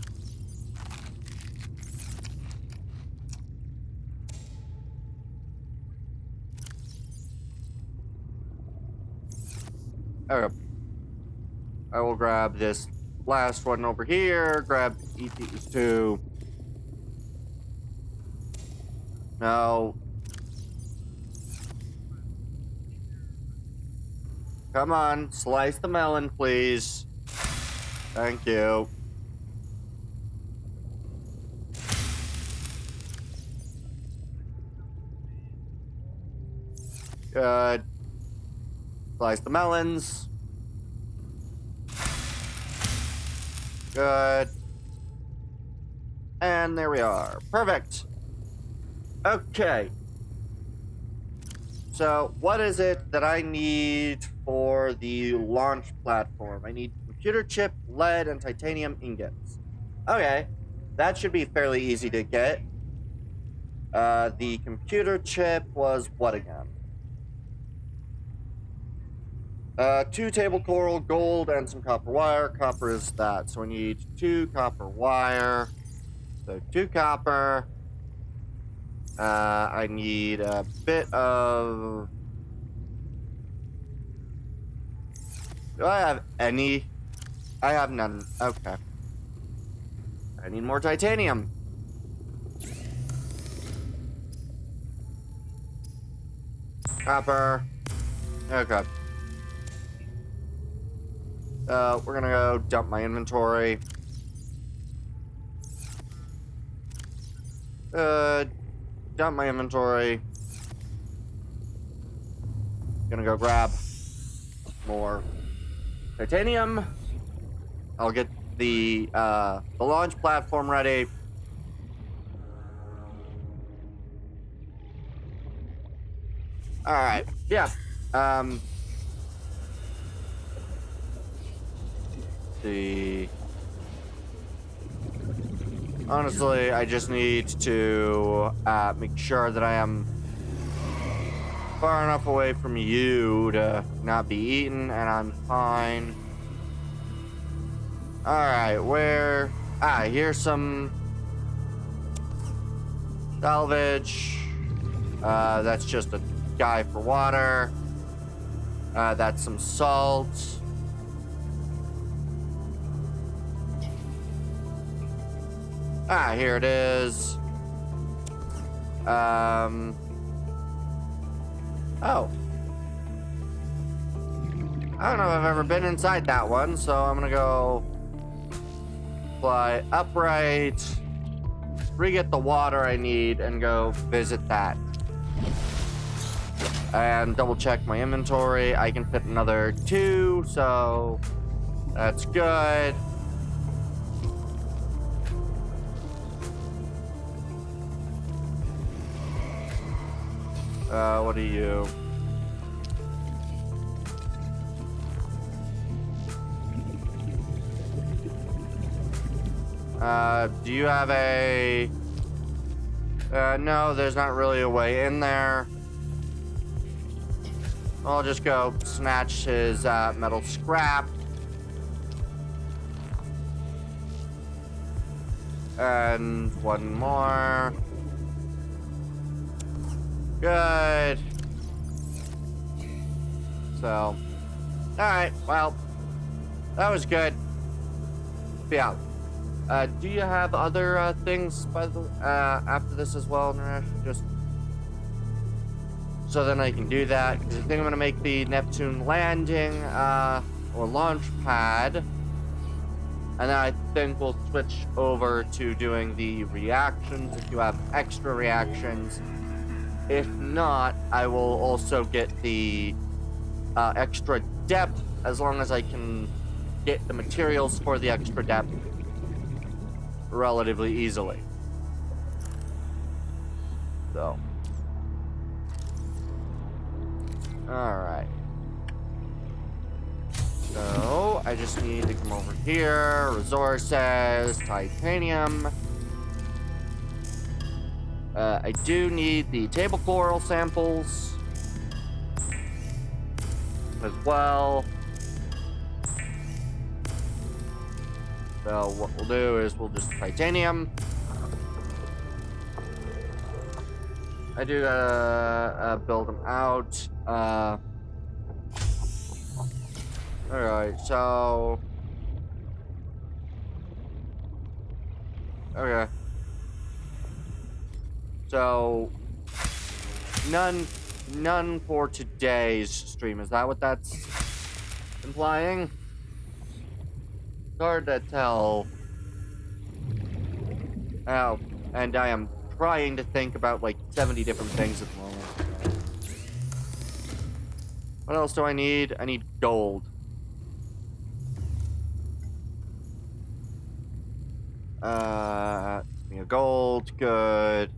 Okay. I will grab this last one over here. Grab ETs2. No. Come on, slice the melon, please. Thank you. Good. Slice the melons. Good. And there we are. Perfect. Okay. So, what is it that I need for the launch platform? I need computer chip, lead, and titanium ingots. Okay. That should be fairly easy to get. The computer chip was what again? 2 table coral, gold, and some copper wire. Copper is that, so I need 2 copper wire. So 2 copper. I need a bit of... Do I have any? I have none. Okay. I need more titanium. Copper. Okay. We're gonna go dump my inventory. Dump my inventory. Gonna go grab more titanium. I'll get the launch platform ready. All right. Yeah. see. Honestly, I just need to make sure that I am far enough away from you to not be eaten, and I'm fine. Alright, where... here's some salvage. That's just a guy for water. That's some salt. Here it is. Oh. I don't know if I've ever been inside that one, so I'm gonna go fly upright, re-get the water I need, and go visit that. And double check my inventory. I can fit another 2, so that's good. What are you? Do you have a... no, there's not really a way in there. I'll just go snatch his metal scrap. And one more. Good. So, alright, well, that was good. Yeah. Do you have other things by the after this as well, Naresh? Just so then I can do that. Because I think I'm gonna make the Neptune landing or launch pad, and then I think we'll switch over to doing the reactions if you have extra reactions. If not, I will also get the extra depth as long as I can get the materials for the extra depth relatively easily. So. Alright. So, I just need to come over here. Resources, titanium. I do need the table coral samples as well. So what we'll do is we'll just titanium. I do gotta build them out. Alright, so... Okay. So... None for today's stream. Is that what that's implying? It's hard to tell. Oh, and I am trying to think about like 70 different things at the moment. What else do I need? I need gold. Gold, good.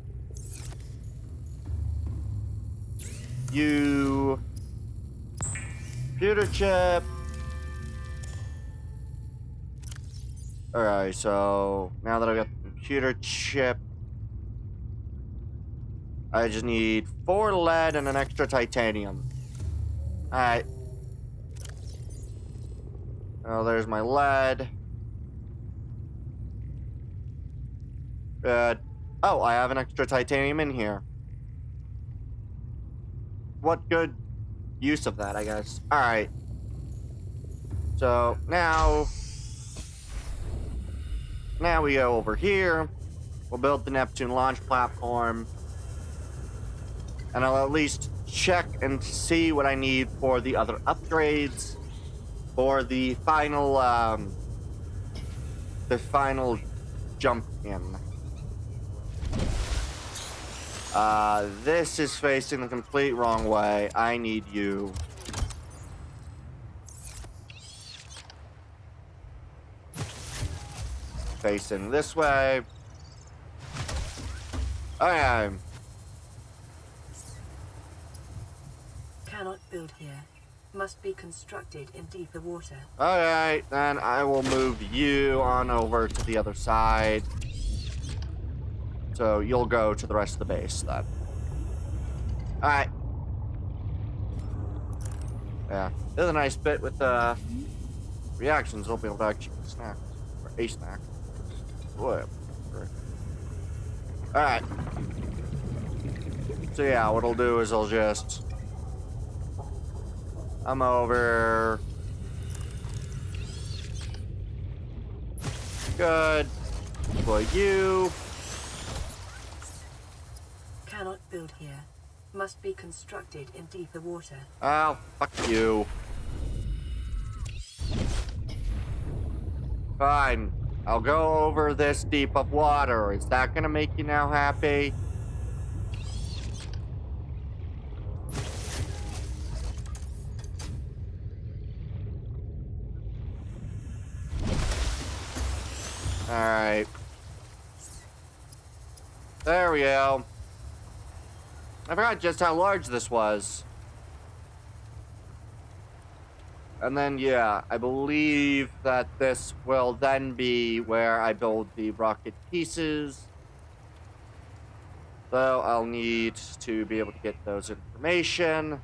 You. Computer chip. Alright, so now that I've got the computer chip, I just need 4 lead and an extra titanium. Alright. Oh, there's my lead. Good. Oh, I have an extra titanium in here. What good use of that, I guess. Alright. So, now we go over here. We'll build the Neptune launch platform. And I'll at least check and see what I need for the other upgrades. For the final jump in. This is facing the complete wrong way. I need you. Facing this way. Okay. Cannot build here. must be constructed in deeper water. Alright, then I will move you on over to the other side. So you'll go to the rest of the base then. Alright. Yeah, this is a nice bit with reactions. I'll be able to actually get snacks. Or a snack. Whatever. Alright. So yeah, what I'll do is I'll just... I'm over. Good. For you. Cannot build here. Must be constructed in deeper water. Oh, fuck you. Fine. I'll go over this deep of water. Is that gonna make you now happy? Alright. There we go. I forgot just how large this was. And then, yeah, I believe that this will then be where I build the rocket pieces. So I'll need to be able to get those information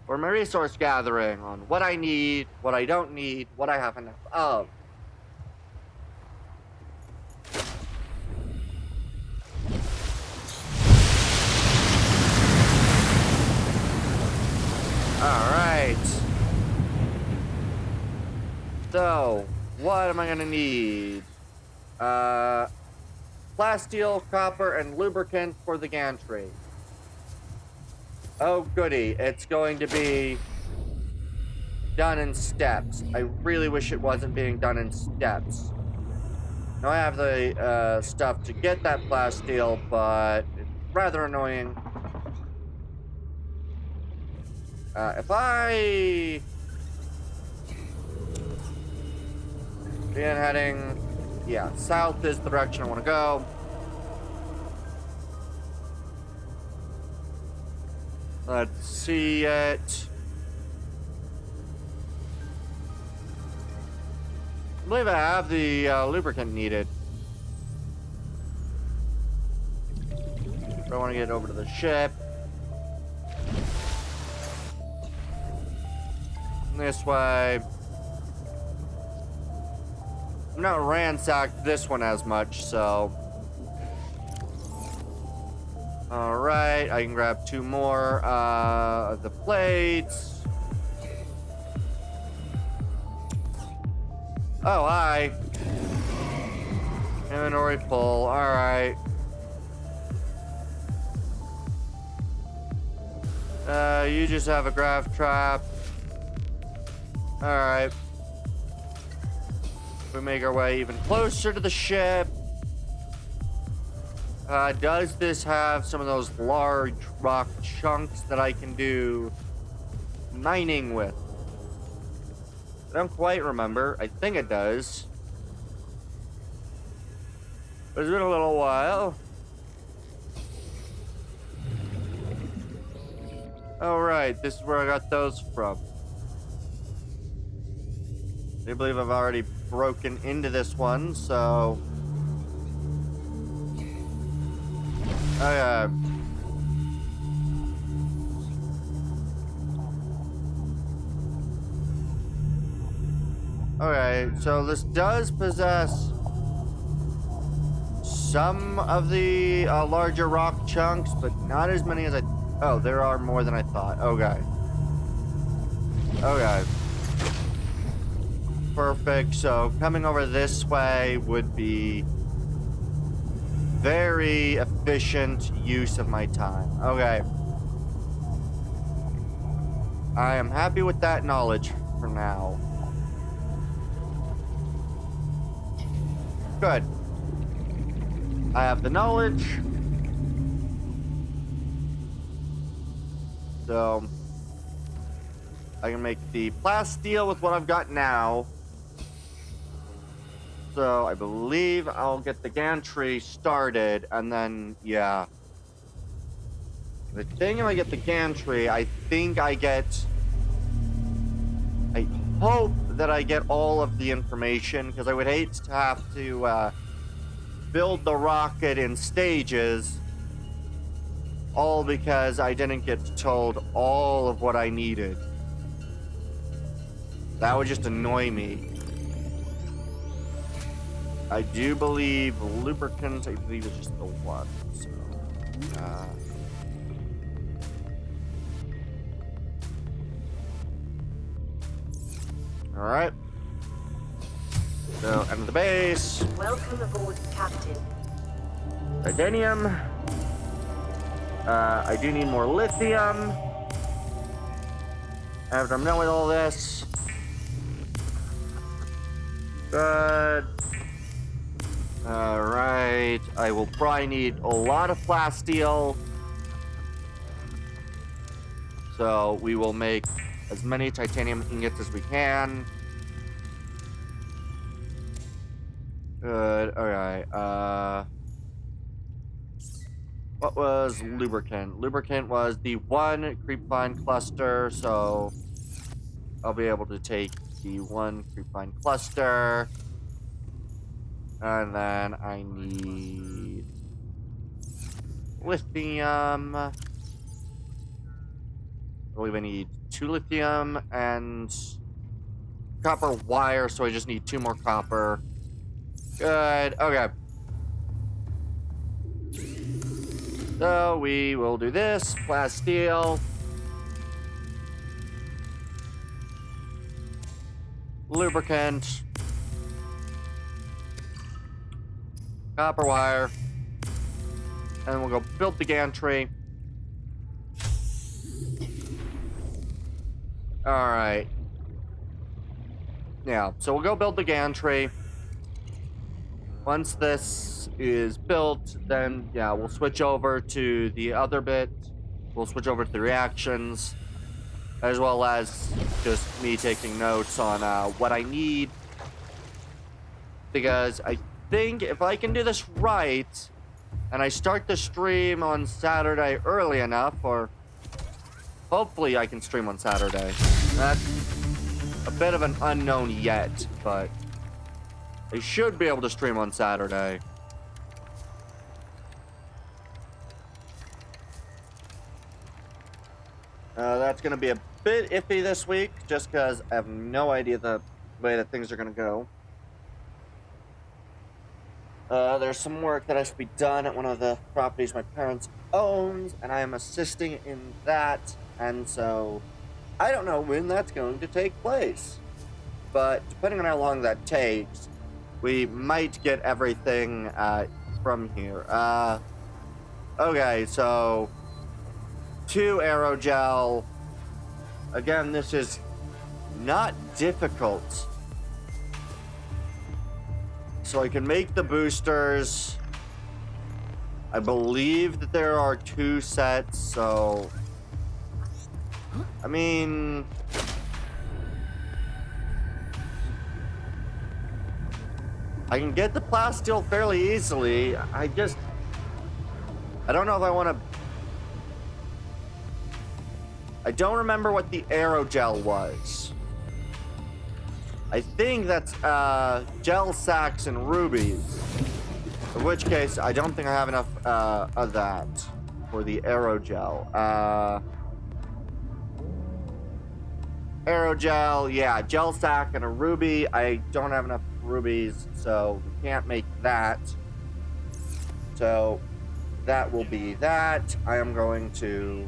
for my resource gathering on what I need, what I don't need, what I have enough of. Alright. So, what am I gonna need? Plasteel, copper, and lubricant for the gantry. Oh goody, it's going to be done in steps. I really wish it wasn't being done in steps. Now I have the stuff to get that plasteel, but it's rather annoying. If I begin heading, yeah, south is the direction I want to go. Let's see it. I believe I have the lubricant needed. I want to get over to the ship. This way. I'm not ransacked this one as much, so. Alright, I can grab 2 more of the plates. Oh, hi. Inventory full, alright. You just have a grav trap. Alright. We make our way even closer to the ship. Does this have some of those large rock chunks that I can do mining with? I don't quite remember. I think it does. It's been a little while. Alright, this is where I got those from. I believe I've already broken into this one, so... Okay. Okay, so this does possess some of the larger rock chunks, but not as many as I... Oh, there are more than I thought. Okay. Okay. Perfect. So coming over this way would be very efficient use of my time. Okay. I am happy with that knowledge for now. Good. I have the knowledge. So I can make the plasteel with what I've got now. So I believe I'll get the gantry started, and then, yeah. The thing if I get the gantry, I think I get I hope that I get all of the information, because I would hate to have to build the rocket in stages, all because I didn't get told all of what I needed. That would just annoy me. I do believe lubricant, I believe it's just the one. So, all right. So, enter the base. Welcome aboard, Captain. Titanium. I do need more lithium. After I'm done with all this. Good. Alright. I will probably need a lot of plasteel. So we will make as many titanium ingots as we can. Good. Alright. What was lubricant? Lubricant was the one creepvine cluster, so I'll be able to take the one creepvine cluster. And then I need lithium. I believe I need 2 lithium and copper wire, so I just need 2 more copper. Good. Okay. So we will do this. Plasteel. Lubricant. Copper wire. And we'll go build the gantry. Alright. Yeah, so we'll go build the gantry. Once this is built, then, yeah, we'll switch over to the other bit. We'll switch over to the reactions, as well as just me taking notes on what I need. Because I think if I can do this right, and I start the stream on Saturday early enough, or hopefully I can stream on Saturday. That's a bit of an unknown yet, but I should be able to stream on Saturday. That's going to be a bit iffy this week, just because I have no idea the way that things are going to go. There's some work that has to be done at one of the properties my parents owns, and I am assisting in that, and so I don't know when that's going to take place. But depending on how long that takes, we might get everything from here. Okay, so 2 aerogel. Again, this is not difficult. So I can make the boosters. I believe that there are 2 sets, so I mean, I can get the plasteel fairly easily. I don't know if I want to. I don't remember what the aerogel was. I think that's gel sacks and rubies. In which case, I don't think I have enough of that for the aerogel. Aerogel, yeah, gel sack and a ruby. I don't have enough rubies, so we can't make that. So that will be that. I am going to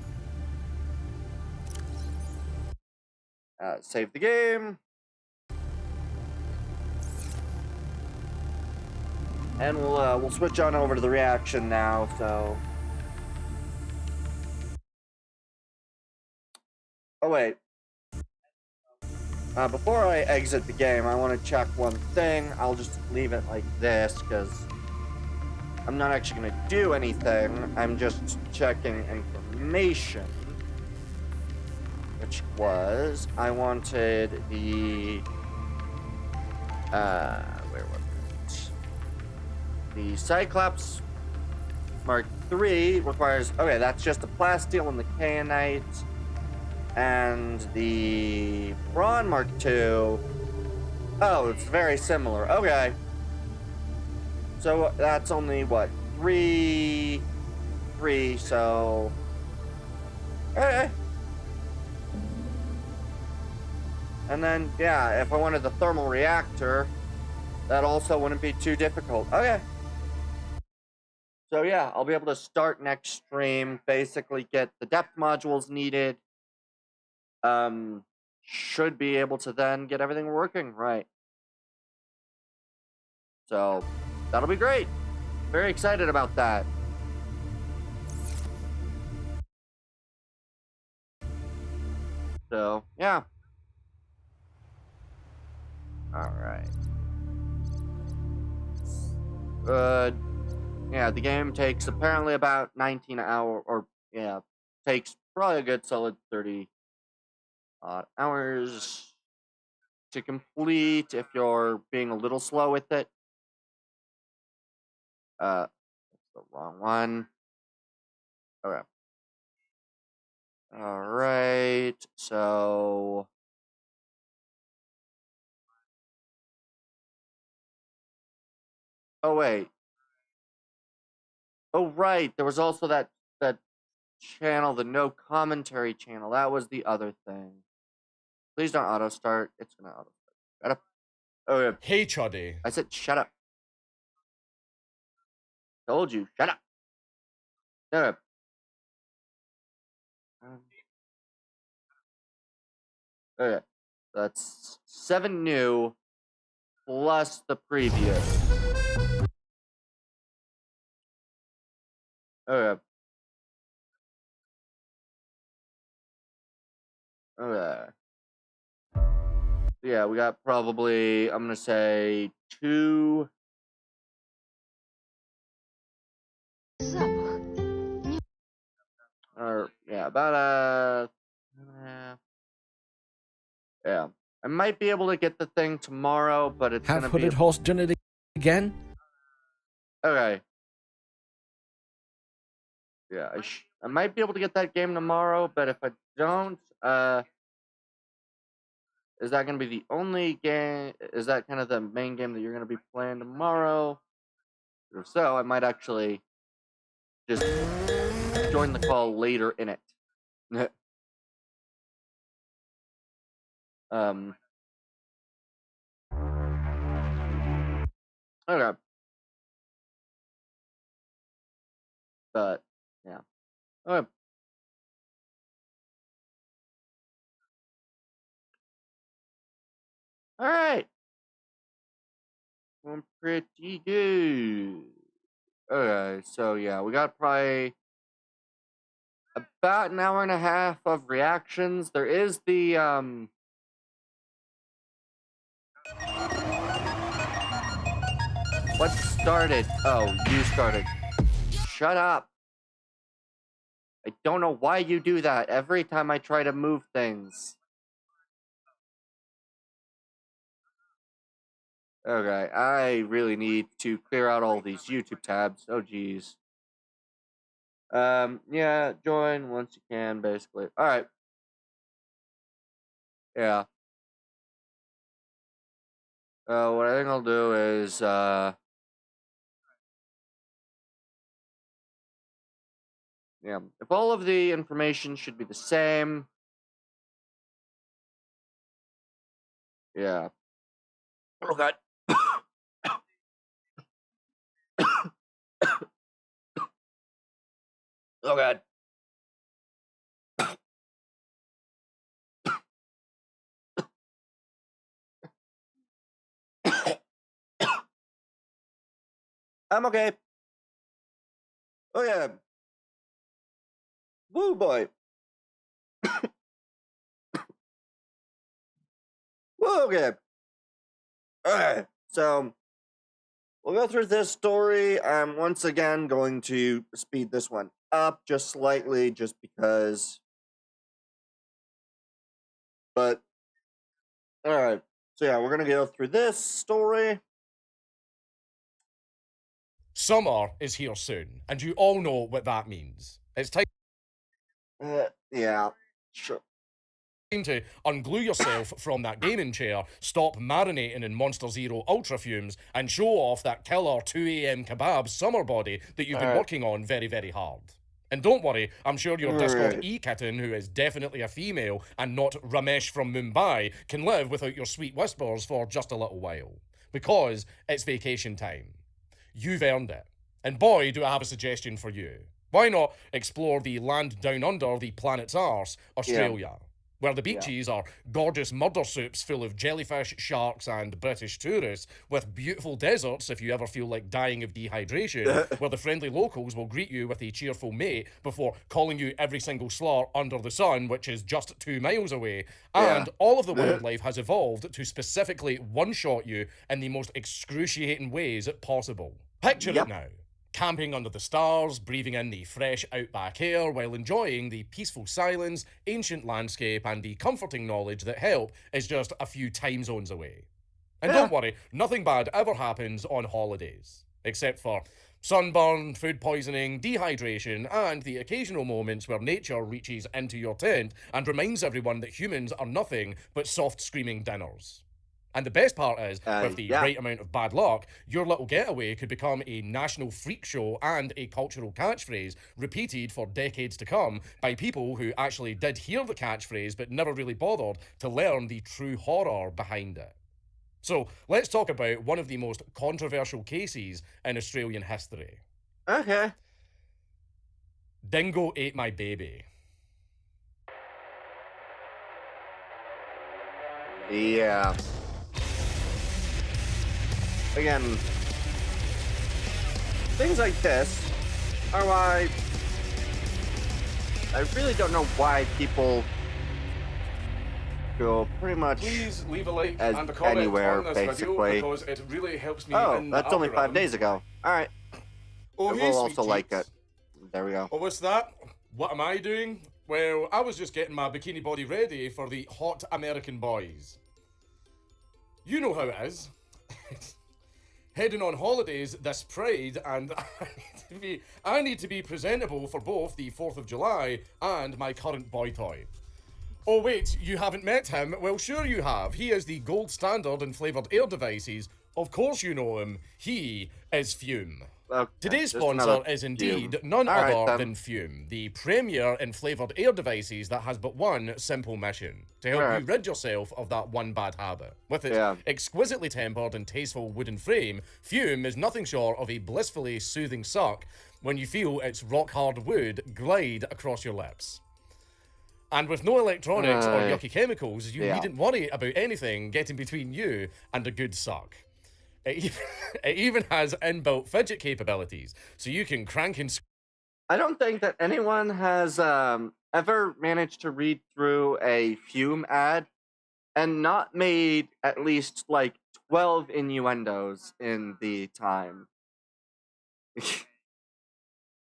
save the game. And we'll switch on over to the reaction now, so. Oh, wait. Before I exit the game, I want to check one thing. I'll just leave it like this, because I'm not actually going to do anything. I'm just checking information. Which was, I wanted the, where was it? The Cyclops Mark III requires, okay, that's just a plasteel and the kaonite. And the Brawn Mark II. Oh, it's very similar. Okay. So that's only what? Three, so. Okay. And then, yeah, if I wanted the thermal reactor, that also wouldn't be too difficult. Okay. So yeah, I'll be able to start next stream, basically get the depth modules needed. Should be able to then get everything working right. So that'll be great. Very excited about that. So yeah. All right. Good. Yeah, the game takes apparently about 19 hours, or yeah, takes probably a good solid 30 hours to complete if you're being a little slow with it. That's the wrong one. Okay. All right. So. Oh wait. Oh right. There was also that channel, the no commentary channel. That was the other thing. Please don't auto start. It's gonna auto start. Shut up. Oh yeah. Hey, Chuddy. I said shut up. Told you. Shut up. Shut up. Okay. That's 7 new plus the previous. Okay. Okay. Yeah, we got probably, I'm gonna say 2. Or yeah, about yeah. I might be able to get the thing tomorrow, but it's Have gonna be Hooded Horse done it again? okay. Yeah, I might be able to get that game tomorrow, but if I don't, is that gonna be the only game? Is that kind of the main game that you're gonna be playing tomorrow? If so, I might actually just join the call later in it. um. Okay. But yeah. Okay. All right. Doing pretty good. Okay, so yeah, we got probably about an hour and a half of reactions. There is the what started? Oh, you started. Shut up. I don't know why you do that every time I try to move things. Okay, I really need to clear out all these YouTube tabs. Oh geez. Yeah, join once you can, basically. Alright. Yeah. What I think I'll do is yeah, if all of the information should be the same. Yeah. Oh god. Oh god. I'm okay. Oh yeah. Woo boy. Woo, okay. Alright. So we'll go through this story. I'm once again going to speed this one up just slightly just because. But alright. So yeah, we're gonna go through this story. Summer is here soon, and you all know what that means. It's time. Yeah, sure. to unglue yourself from that gaming chair, stop marinating in Monster Zero Ultra fumes, and show off that killer 2 a.m. kebab summer body that you've been working on very, very hard. And don't worry, I'm sure your Discord e-kitten, who is definitely a female and not Ramesh from Mumbai, can live without your sweet whispers for just a little while. Because it's vacation time. You've earned it. And boy, do I have a suggestion for you. Why not explore the land down under the planet's arse, Australia? Where the beaches are gorgeous murder soups full of jellyfish, sharks, and British tourists, with beautiful deserts if you ever feel like dying of dehydration, where the friendly locals will greet you with a cheerful mate before calling you every single slur under the sun, which is just 2 miles away, and all of the wildlife has evolved to specifically one-shot you in the most excruciating ways possible. Picture it now. Camping under the stars, breathing in the fresh outback air while enjoying the peaceful silence, ancient landscape, and the comforting knowledge that help is just a few time zones away. And don't worry, nothing bad ever happens on holidays. Except for sunburn, food poisoning, dehydration, and the occasional moments where nature reaches into your tent and reminds everyone that humans are nothing but soft screaming dinners. And the best part is, with the right amount of bad luck, your little getaway could become a national freak show and a cultural catchphrase repeated for decades to come by people who actually did hear the catchphrase but never really bothered to learn the true horror behind it. So, let's talk about one of the most controversial cases in Australian history. Okay. Dingo ate my baby. Yeah. Again, things like this are why I really don't know why people go pretty much Please leave a like as and a comment anywhere, on this basically. video because it really helps me Oh, in the that's only 5 algorithm. days ago. Alright. Oh, We'll hey, also sweet like cheeks. it. There we go. Oh, what's that? What am I doing? Well, I was just getting my bikini body ready for the hot American boys. You know how it is. Heading on holidays this Pride, and I need to be presentable for both the 4th of July and my current boy toy. Oh wait, you haven't met him? Well, sure you have. He is the gold standard in flavoured air devices. Of course you know him. He is Fume. Okay, Today's just sponsor another is indeed Fume. none All right, other then. than Fume, the premier in flavoured air devices that has but one simple mission: to help Right. you rid yourself of that one bad habit. With its Yeah. exquisitely tempered and tasteful wooden frame, Fume is nothing short of a blissfully soothing suck when you feel its rock-hard wood glide across your lips. And with no electronics or yucky chemicals, you needn't worry about anything getting between you and a good suck. It even has inbuilt fidget capabilities, so you can crank and I don't think that anyone has ever managed to read through a Fume ad and not made at least like 12 innuendos in the time. I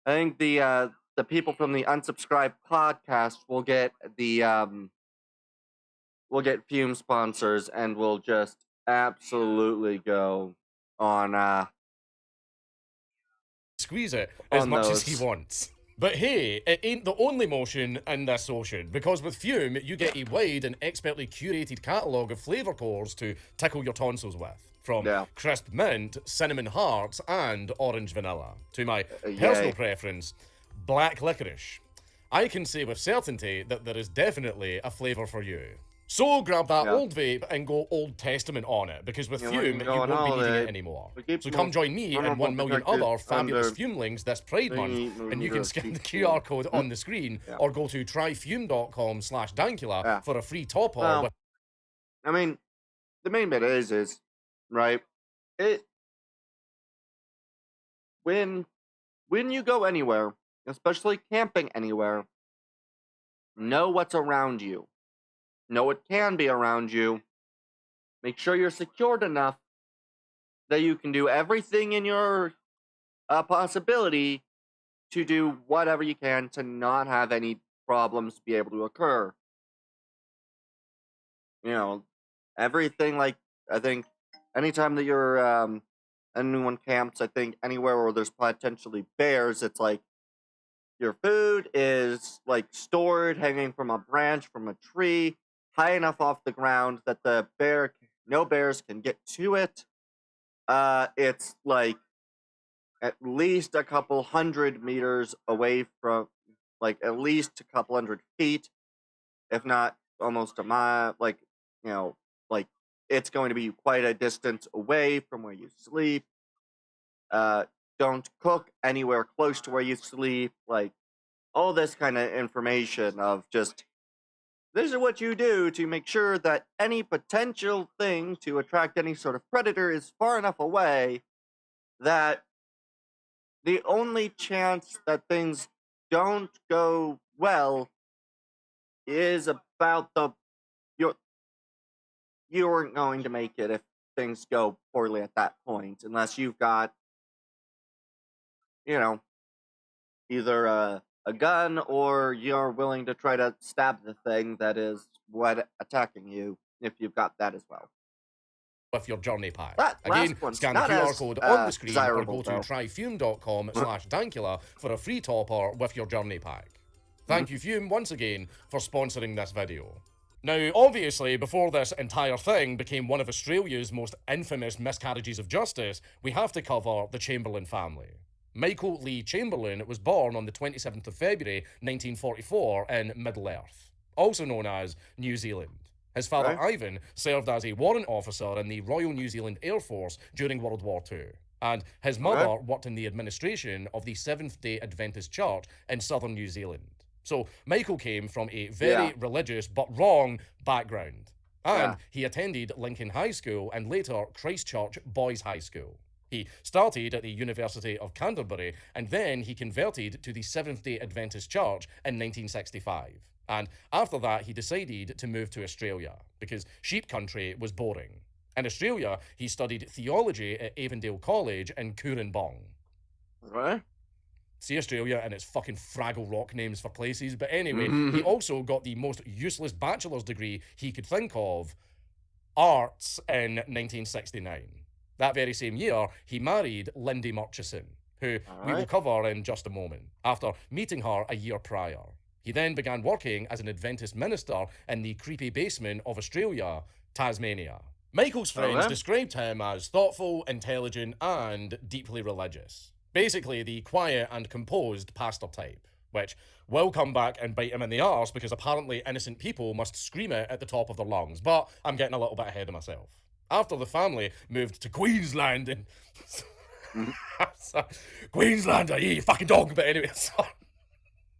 think the people from the unsubscribed podcast will get Fume sponsors and will just absolutely go on squeeze it as On much as he those. wants. But hey, it ain't the only motion in this ocean, because with Fume, you get a wide and expertly curated catalogue of flavour cores to tickle your tonsils with. From crisp mint, cinnamon hearts, and orange vanilla, to my personal preference, black licorice. I can say with certainty that there is definitely a flavour for you. So grab that old vape and go Old Testament on it, because with Fume, you won't be needing it anymore. So come join me and 1 million other fabulous Fumelings this Pride month, and you can scan the QR code on the screen, or go to tryfume.com/Dankula for a free top-up. Well, I mean, the main bit is right. When you go anywhere, especially camping anywhere, know what's around you. Know what can be around you. Make sure you're secured enough that you can do everything in your possibility to do whatever you can to not have any problems be able to occur. You know, everything like, I think, anytime that you're, anyone camps, I think anywhere where there's potentially bears, it's like, your food is, like, stored, hanging from a branch, from a tree. high enough off the ground that no bears can get to it. It's like at least a couple 100 meters away from, like at least a couple 100 feet, if not almost a mile. Like, like it's going to be quite a distance away from where you sleep. Don't cook anywhere close to where you sleep. Like all this kind of information of just, this is what you do to make sure that any potential thing to attract any sort of predator is far enough away that the only chance that things don't go well is about you aren't going to make it if things go poorly at that point, unless you've got, either a gun or you're willing to try to stab the thing that is attacking you, if you've got that as well. With your journey pack. That Again, last one's scan the not QR as, code on the screen or desirable, go to though. tryfume.com/Dankula for a free topper with your journey pack. Thank you, Fume, once again, for sponsoring this video. Now, obviously, before this entire thing became one of Australia's most infamous miscarriages of justice, we have to cover the Chamberlain family. Michael Lee Chamberlain was born on the 27th of February 1944 in Middle-earth, also known as New Zealand. His father, Ivan, served as a warrant officer in the Royal New Zealand Air Force during World War II, and his mother worked in the administration of the Seventh-day Adventist Church in southern New Zealand. So Michael came from a very religious but wrong background, and he attended Lincoln High School and later Christchurch Boys High School. He started at the University of Canterbury, and then he converted to the Seventh-day Adventist Church in 1965. And after that, he decided to move to Australia, because sheep country was boring. In Australia, he studied theology at Avondale College in Cooranbong. Right? See Australia and its fucking Fraggle Rock names for places. But anyway, he also got the most useless bachelor's degree he could think of, arts, in 1969. That very same year, he married Lindy Murchison, who we will cover in just a moment, after meeting her a year prior. He then began working as an Adventist minister in the creepy basement of Australia, Tasmania. Michael's friends described him as thoughtful, intelligent, and deeply religious. Basically, the quiet and composed pastor type, which will come back and bite him in the arse because apparently innocent people must scream it at the top of their lungs. But I'm getting a little bit ahead of myself. After the family moved to Queensland and... Queenslander, you fucking dog! But anyway,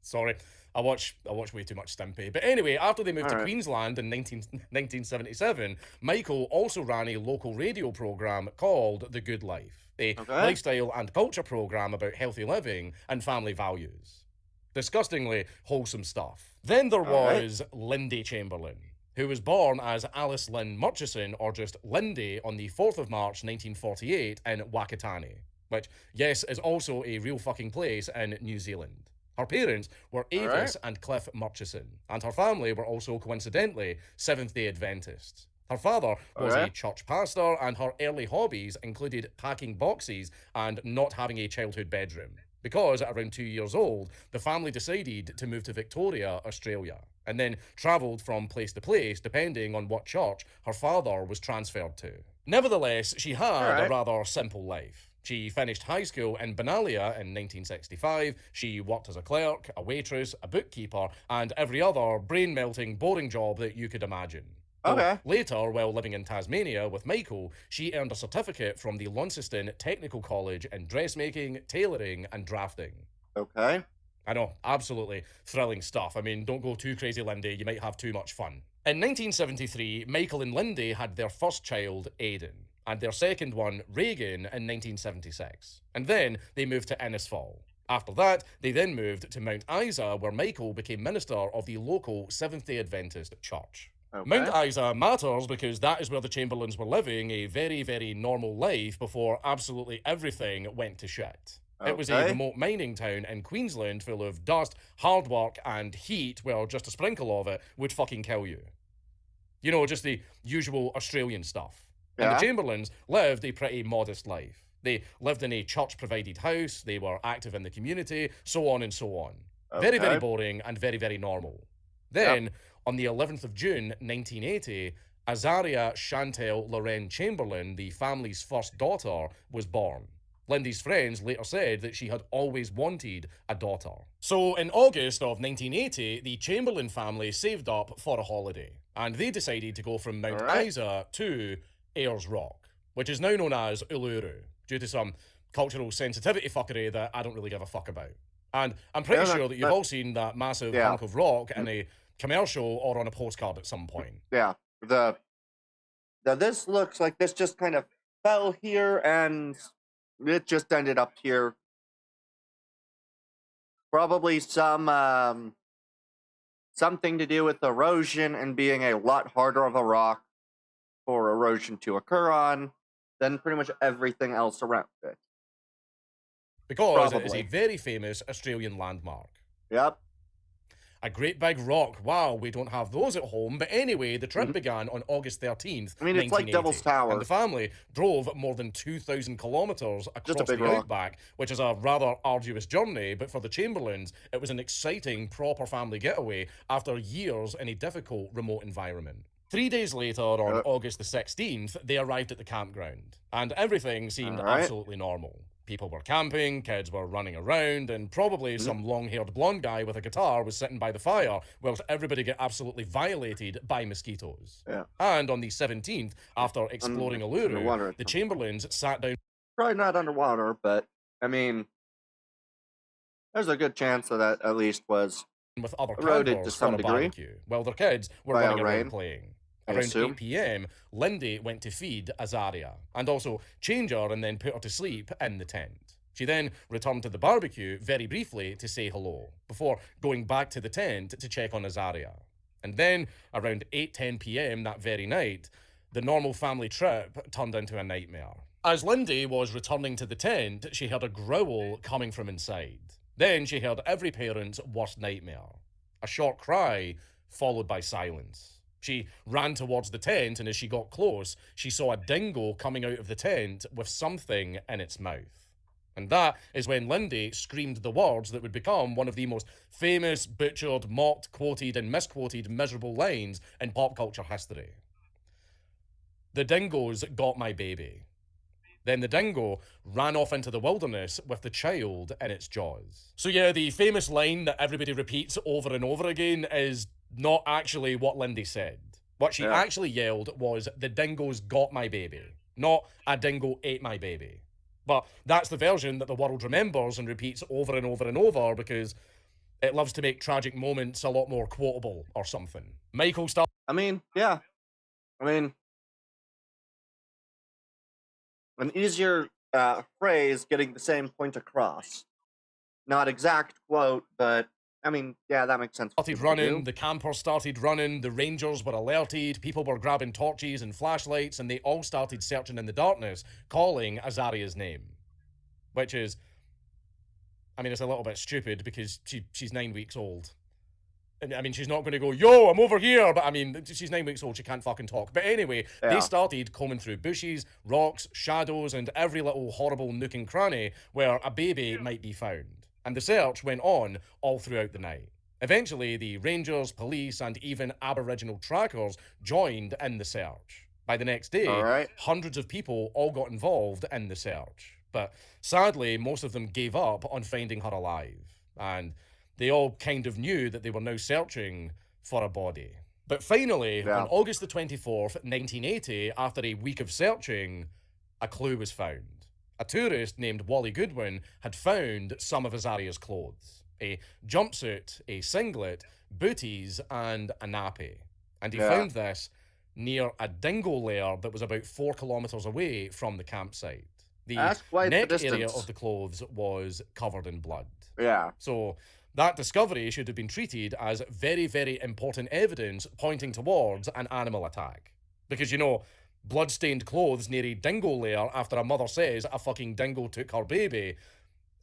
sorry. I watch way too much Stimpy. But anyway, after they moved to Queensland in 1977, Michael also ran a local radio program called The Good Life, a lifestyle and culture program about healthy living and family values. Disgustingly wholesome stuff. Then there was Lindy Chamberlain, who was born as Alice Lynn Murchison, or just Lindy, on the 4th of March 1948 in Wakatani, which, yes, is also a real fucking place in New Zealand. Her parents were Avis and Cliff Murchison, and her family were also, coincidentally, Seventh-day Adventists. Her father was a church pastor, and her early hobbies included packing boxes and not having a childhood bedroom. Because at around 2 years old, the family decided to move to Victoria, Australia, and then travelled from place to place depending on what church her father was transferred to. Nevertheless, she had a rather simple life. She finished high school in Benalia in 1965. She worked as a clerk, a waitress, a bookkeeper, and every other brain-melting, boring job that you could imagine. Later, while living in Tasmania with Michael, she earned a certificate from the Launceston Technical College in dressmaking, tailoring, and drafting. I know, absolutely thrilling stuff. I mean, don't go too crazy, Lindy, you might have too much fun. In 1973, Michael and Lindy had their first child, Aidan, and their second one, Reagan, in 1976. And then they moved to Innisfall. After that, they then moved to Mount Isa, where Michael became minister of the local Seventh-day Adventist Church. Mount Isa matters because that is where the Chamberlains were living a very, very normal life before absolutely everything went to shit. It was a remote mining town in Queensland full of dust, hard work, and heat where just a sprinkle of it would fucking kill you. You know, just the usual Australian stuff. And the Chamberlains lived a pretty modest life. They lived in a church-provided house, they were active in the community, so on and so on. Very, very boring and very, very normal. Then, On the 11th of June, 1980, Azaria Chantel Lorraine Chamberlain, the family's first daughter, was born. Lindy's friends later said that she had always wanted a daughter. So in August of 1980, the Chamberlain family saved up for a holiday, and they decided to go from Mount Isa to Ayers Rock, which is now known as Uluru, due to some cultural sensitivity fuckery that I don't really give a fuck about. And I'm pretty sure that you've all seen that massive hunk of rock in a commercial or on a postcard at some point. Yeah. This looks like this just kind of fell here and it just ended up here. Probably something to do with erosion and being a lot harder of a rock for erosion to occur on than pretty much everything else around it. Because it is a very famous Australian landmark. Yep. A great big rock. Wow, we don't have those at home. But anyway, the trip began on August 13th, I mean, it's like 1980, Devil's Tower. and the family drove more than 2,000 kilometres across the rock. outback, which is a rather arduous journey, but for the Chamberlains, it was an exciting, proper family getaway after years in a difficult, remote environment. 3 days later, on August the 16th, they arrived at the campground, and everything seemed absolutely normal. People were camping, kids were running around, and probably some long-haired blonde guy with a guitar was sitting by the fire whilst everybody got absolutely violated by mosquitoes. Yeah. And on the 17th, after exploring Uluru, the Chamberlains sat down... Probably not underwater, but, I mean, there's a good chance that at least was with other eroded campers to some for a degree. Barbecue, while their kids were By running around rain, playing. I Around assume. 8 p.m, Lindy went to feed Azaria, and also change her and then put her to sleep in the tent. She then returned to the barbecue very briefly to say hello, before going back to the tent to check on Azaria. And then, around 8:10 p.m. that very night, the normal family trip turned into a nightmare. As Lindy was returning to the tent, she heard a growl coming from inside. Then she heard every parent's worst nightmare. A short cry, followed by silence. She ran towards the tent, and as she got close, she saw a dingo coming out of the tent with something in its mouth. And that is when Lindy screamed the words that would become one of the most famous, butchered, mocked, quoted, and misquoted miserable lines in pop culture history. "The dingoes got my baby." Then the dingo ran off into the wilderness with the child in its jaws. So yeah, the famous line that everybody repeats over and over again is not actually what Lindy said. What she actually yelled was, "The dingoes got my baby," not "a dingo ate my baby." But that's the version that the world remembers and repeats over and over and over because it loves to make tragic moments a lot more quotable or something. Michael started... I mean, yeah. I mean, an easier phrase getting the same point across. Not exact quote, but I mean, yeah, that makes sense. Started running, the campers started running, the rangers were alerted, people were grabbing torches and flashlights, and they all started searching in the darkness, calling Azaria's name. Which is, I mean, it's a little bit stupid because she's 9 weeks old. And I mean, she's not going to go, "Yo, I'm over here," but I mean, she's 9 weeks old, she can't fucking talk. But anyway, they started combing through bushes, rocks, shadows, and every little horrible nook and cranny where a baby might be found. And the search went on all throughout the night. Eventually, the rangers, police, and even Aboriginal trackers joined in the search. By the next day, hundreds of people all got involved in the search. But sadly, most of them gave up on finding her alive. And they all kind of knew that they were now searching for a body. But finally, on August the 24th, 1980, after a week of searching, a clue was found. A tourist named Wally Goodwin had found some of Azaria's clothes. A jumpsuit, a singlet, booties, and a nappy. And he found this near a dingo lair that was about 4 kilometres away from the campsite. The neck area of the clothes was covered in blood. Yeah. So that discovery should have been treated as very, very important evidence pointing towards an animal attack. Because, you know, blood-stained clothes near a dingo lair after a mother says a fucking dingo took her baby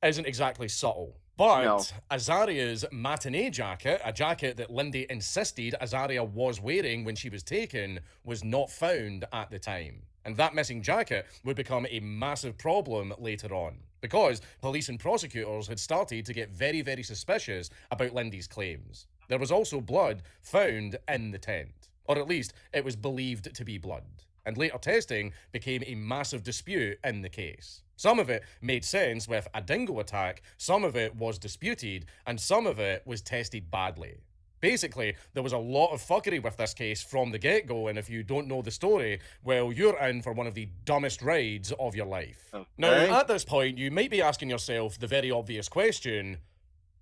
isn't exactly subtle. But Azaria's matinee jacket, a jacket that Lindy insisted Azaria was wearing when she was taken, was not found at the time. And that missing jacket would become a massive problem later on, because police and prosecutors had started to get very, very suspicious about Lindy's claims. There was also blood found in the tent, or at least it was believed to be blood, and later testing became a massive dispute in the case. Some of it made sense with a dingo attack, some of it was disputed, and some of it was tested badly. Basically, there was a lot of fuckery with this case from the get-go, and if you don't know the story, well, you're in for one of the dumbest rides of your life. Okay. Now, at this point, you might be asking yourself the very obvious question,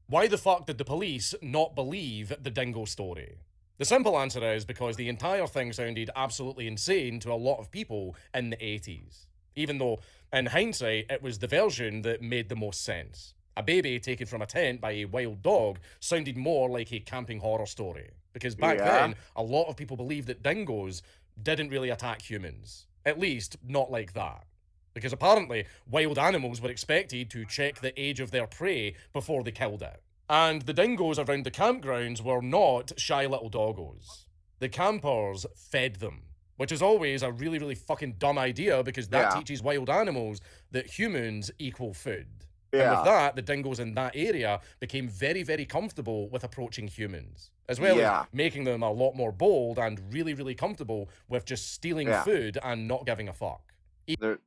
why the fuck did the police not believe the dingo story? The simple answer is because the entire thing sounded absolutely insane to a lot of people in the 80s. Even though, in hindsight, it was the version that made the most sense. A baby taken from a tent by a wild dog sounded more like a camping horror story. Because back then, a lot of people believed that dingoes didn't really attack humans. At least, not like that. Because apparently, wild animals were expected to check the age of their prey before they killed it. And the dingoes around the campgrounds were not shy little doggos. The campers fed them. Which is always a really, really fucking dumb idea because that teaches wild animals that humans equal food. And with that, the dingoes in that area became very, very comfortable with approaching humans. As well as making them a lot more bold and really, really comfortable with just stealing food and not giving a fuck.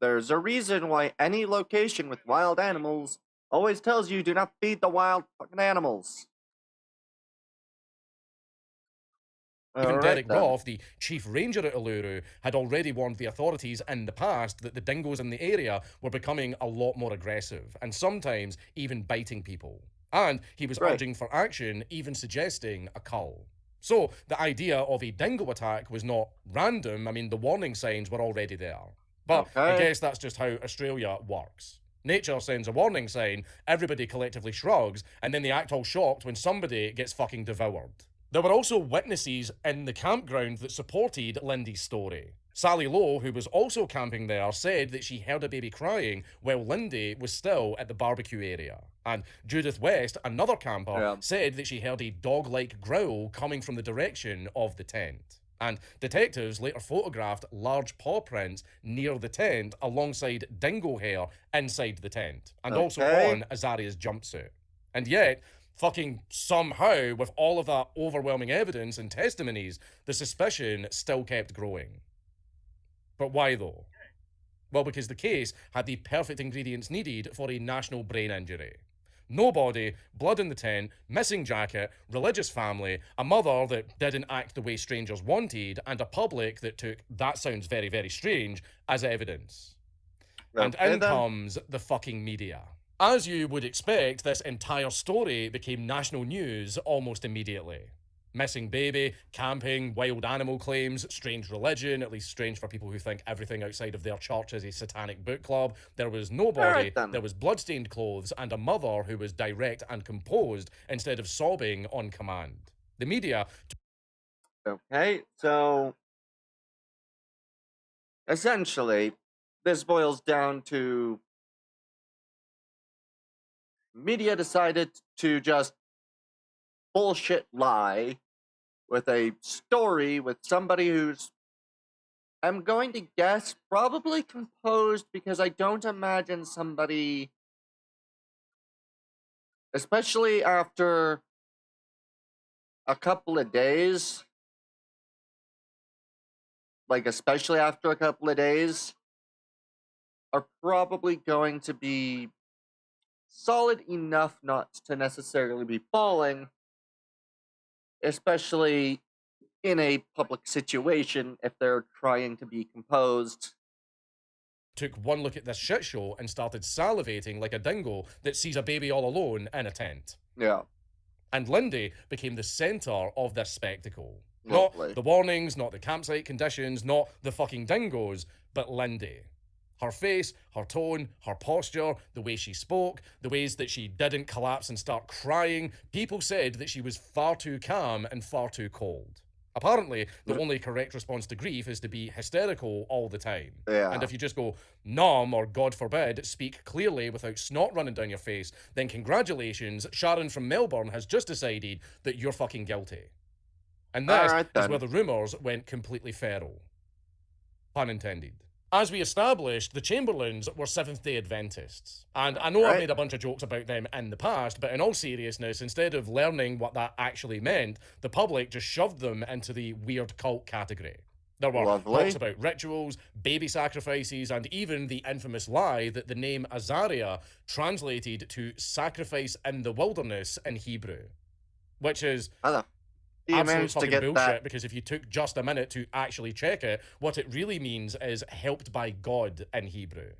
There's a reason why any location with wild animals always tells you do not feed the wild fucking animals. Even Derek Roth, the chief ranger at Uluru, had already warned the authorities in the past that the dingoes in the area were becoming a lot more aggressive, and sometimes even biting people. And he was urging for action, even suggesting a cull. So the idea of a dingo attack was not random. I mean, the warning signs were already there. But I guess that's just how Australia works. Nature sends a warning sign, everybody collectively shrugs, and then they act all shocked when somebody gets fucking devoured. There were also witnesses in the campground that supported Lindy's story. Sally Lowe, who was also camping there, said that she heard a baby crying while Lindy was still at the barbecue area. And Judith West, another camper, said that she heard a dog-like growl coming from the direction of the tent. And detectives later photographed large paw prints near the tent alongside dingo hair inside the tent, and also on Azaria's jumpsuit. And yet, fucking somehow, with all of that overwhelming evidence and testimonies, the suspicion still kept growing. But why though? Well, because the case had the perfect ingredients needed for a national brain injury. No body, blood in the tent, missing jacket, religious family, a mother that didn't act the way strangers wanted, and a public that took "that sounds very, very strange" as evidence. And in comes the fucking media. As you would expect, this entire story became national news almost immediately. Missing baby, camping, wild animal claims, strange religion, at least strange for people who think everything outside of their church is a satanic book club. There was no body, there was bloodstained clothes, and a mother who was direct and composed instead of sobbing on command. The media... Okay, so... essentially, this boils down to... media decided to just bullshit lie with a story with somebody who's, I'm going to guess, probably composed, because I don't imagine somebody, especially after a couple of days, are probably going to be solid enough not to necessarily be falling, especially in a public situation if they're trying to be composed. Took one look at this shit show and started salivating like a dingo that sees a baby all alone in a tent. Yeah. And Lindy became the centre of this spectacle. Lovely. Not the warnings, not the campsite conditions, not the fucking dingoes, but Lindy. Her face, her tone, her posture, the way she spoke, the ways that she didn't collapse and start crying, people said that she was far too calm and far too cold. Apparently, the only correct response to grief is to be hysterical all the time. Yeah. And if you just go numb or, God forbid, speak clearly without snot running down your face, then congratulations, Sharon from Melbourne has just decided that you're fucking guilty. And this is where the rumours went completely feral. Pun intended. As we established, the Chamberlains were Seventh-day Adventists. And I know I've made a bunch of jokes about them in the past, but in all seriousness, instead of learning what that actually meant, the public just shoved them into the weird cult category. There were talks about rituals, baby sacrifices, and even the infamous lie that the name Azaria translated to sacrifice in the wilderness in Hebrew. Which is absolute fucking bullshit, because if you took just a minute to actually check it, what it really means is helped by God in Hebrew.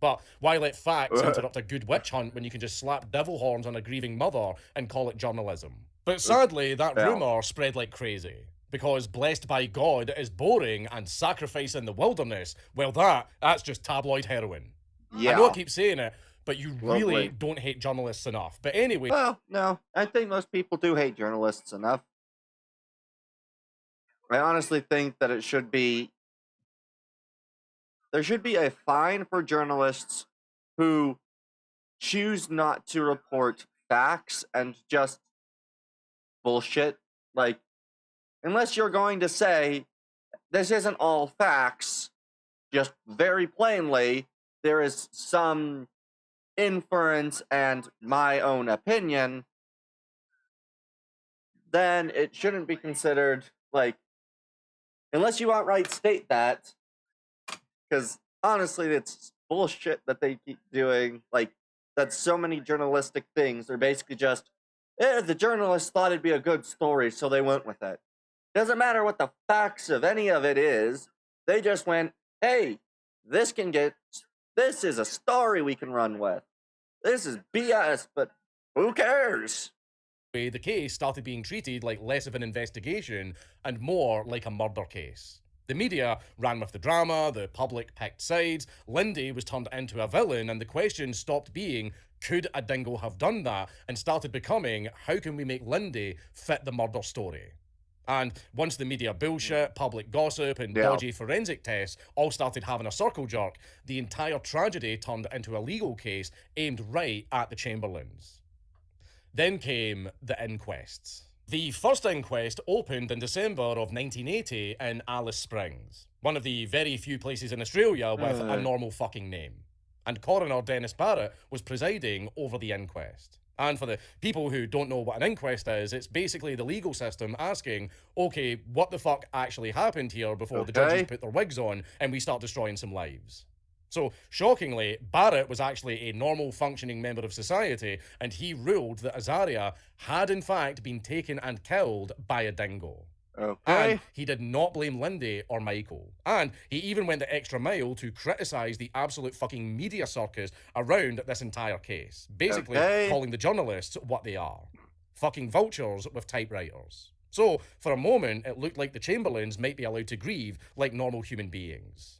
But why let facts interrupt a good witch hunt when you can just slap devil horns on a grieving mother and call it journalism? But sadly, that rumour spread like crazy. Because blessed by God is boring and sacrifice in the wilderness, well that's just tabloid heroin. Yeah. I know I keep saying it, but you really don't hate journalists enough. But anyway... Well, no, I think most people do hate journalists enough. I honestly think that there should be a fine for journalists who choose not to report facts and just bullshit. Like, unless you're going to say, this isn't all facts, just very plainly, there is some inference and my own opinion, then it shouldn't be considered, like, unless you outright state that, because honestly, it's bullshit that they keep doing, like, that's so many journalistic things. They're basically just, the journalists thought it'd be a good story, so they went with it. Doesn't matter what the facts of any of it is, they just went, hey, this is a story we can run with. This is BS, but who cares? The case started being treated like less of an investigation and more like a murder case. The media ran with the drama, the public picked sides, Lindy was turned into a villain, and the question stopped being, could a dingo have done that, and started becoming, how can we make Lindy fit the murder story? And once the media bullshit, public gossip, and dodgy forensic tests all started having a circle jerk, the entire tragedy turned into a legal case aimed right at the Chamberlains. Then came the inquests. The first inquest opened in December of 1980 in Alice Springs, one of the very few places in Australia with a normal fucking name. And Coroner Dennis Barrett was presiding over the inquest. And for the people who don't know what an inquest is, it's basically the legal system asking, okay, what the fuck actually happened here before the judges put their wigs on and we start destroying some lives. So, shockingly, Barrett was actually a normal functioning member of society, and he ruled that Azaria had in fact been taken and killed by a dingo. And he did not blame Lindy or Michael. And he even went the extra mile to criticise the absolute fucking media circus around this entire case. Basically calling the journalists what they are. Fucking vultures with typewriters. So, for a moment, it looked like the Chamberlains might be allowed to grieve like normal human beings.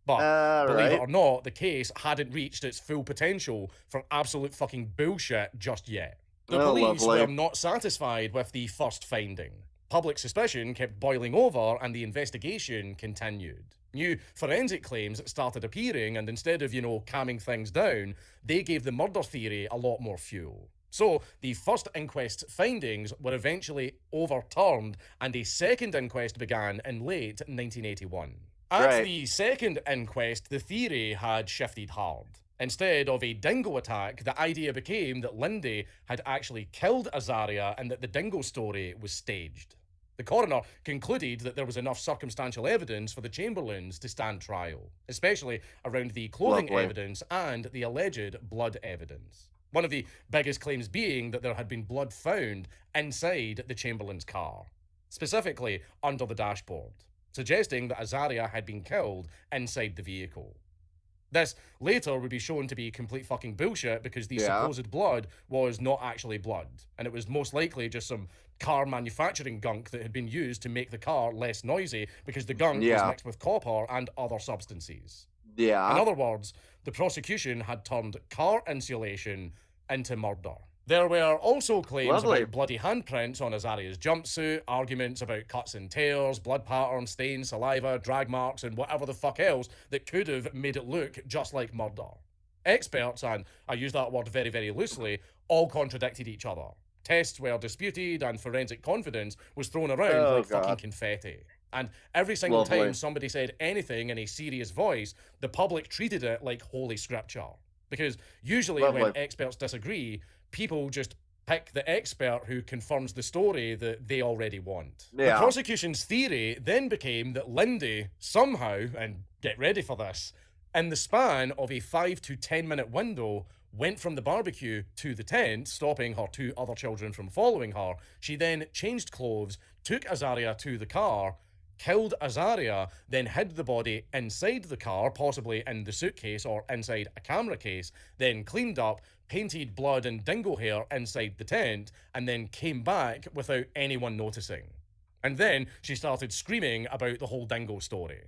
But, believe it or not, the case hadn't reached its full potential for absolute fucking bullshit just yet. The police were not satisfied with the first finding. Public suspicion kept boiling over and the investigation continued. New forensic claims started appearing, and instead of, calming things down, they gave the murder theory a lot more fuel. So, the first inquest's findings were eventually overturned, and a second inquest began in late 1981. At the second inquest, the theory had shifted hard. Instead of a dingo attack, the idea became that Lindy had actually killed Azaria and that the dingo story was staged. The coroner concluded that there was enough circumstantial evidence for the Chamberlains to stand trial, especially around the clothing evidence and the alleged blood evidence. One of the biggest claims being that there had been blood found inside the Chamberlains' car, specifically under the dashboard, suggesting that Azaria had been killed inside the vehicle. This later would be shown to be complete fucking bullshit because the supposed blood was not actually blood, and it was most likely just some car manufacturing gunk that had been used to make the car less noisy because the gunk was mixed with copper and other substances. In other words, the prosecution had turned car insulation into murder. There were also claims about bloody handprints on Azaria's jumpsuit, arguments about cuts and tears, blood patterns, stains, saliva, drag marks, and whatever the fuck else that could have made it look just like murder. Experts, and I use that word very, very loosely, all contradicted each other. Tests were disputed, and forensic confidence was thrown around like fucking confetti. And every single Lovely. time somebody said anything in a serious voice, the public treated it like holy scripture. Because usually Lovely. when experts disagree, people just pick the expert who confirms the story that they already want. The Yeah. prosecution's theory then became that Lindy somehow, and get ready for this, in the span of a 5 to 10 minute window, went from the barbecue to the tent, stopping her 2 other children from following her. She then changed clothes, took Azaria to the car, killed Azaria, then hid the body inside the car, possibly in the suitcase or inside a camera case, then cleaned up, painted blood and dingo hair inside the tent, and then came back without anyone noticing. And then she started screaming about the whole dingo story.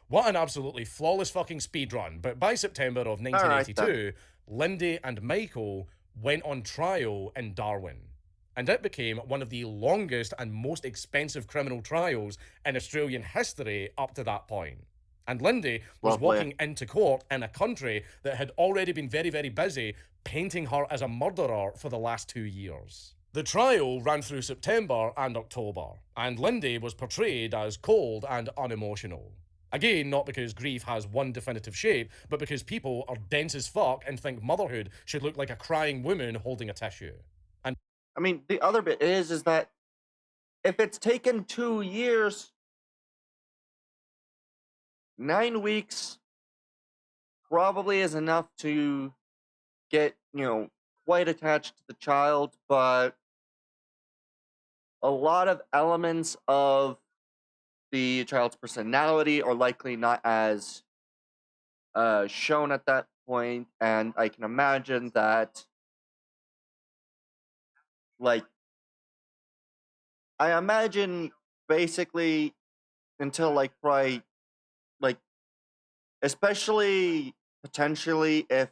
What an absolutely flawless fucking speedrun, but by September of 1982, Lindy and Michael went on trial in Darwin. And it became one of the longest and most expensive criminal trials in Australian history up to that point. And Lindy was Lovely. walking into court in a country that had already been very, very busy painting her as a murderer for the last 2 years. The trial ran through September and October, and Lindy was portrayed as cold and unemotional. Again, not because grief has one definitive shape, but because people are dense as fuck and think motherhood should look like a crying woman holding a tissue. And I mean, the other bit is that if it's taken 2 years, 9 weeks probably is enough to get, quite attached to the child, but a lot of elements of the child's personality are likely not as shown at that point, and I can imagine that, I imagine basically until probably especially potentially if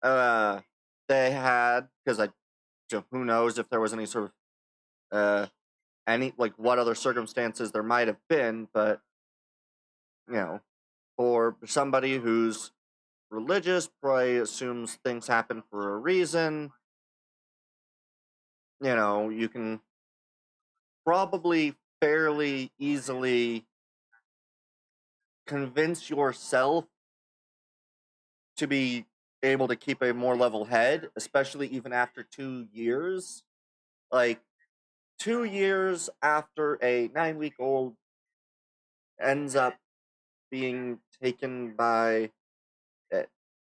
they had, because who knows if there was any sort of what other circumstances there might have been, but for somebody who's religious, probably assumes things happen for a reason. You can probably fairly easily convince yourself to be able to keep a more level head, especially even after 2 years. 2 years after a 9-week-old ends up being taken by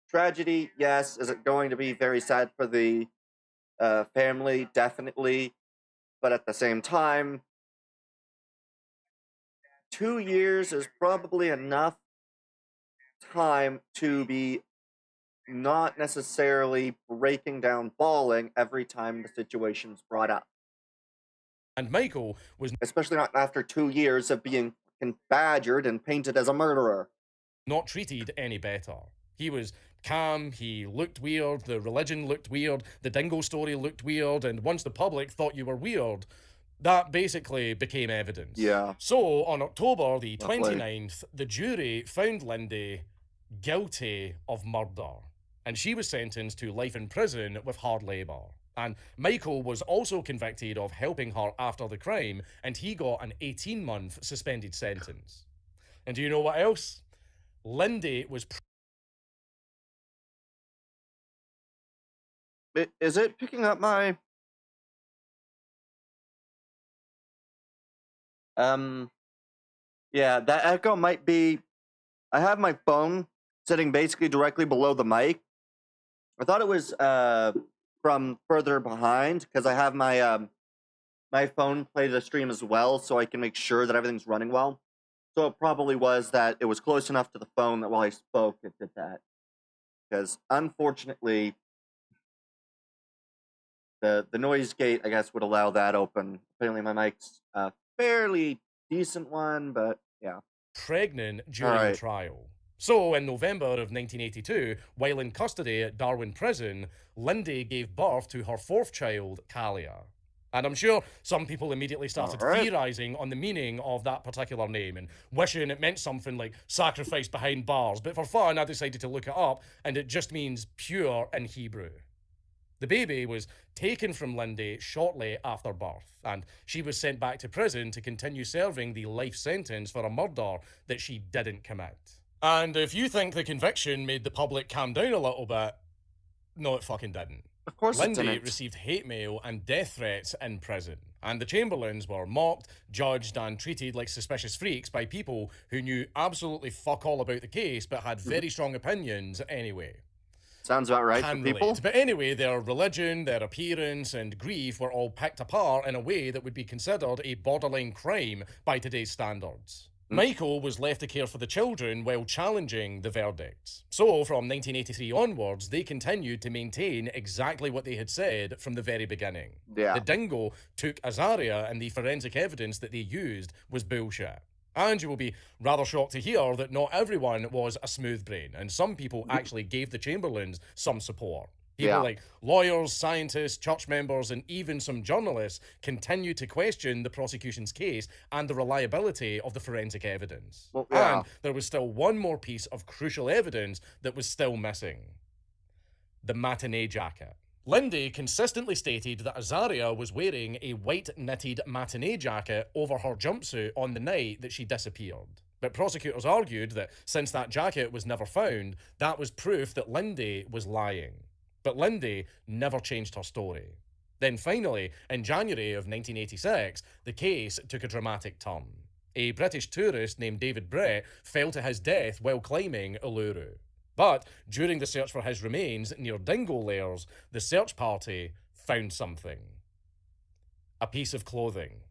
tragedy, yes. Is it going to be very sad for the family? Definitely. But at the same time, 2 years is probably enough time to be not necessarily breaking down bawling every time the situation's brought up. And Michael was Especially not after 2 years of being badgered and painted as a murderer. not treated any better. He was calm, he looked weird, the religion looked weird, the dingo story looked weird, and once the public thought you were weird, that basically became evidence. Yeah. So, on October the Lovely. 29th, the jury found Lindy guilty of murder, and she was sentenced to life in prison with hard labour. And Michael was also convicted of helping her after the crime, and he got an 18-month suspended sentence. And do you know what else? Lindy was Is it picking up my... Yeah, that echo might be... I have my phone sitting basically directly below the mic. I thought it was from further behind, because I have my my phone play the stream as well, so I can make sure that everything's running well. So it probably was that it was close enough to the phone that while I spoke, it did that. Because unfortunately, the noise gate, I guess, would allow that open. Apparently my mic's a fairly decent one, but yeah. pregnant during the Alright. trial. So, in November of 1982, while in custody at Darwin Prison, Lindy gave birth to her 4th child, Kalia. And I'm sure some people immediately started Alright. theorising on the meaning of that particular name and wishing it meant something like sacrifice behind bars. But for fun, I decided to look it up, and it just means pure in Hebrew. The baby was taken from Lindy shortly after birth, and she was sent back to prison to continue serving the life sentence for a murder that she didn't commit. And if you think the conviction made the public calm down a little bit, no, it fucking didn't. Of course it Lindy didn't. received hate mail and death threats in prison, and the Chamberlains were mocked, judged, and treated like suspicious freaks by people who knew absolutely fuck all about the case but had very strong opinions anyway. Sounds about right Can for people. relate. But anyway, their religion, their appearance, and grief were all picked apart in a way that would be considered a borderline crime by today's standards. Michael was left to care for the children while challenging the verdicts. So, from 1983 onwards, they continued to maintain exactly what they had said from the very beginning. Yeah. The dingo took Azaria, and the forensic evidence that they used was bullshit. And you will be rather shocked to hear that not everyone was a smooth brain, and some people actually gave the Chamberlains some support. People like lawyers, scientists, church members, and even some journalists continued to question the prosecution's case and the reliability of the forensic evidence. Well, yeah. And there was still one more piece of crucial evidence that was still missing. The matinee jacket. Lindy consistently stated that Azaria was wearing a white knitted matinee jacket over her jumpsuit on the night that she disappeared. But prosecutors argued that since that jacket was never found, that was proof that Lindy was lying. But Lindy never changed her story. Then finally, in January of 1986, the case took a dramatic turn. A British tourist named David Brett fell to his death while climbing Uluru. But during the search for his remains near Dingo Lairs, the search party found something. A piece of clothing.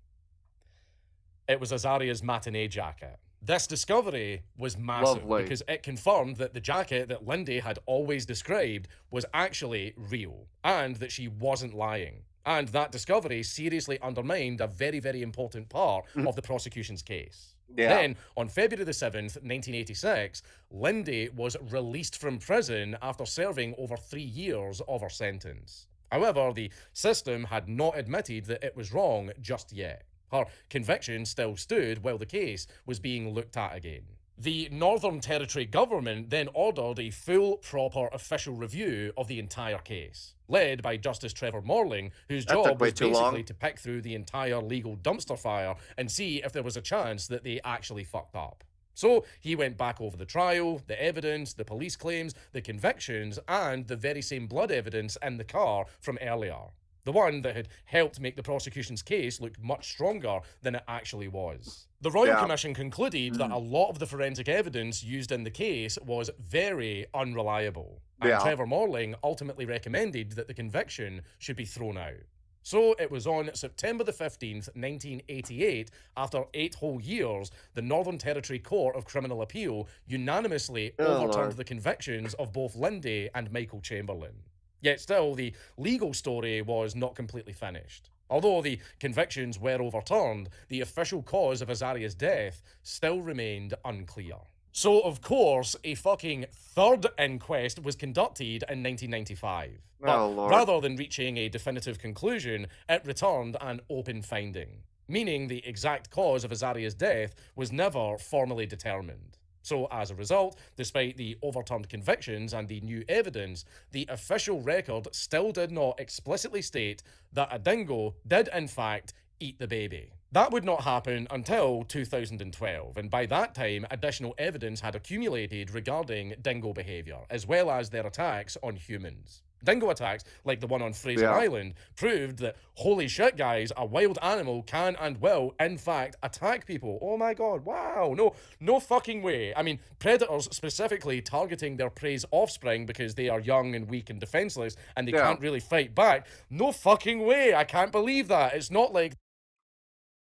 It was Azaria's matinee jacket. This discovery was massive because it confirmed that the jacket that Lindy had always described was actually real and that she wasn't lying. And that discovery seriously undermined a very, very important part of the prosecution's case. Yeah. Then, on February the 7th, 1986, Lindy was released from prison after serving over 3 years of her sentence. However, the system had not admitted that it was wrong just yet. Her conviction still stood while the case was being looked at again. The Northern Territory government then ordered a full, proper official review of the entire case, led by Justice Trevor Morling, whose job was basically to pick through the entire legal dumpster fire and see if there was a chance that they actually fucked up. So he went back over the trial, the evidence, the police claims, the convictions, and the very same blood evidence in the car from earlier. The one that had helped make the prosecution's case look much stronger than it actually was. The Royal Commission concluded that a lot of the forensic evidence used in the case was very unreliable. And Trevor Morling ultimately recommended that the conviction should be thrown out. So it was on September the 15th, 1988, after 8 whole years, the Northern Territory Court of Criminal Appeal unanimously overturned the convictions of both Lindy and Michael Chamberlain. Yet still, the legal story was not completely finished. Although the convictions were overturned, the official cause of Azaria's death still remained unclear. So, of course, a fucking third inquest was conducted in 1995. But rather than reaching a definitive conclusion, it returned an open finding, meaning the exact cause of Azaria's death was never formally determined. So, as a result, despite the overturned convictions and the new evidence, the official record still did not explicitly state that a dingo did, in fact, eat the baby. That would not happen until 2012, and by that time, additional evidence had accumulated regarding dingo behaviour, as well as their attacks on humans. Dingo attacks, like the one on Fraser Island, proved that, holy shit guys, a wild animal can and will, in fact, attack people. Oh my god, wow, no fucking way. I mean, predators specifically targeting their prey's offspring because they are young and weak and defenseless, and they can't really fight back. No fucking way, I can't believe that. It's not like...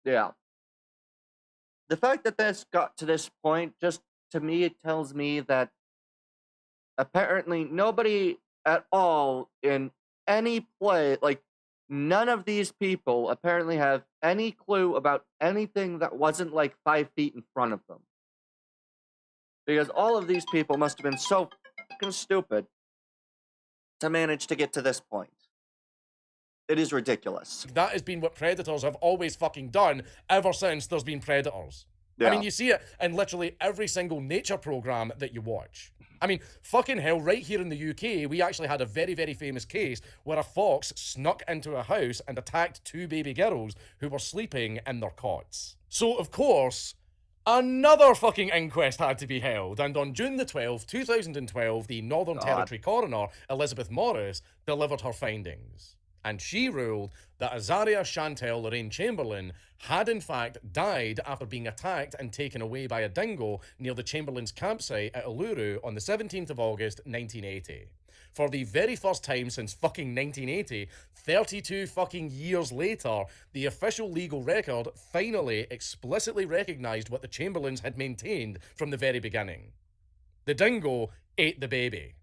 Yeah. The fact that this got to this point, just, to me, it tells me that apparently nobody at all in any play, like, none of these people apparently have any clue about anything that wasn't like 5 feet in front of them. Because all of these people must have been so fucking stupid to manage to get to this point. It is ridiculous. That has been what predators have always fucking done ever since there's been predators. I mean, you see it in literally every single nature program that you watch. I mean, fucking hell, right here in the UK, we actually had a very, very famous case where a fox snuck into a house and attacked 2 baby girls who were sleeping in their cots. So, of course, another fucking inquest had to be held, and on June the 12th, 2012, the Northern Territory coroner, Elizabeth Morris, delivered her findings. And she ruled that Azaria Chantel Lorraine Chamberlain had in fact died after being attacked and taken away by a dingo near the Chamberlain's campsite at Uluru on the 17th of August, 1980. For the very first time since fucking 1980, 32 fucking years later, the official legal record finally explicitly recognised what the Chamberlains had maintained from the very beginning. The dingo ate the baby.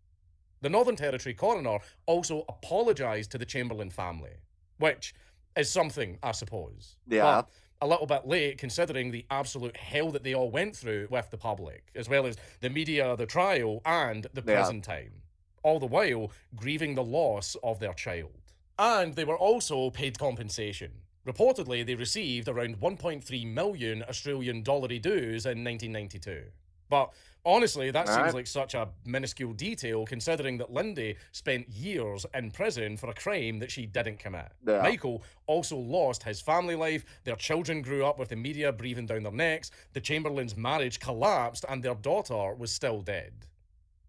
The Northern Territory coroner also apologised to the Chamberlain family, which is something, I suppose. Yeah. But a little bit late, considering the absolute hell that they all went through with the public, as well as the media, the trial, and the prison time. All the while grieving the loss of their child. And they were also paid compensation. Reportedly, they received around 1.3 million Australian dollary dues in 1992. But honestly, that seems like such a minuscule detail considering that Lindy spent years in prison for a crime that she didn't commit. Yeah. Michael also lost his family life, their children grew up with the media breathing down their necks, the Chamberlains' marriage collapsed, and their daughter was still dead.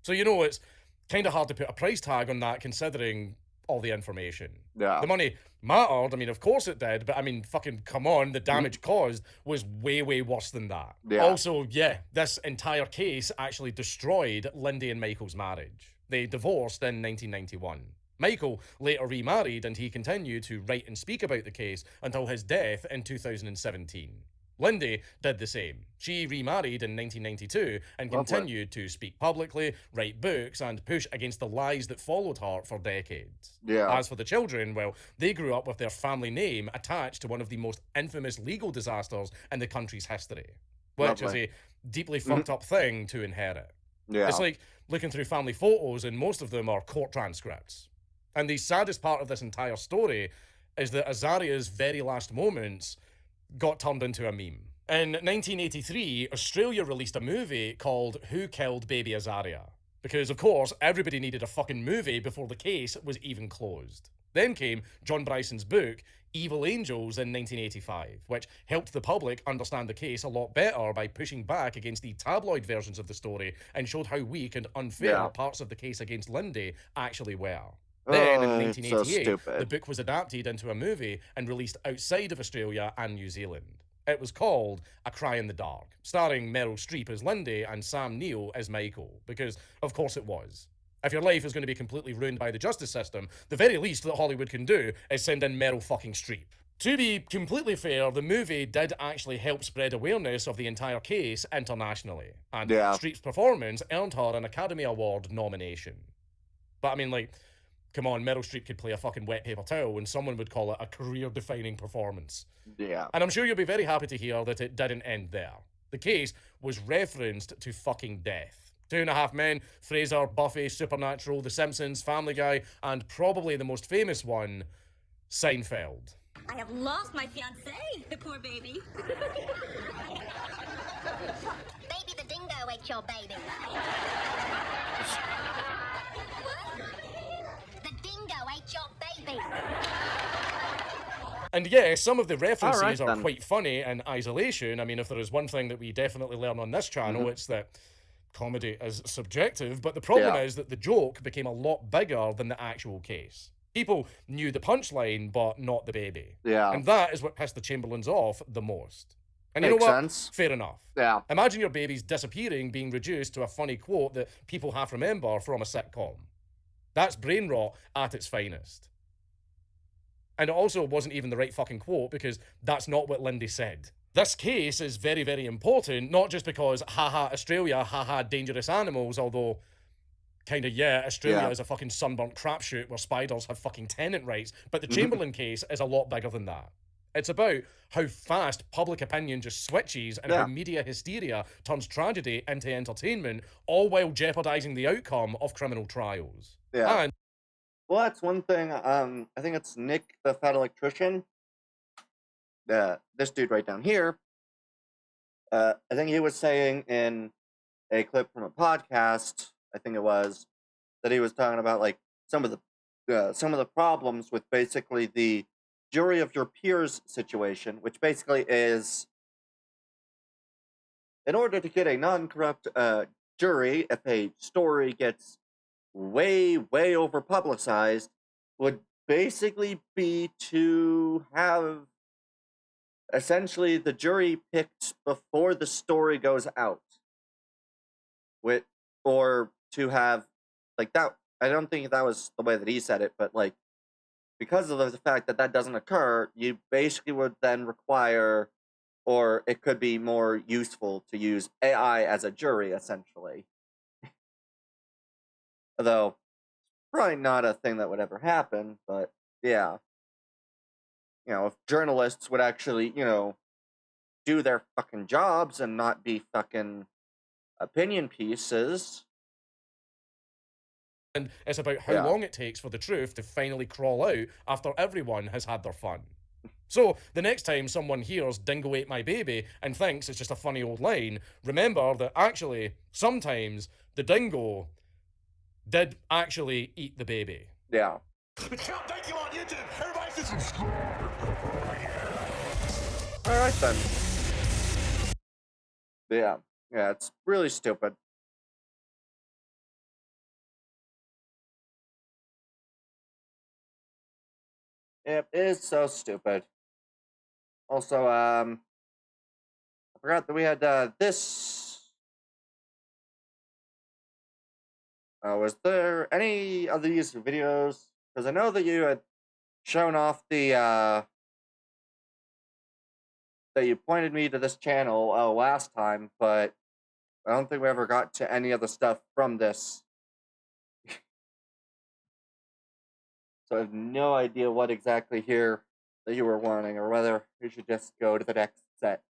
So, you know, it's kind of hard to put a price tag on that considering all the information. Yeah. The money mattered, I mean, of course it did, but I mean, fucking come on, the damage caused was way, way worse than that. Yeah. Also, yeah, this entire case actually destroyed Lindy and Michael's marriage. They divorced in 1991. Michael later remarried and he continued to write and speak about the case until his death in 2017. Lindy did the same. She remarried in 1992 and continued to speak publicly, write books, and push against the lies that followed her for decades. Yeah. As for the children, well, they grew up with their family name attached to one of the most infamous legal disasters in the country's history, which is a deeply fucked up thing to inherit. Yeah. It's like looking through family photos, and most of them are court transcripts. And the saddest part of this entire story is that Azaria's very last moments got turned into a meme. In 1983, Australia released a movie called Who Killed Baby Azaria? Because, of course, everybody needed a fucking movie before the case was even closed. Then came John Bryson's book, Evil Angels, in 1985, which helped the public understand the case a lot better by pushing back against the tabloid versions of the story and showed how weak and unfair parts of the case against Lindy actually were. Then, in 1988, the book was adapted into a movie and released outside of Australia and New Zealand. It was called A Cry in the Dark, starring Meryl Streep as Lindy and Sam Neill as Michael, because of course it was. If your life is going to be completely ruined by the justice system, the very least that Hollywood can do is send in Meryl fucking Streep. To be completely fair, the movie did actually help spread awareness of the entire case internationally, and Streep's performance earned her an Academy Award nomination. But I mean, like, come on, Meryl Streep could play a fucking wet paper towel and someone would call it a career-defining performance. Yeah. And I'm sure you'll be very happy to hear that it didn't end there. The case was referenced to fucking death. 2.5 Men, Frasier, Buffy, Supernatural, The Simpsons, Family Guy, and probably the most famous one, Seinfeld. I have lost my fiancé, the poor baby. Baby, the dingo ate your baby. Your baby. And yeah, some of the references are quite funny in isolation. I mean, if there is one thing that we definitely learn on this channel, it's that comedy is subjective, but the problem is that the joke became a lot bigger than the actual case. People knew the punchline, but not the baby. Yeah. And that is what pissed the Chamberlains off the most. And you know what? Fair enough. Yeah. Imagine your baby's disappearing being reduced to a funny quote that people half remember from a sitcom. That's brain rot at its finest. And it also wasn't even the right fucking quote because that's not what Lindy said. This case is very, very important, not just because haha Australia, haha dangerous animals, although kind of Australia is a fucking sunburnt crapshoot where spiders have fucking tenant rights, but the Chamberlain case is a lot bigger than that. It's about how fast public opinion just switches and how media hysteria turns tragedy into entertainment, all while jeopardizing the outcome of criminal trials. Yeah. And well, that's one thing. I think it's Nick, the fat electrician. This dude right down here. I think he was saying in a clip from a podcast I think it was, that he was talking about like some of the problems with basically the jury of your peers situation, which basically is, in order to get a non-corrupt jury, if a story gets way over publicized, would basically be to have essentially the jury picked before the story goes out, or to have like that. I don't think that was the way that he said it, but like, because of the fact that that doesn't occur, you basically would then require, or it could be more useful to use AI as a jury, essentially. Although, probably not a thing that would ever happen, but yeah. You know, if journalists would actually, you know, do their fucking jobs and not be fucking opinion pieces. And it's about how long it takes for the truth to finally crawl out after everyone has had their fun. So, the next time someone hears "Dingo ate my baby" and thinks it's just a funny old line, remember that actually, sometimes, the dingo did actually eat the baby. Yeah. Thank you on YouTube. Everybody should subscribe. Alright then. Yeah. Yeah, it's really stupid. It is so stupid. Also, I forgot that we had this. Was there any of these videos? Because I know that you had shown off the that you pointed me to this channel last time, but I don't think we ever got to any of the stuff from this. So I have no idea what exactly here that you were wanting, or whether we should just go to the next set.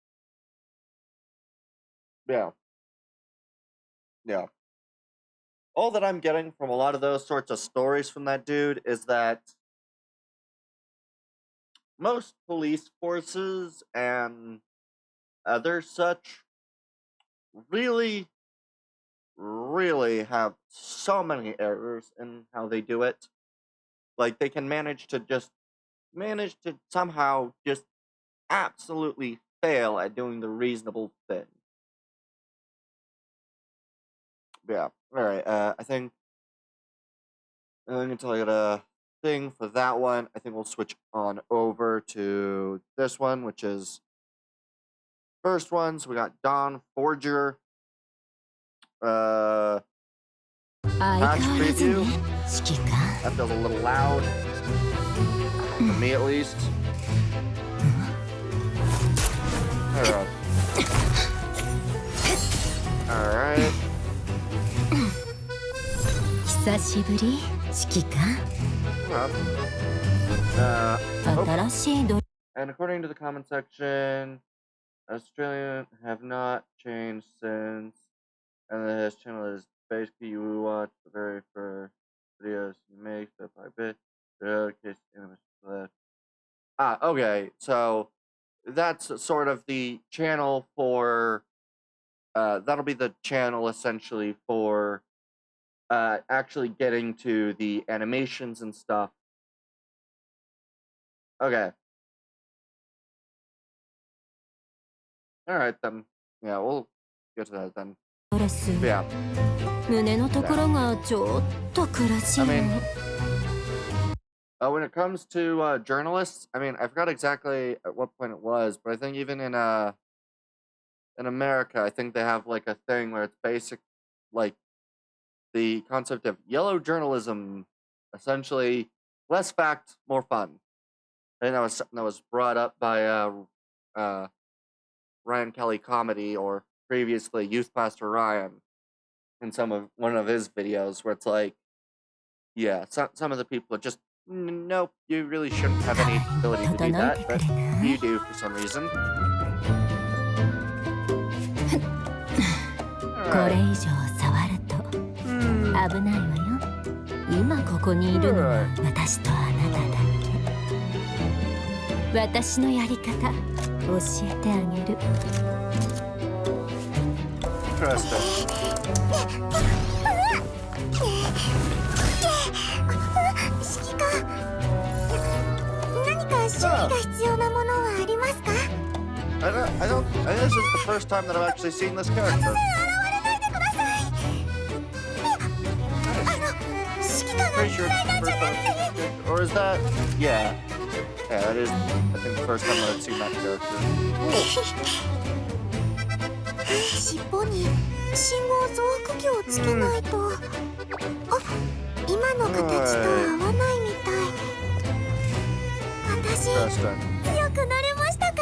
Yeah. Yeah. All that I'm getting from a lot of those sorts of stories from that dude is that most police forces and other such really have so many errors in how they do it. Like, they can manage to somehow just absolutely fail at doing the reasonable thing. Yeah, alright, I think until I get a thing for that one, I think we'll switch on over to this one, which is first one. So we got Dawn Forger. Patch preview. That feels a little loud. For me, at least. Alright. And according to the comment section, Australian have not changed since, and his channel is basically you watch the very first videos you make step by bit. Okay, so that's sort of the channel for, that'll be the channel essentially for actually getting to the animations and stuff. Okay. Alright then. Yeah, we'll get to that then. Yeah. I mean, when it comes to journalists, I mean, I forgot exactly at what point it was, but I think even in America, I think they have like a thing where it's basic, like the concept of yellow journalism, essentially less fact, more fun. I think that was something that was brought up by Ryan Kelly Comedy, or previously Youth Pastor Ryan, in one of his videos, where it's like, yeah, some of the people are just, nope, you really shouldn't have any ability to do that, but you do for some reason. Interesting. I think this is the first time that I've actually seen this character. Pretty sure it's the first time I've seen this character. Or is that? Yeah. Yeah, that is, I think, the first time that I've seen that character. 尻尾に信号増幅器をつけないと。あ、今の形と合わないみたい。私、強くなれましたか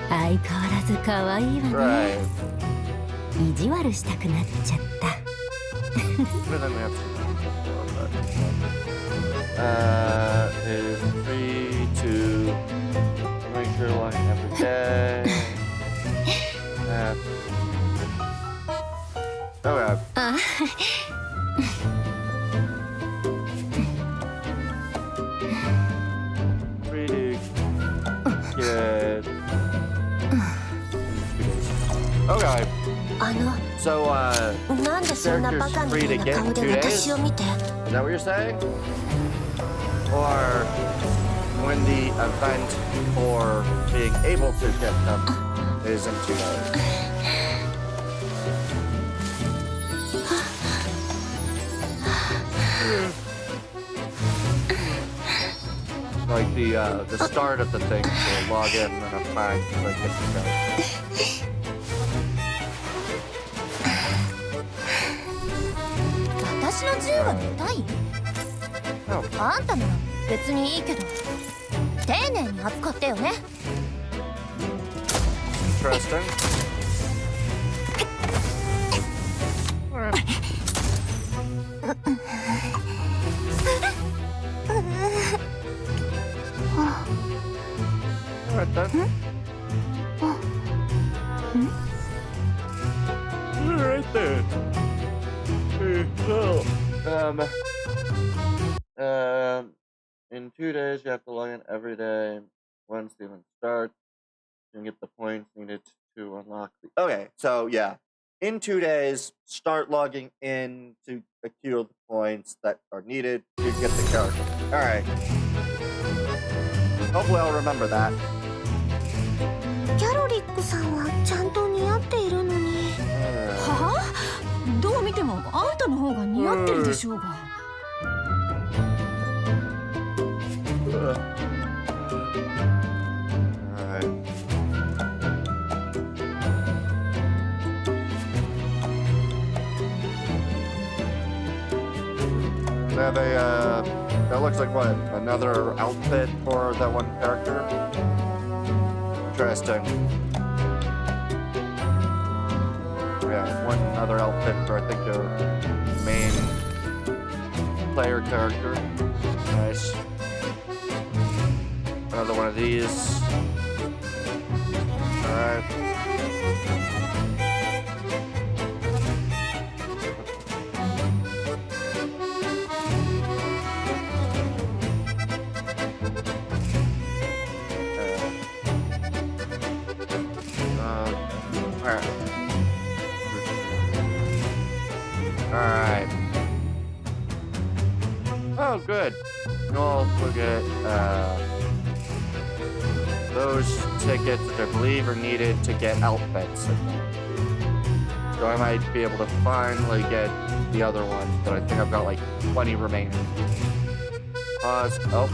相変わらず可愛いわね。意地悪したくなっちゃった。Is free to make sure line every day. Okay. Pretty good. Okay. So, characters free to get in 2 days? Is that what you're saying? Or when the event for being able to get them is in 2 days? Like the start of the thing to log in and a fine to like get the go. 私の銃が見たい？あんたなら別にいいけど、丁寧に扱ってよね。Interesting. Alright then. Alright then. So, in 2 days you have to log in every day. Once the event starts, you can get the points needed to unlock the. Okay, so yeah, in 2 days, start logging in to accrue the points that are needed to get the character. All right. Hopefully, I'll remember that. キャロリックさんはちゃんと似合っているのに。はあ？どう見てもあんたの方が似合ってるでしょうが。They have a, that looks like what? Another outfit for that one character? Interesting. Yeah, one other outfit for, I think, their main player character. Nice. Another one of these. Alright. Alright. Oh, good. We'll look at those tickets that I believe are needed to get outfits. So I might be able to finally get the other one, but I think I've got like 20 remaining. Pause. Oh.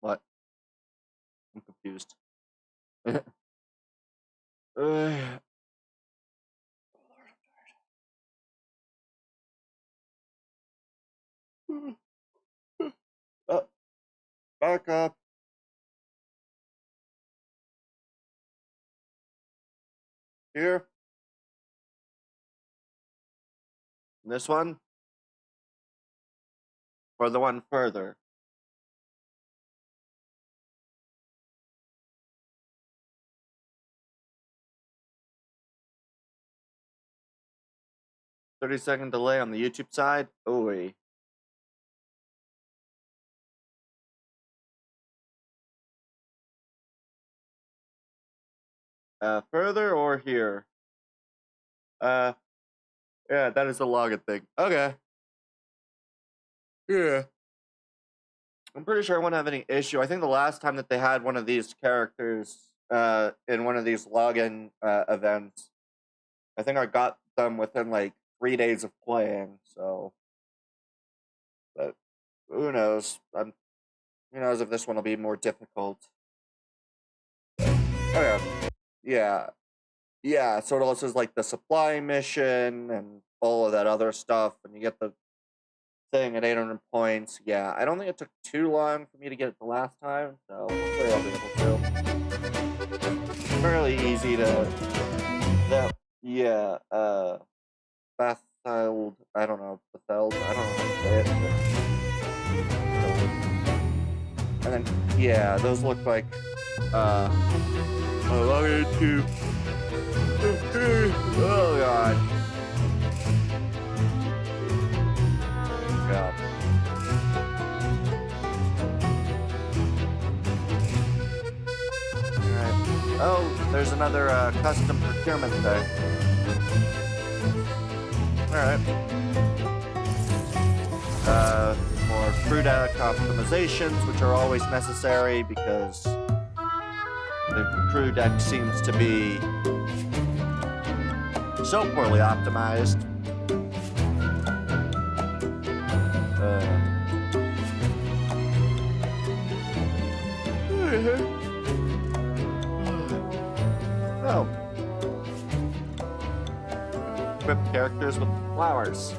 What? I'm confused. Oh, back up. Here. This one. Or the one further. 30-second delay on the YouTube side. Ooh. Further or here? Yeah, that is the login thing. Okay. Yeah. I'm pretty sure I won't have any issue. I think the last time that they had one of these characters in one of these login events, I think I got them within like 3 days of playing, so but who knows? Who knows if this one will be more difficult. Okay. Yeah. Yeah, so it also is like the supply mission and all of that other stuff, and you get the thing at 800 points. Yeah, I don't think it took too long for me to get it the last time, so hopefully I'll be able to. Fairly easy to. That, yeah, Batheld, I don't know, Batheld, I don't know how to say it. And then, yeah, those look like, log into. Oh god. Yeah. Alright. Oh, there's another custom procurement thing. Alright. More crew deck optimizations, which are always necessary because the crew deck seems to be so poorly optimized. Oh. Equip characters with flowers.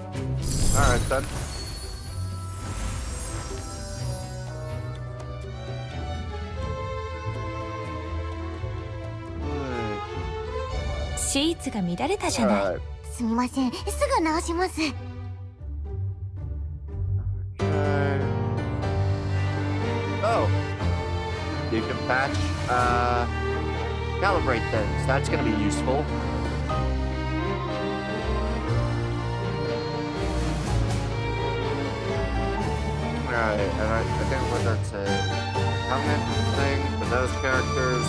Alright then. Alright. すみません、すぐ直します。 Okay. Oh. You can patch, calibrate things. That's gonna be useful. Alright, and I think what that's a comment thing for those characters.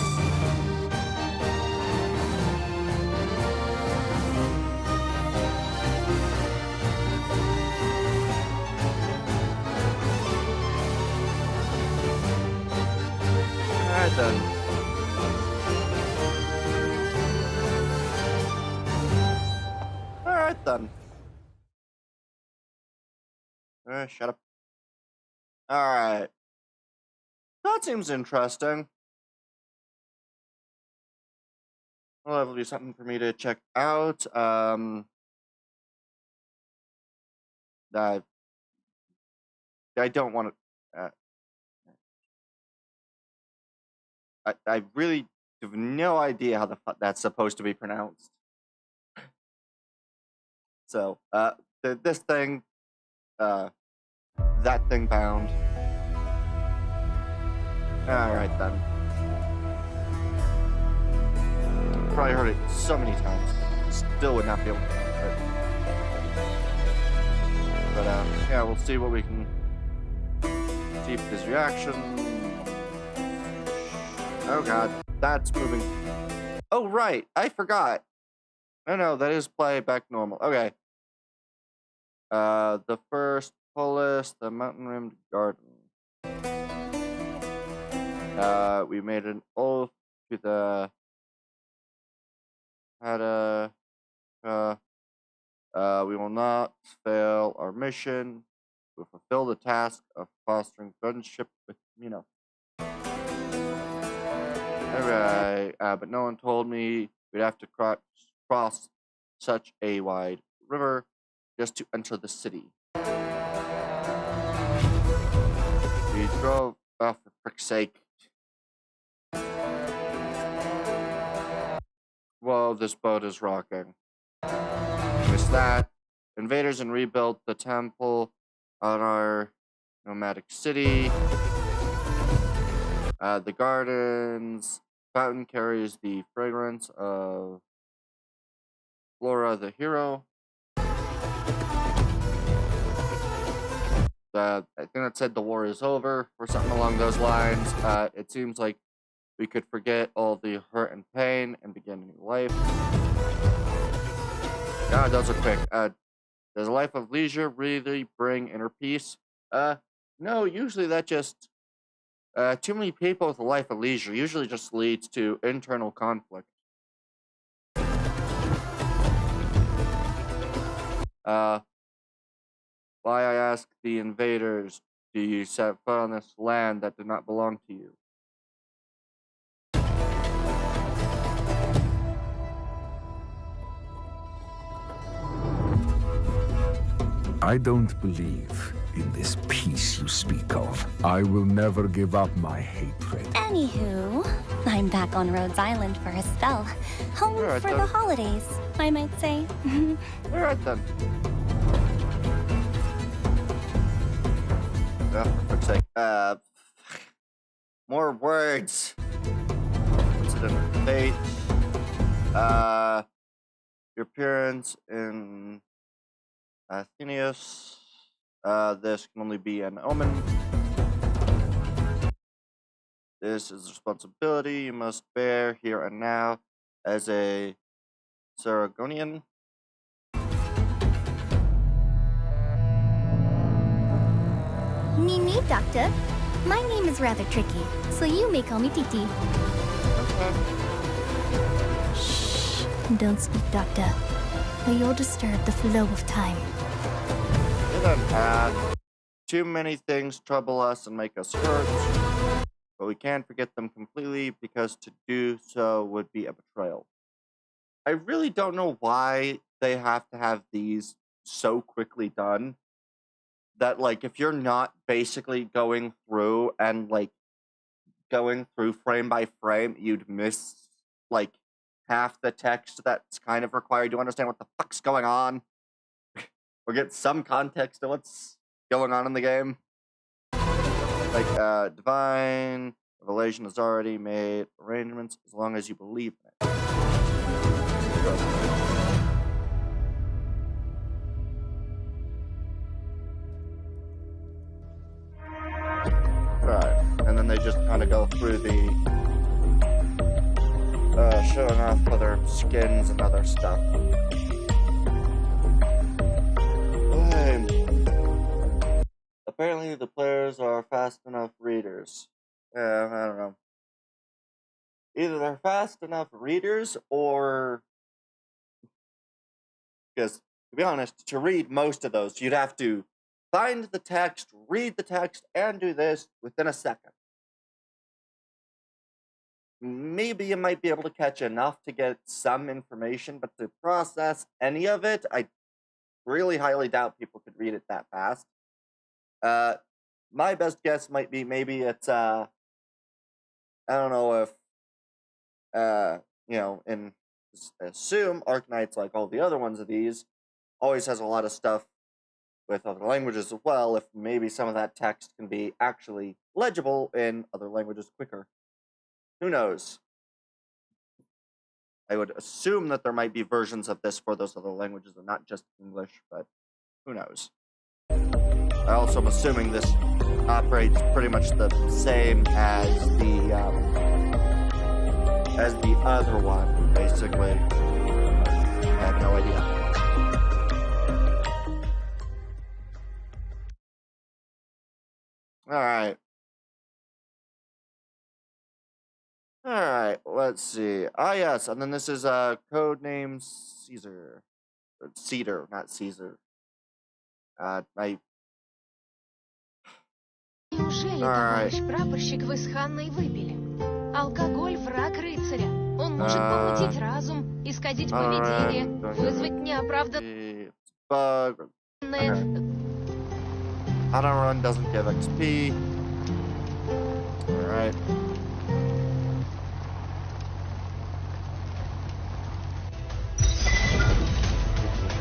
Alright then. Alright then. Shut up. Alright. That seems interesting. Well, that'll be something for me to check out. I don't want to. I really have no idea how the fuck that's supposed to be pronounced. So, this thing, that thing bound. Alright then. Probably heard it so many times. Still would not be able to pronounce it. But, yeah, we'll see what we can. See if there's reaction. Oh god, that's moving. Oh right, I forgot. No, that is playback normal. Okay. The first Polis, the mountain rimmed garden. We made an oath to the we will not fail our mission. We'll fulfill the task of fostering friendship with Mino. Alright, but no one told me we'd have to cross such a wide river just to enter the city. We drove off for frick's sake. Whoa, this boat is rocking. Missed that. Invaders and rebuilt the temple on our nomadic city. The gardens. Fountain carries the fragrance of Flora the hero. I think that said the war is over or something along those lines. It seems like we could forget all the hurt and pain and begin a new life. God, those are quick. Does a life of leisure really bring inner peace? No, usually that just too many people with a life of leisure usually just leads to internal conflict. Why, I ask the invaders, do you set foot on this land that did not belong to you? I don't believe in this peace you speak of. I will never give up my hatred. Anywho, I'm back on Rhodes Island for a spell. Home Alright, for then. the holidays, I might say. Alright then. Oh, for fuck's sake. More words. Incident of fate. Your appearance in Athenius. This can only be an omen. This is a responsibility you must bear here and now as a Saragonian. Me, Doctor. My name is rather tricky, so you may call me Titi. Shh. Don't speak, Doctor, or you'll disturb the flow of time. Too many things trouble us and make us hurt, but we can't forget them completely because to do so would be a betrayal. I really don't know why they have to have these so quickly done. That, like, if you're not basically going through and, like, going through frame by frame, you'd miss, like, half the text that's kind of required to understand what the fuck's going on. Or get some context of what's going on in the game. Like, divine revelation has already made arrangements as long as you believe in it. Right, and then they just kind of go through the showing off other skins and other stuff. Apparently the players are fast enough readers. Yeah, I don't know. Either they're fast enough readers or... Because, to be honest, to read most of those, you'd have to find the text, read the text, and do this within a second. Maybe you might be able to catch enough to get some information, but to process any of it, I really highly doubt people could read it that fast. My best guess might be maybe it's, I don't know if, you know, assume Arknights, like all the other ones of these, always has a lot of stuff with other languages as well, if maybe some of that text can be actually legible in other languages quicker. Who knows? I would assume that there might be versions of this for those other languages and not just English, but who knows? I also am assuming this operates pretty much the same as the other one, basically. I have no idea. Alright. Alright, let's see. Ah, yes, and then this is codename Caesar. Or Cedar, not Caesar. Неужели, товарищ прапорщик, вы с Ханной выпили? Алкоголь — враг рыцаря. Он может помутить разум, исказить поведение, вызвать неоправданное... Auto run doesn't give XP. Alright.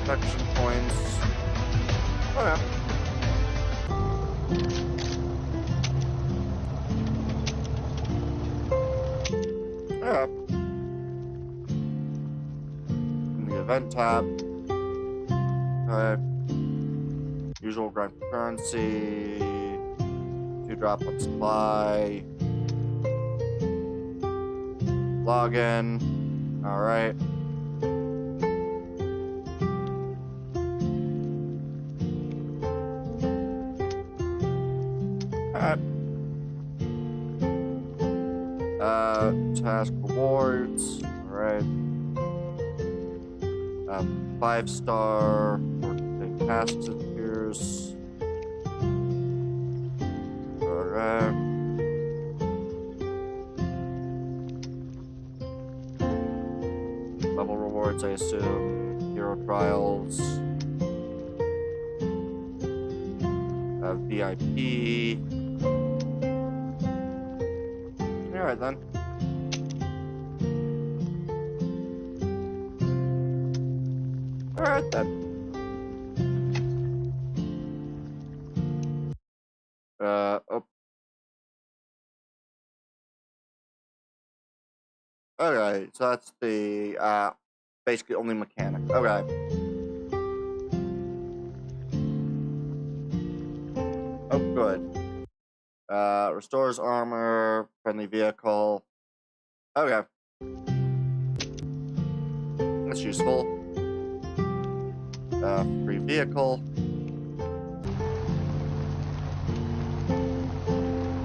Infection points. Oh yeah. Yeah. In the event tab. Alright. Usual grind for currency. 2-drop on supply. Login. Alright. Task rewards. Alright. 5-star. Work tasks it appears. Alright. Level rewards, I assume. Hero trials. VIP. Alright then. Alright then. Oh. Alright, so that's the, basically only mechanic. Okay. Oh, good. Restores armor, friendly vehicle. Okay. That's useful. Free vehicle.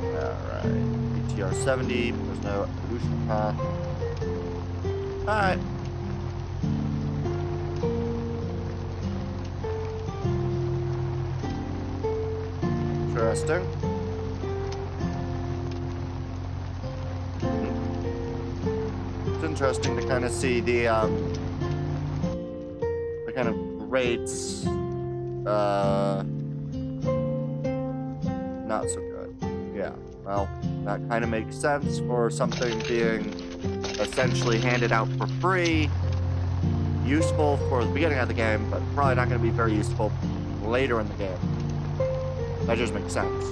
Alright. BTR 70, there's no evolution path. Alright. Interesting. It's interesting to kind of see the kind of rates, not so good. Yeah, well, that kind of makes sense for something being essentially handed out for free. Useful for the beginning of the game, but probably not going to be very useful later in the game. That just makes sense.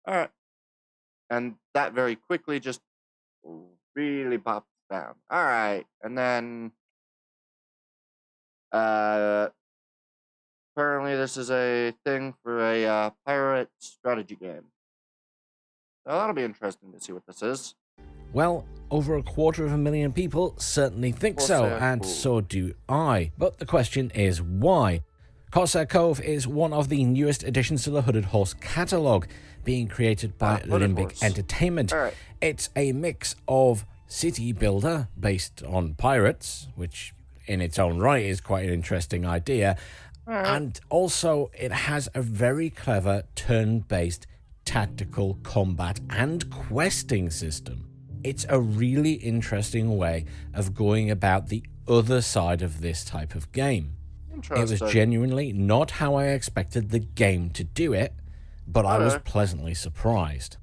Alright. And that very quickly just really pops down. Alright. And then apparently this is a thing for a pirate strategy game. So that'll be interesting to see what this is. Well, over 250,000 people certainly think so, and so do I. But the question is why? Corsair Cove is one of the newest additions to the Hooded Horse catalogue, being created by Limbic Entertainment. Right. It's a mix of city builder based on pirates, which in its own right is quite an interesting idea, and also it has a very clever turn-based tactical combat and questing system. It's a really interesting way of going about the other side of this type of game. It was genuinely not how I expected the game to do it, but I was pleasantly surprised.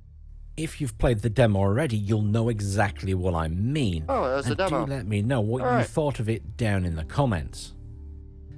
If you've played the demo already, you'll know exactly what I mean. Oh, there's the demo. Do let me know what you thought of it down in the comments.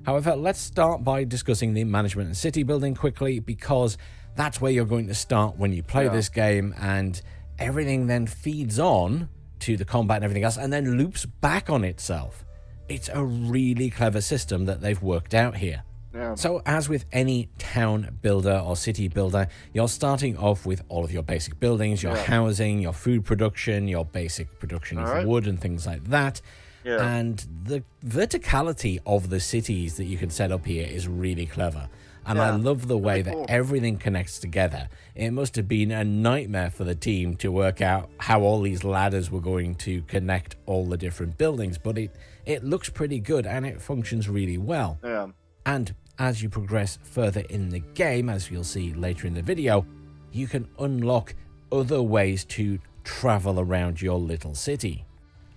However, let's start by discussing the management and city building quickly, because that's where you're going to start when you play this game, and everything then feeds on to the combat and everything else, and then loops back on itself. It's a really clever system that they've worked out here. Yeah. So, as with any town builder or city builder, you're starting off with all of your basic buildings, your housing, your food production, your basic production of wood and things like that. Yeah. And the verticality of the cities that you can set up here is really clever. And I love the way that everything connects together. It must have been a nightmare for the team to work out how all these ladders were going to connect all the different buildings, but it looks pretty good and it functions really well. Yeah. And as you progress further in the game, as you'll see later in the video, you can unlock other ways to travel around your little city.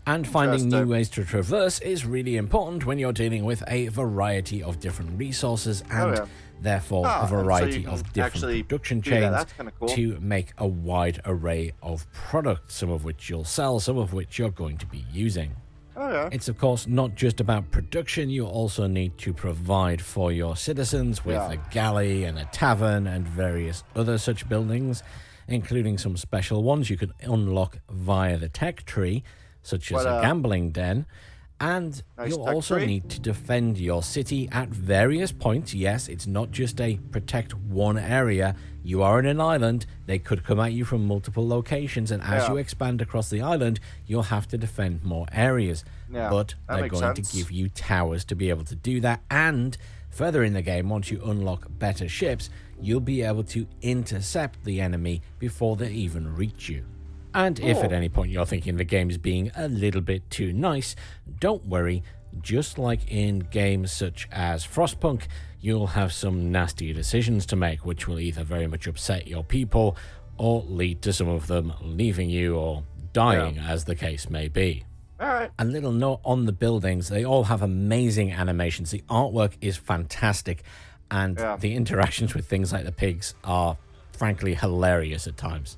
And finding new ways to traverse is really important when you're dealing with a variety of different resources and therefore a variety of different production chains to make a wide array of products, some of which you'll sell, some of which you're going to be using. Oh, yeah. It's, of course, not just about production. You also need to provide for your citizens with a galley and a tavern and various other such buildings, including some special ones you can unlock via the tech tree, such as a gambling den. And you'll also need to defend your city at various points. Yes, it's not just a protect one area. You are in an island. They could come at you from multiple locations. And as you expand across the island, you'll have to defend more areas. But they're going to give you towers to be able to do that. And further in the game, once you unlock better ships, you'll be able to intercept the enemy before they even reach you. And if at any point you're thinking the game's being a little bit too nice, don't worry. Just like in games such as Frostpunk, you'll have some nasty decisions to make, which will either very much upset your people or lead to some of them leaving you or dying, as the case may be. Alright. A little note on the buildings. They all have amazing animations. The artwork is fantastic, and the interactions with things like the pigs are frankly hilarious at times.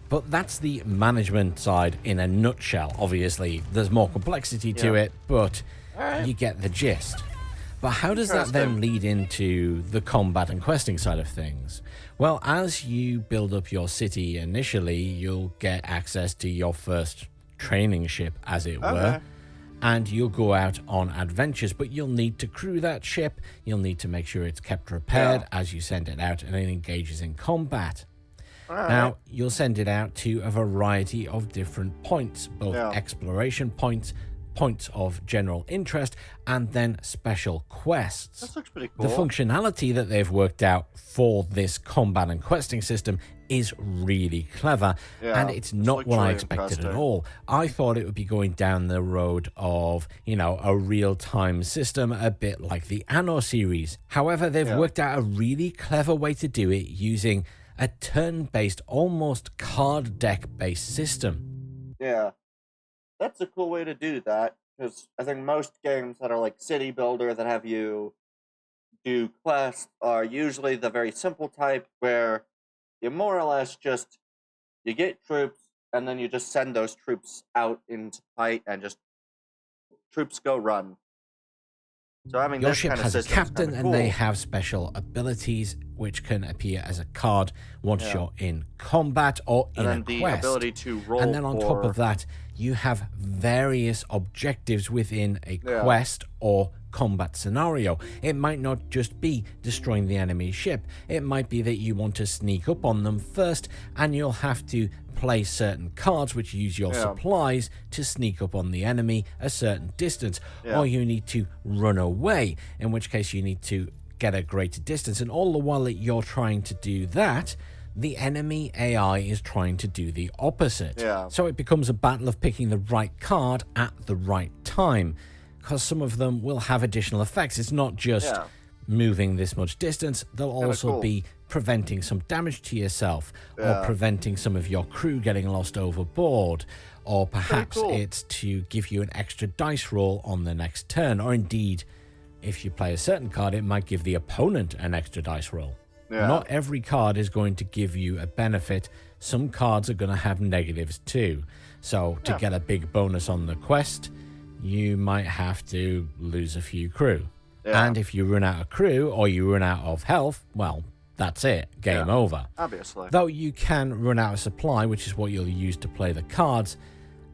But that's the management side in a nutshell. Obviously, there's more complexity to it, but you get the gist. But how does that then lead into the combat and questing side of things? Well, as you build up your city initially, you'll get access to your first training ship, as it were, and you'll go out on adventures, but you'll need to crew that ship. You'll need to make sure it's kept repaired as you send it out and it engages in combat. Now, you'll send it out to a variety of different points, both exploration points, points of general interest, and then special quests. That looks pretty cool. The functionality that they've worked out for this combat and questing system is really clever, and it's not what I expected at all. I thought it would be going down the road of, you know, a real-time system, a bit like the Anno series. However, they've worked out a really clever way to do it using a turn-based, almost card deck-based system. Yeah, that's a cool way to do that, because I think most games that are like City Builder that have you do quests are usually the very simple type, where you more or less just, you get troops, and then you just send those troops out into fight, and just troops go run. So, I mean, your ship has a captain, and they have special abilities which can appear as a card once you're in combat or in a quest. The ability to roll, and then on top of that, you have various objectives within a quest or combat scenario. It might not just be destroying the enemy ship. It might be that you want to sneak up on them first, and you'll have to play certain cards which use your supplies to sneak up on the enemy a certain distance, or you need to run away, in which case you need to get a greater distance. And all the while that you're trying to do that, the enemy AI is trying to do the opposite. So it becomes a battle of picking the right card at the right time, because some of them will have additional effects. It's not just moving this much distance. They'll also be preventing some damage to yourself, or preventing some of your crew getting lost overboard, or perhaps it's to give you an extra dice roll on the next turn, or indeed, if you play a certain card, it might give the opponent an extra dice roll. Not every card is going to give you a benefit. Some cards are going to have negatives too. So to get a big bonus on the quest, you might have to lose a few crew. And if you run out of crew, or you run out of health, well, that's it. Game over. Obviously. Though you can run out of supply, which is what you'll use to play the cards,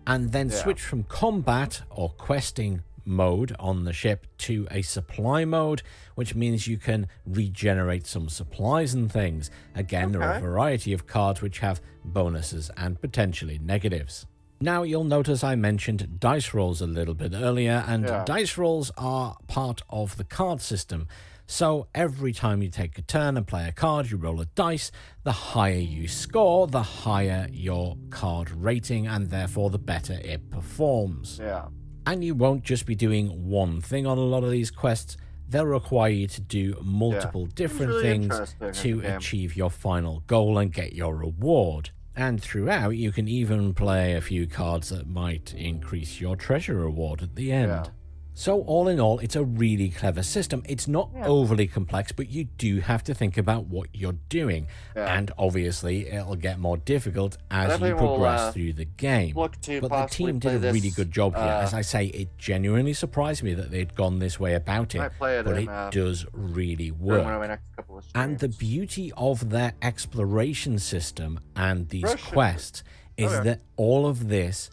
and then switch from combat or questing mode on the ship to a supply mode, which means you can regenerate some supplies and things. Again, there are a variety of cards which have bonuses and potentially negatives. Now, you'll notice I mentioned dice rolls a little bit earlier, and dice rolls are part of the card system. So every time you take a turn and play a card, you roll a dice. The higher you score, the higher your card rating, and therefore the better it performs. And you won't just be doing one thing on a lot of these quests. They'll require you to do multiple different things to achieve your final goal and get your reward. And throughout, you can even play a few cards that might increase your treasure reward at the end. So all in all, it's a really clever system. It's not overly complex, but you do have to think about what you're doing. And obviously, it'll get more difficult as you progress through the game. But the team did a really good job here. As I say, it genuinely surprised me that they'd gone this way about it, but it does really work. And the beauty of their exploration system and these quests is that all of this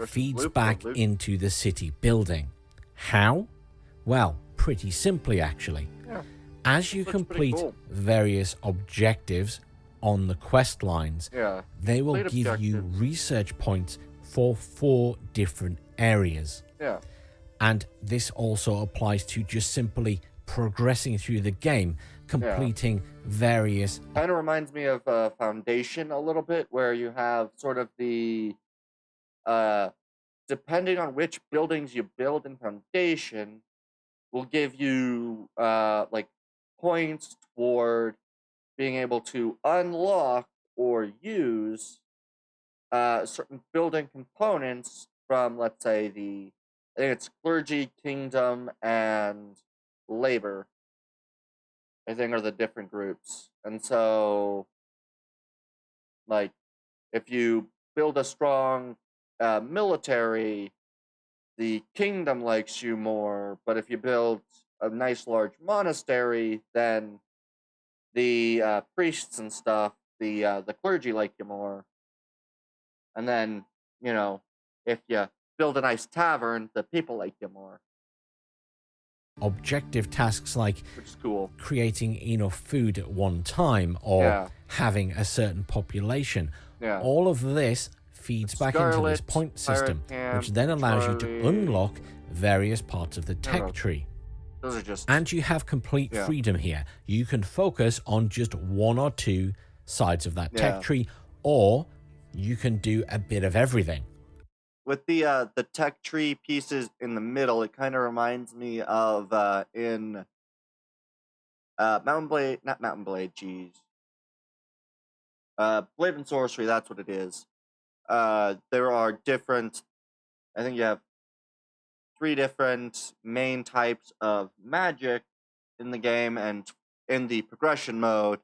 feeds back into the city building. How? Well, pretty simply, actually. As you complete various objectives on the quest lines, they will give you research points for 4 different areas. And this also applies to just simply progressing through the game, completing various... Kind of reminds me of Foundation a little bit, where you have sort of the... depending on which buildings you build in Foundation, will give you like points toward being able to unlock or use certain building components from, let's say, I think it's clergy, kingdom, and labor, I think, are the different groups. And so, like, if you build a strong military, the kingdom likes you more, but if you build a nice large monastery, then the priests and stuff, the clergy like you more. And then, you know, if you build a nice tavern, the people like you more. Objective tasks like creating enough food at one time or having a certain population. All of this feeds back into this point system, which then allows you to unlock various parts of the tech tree. Those are just... And you have complete freedom here. You can focus on just 1 or 2 sides of that tech tree, or you can do a bit of everything. With the tech tree pieces in the middle, it kind of reminds me of in Mountain Blade, not Mountain Blade, jeez. Blade and Sorcery, that's what it is. There are different, I think you have 3 different main types of magic in the game, and in the progression mode,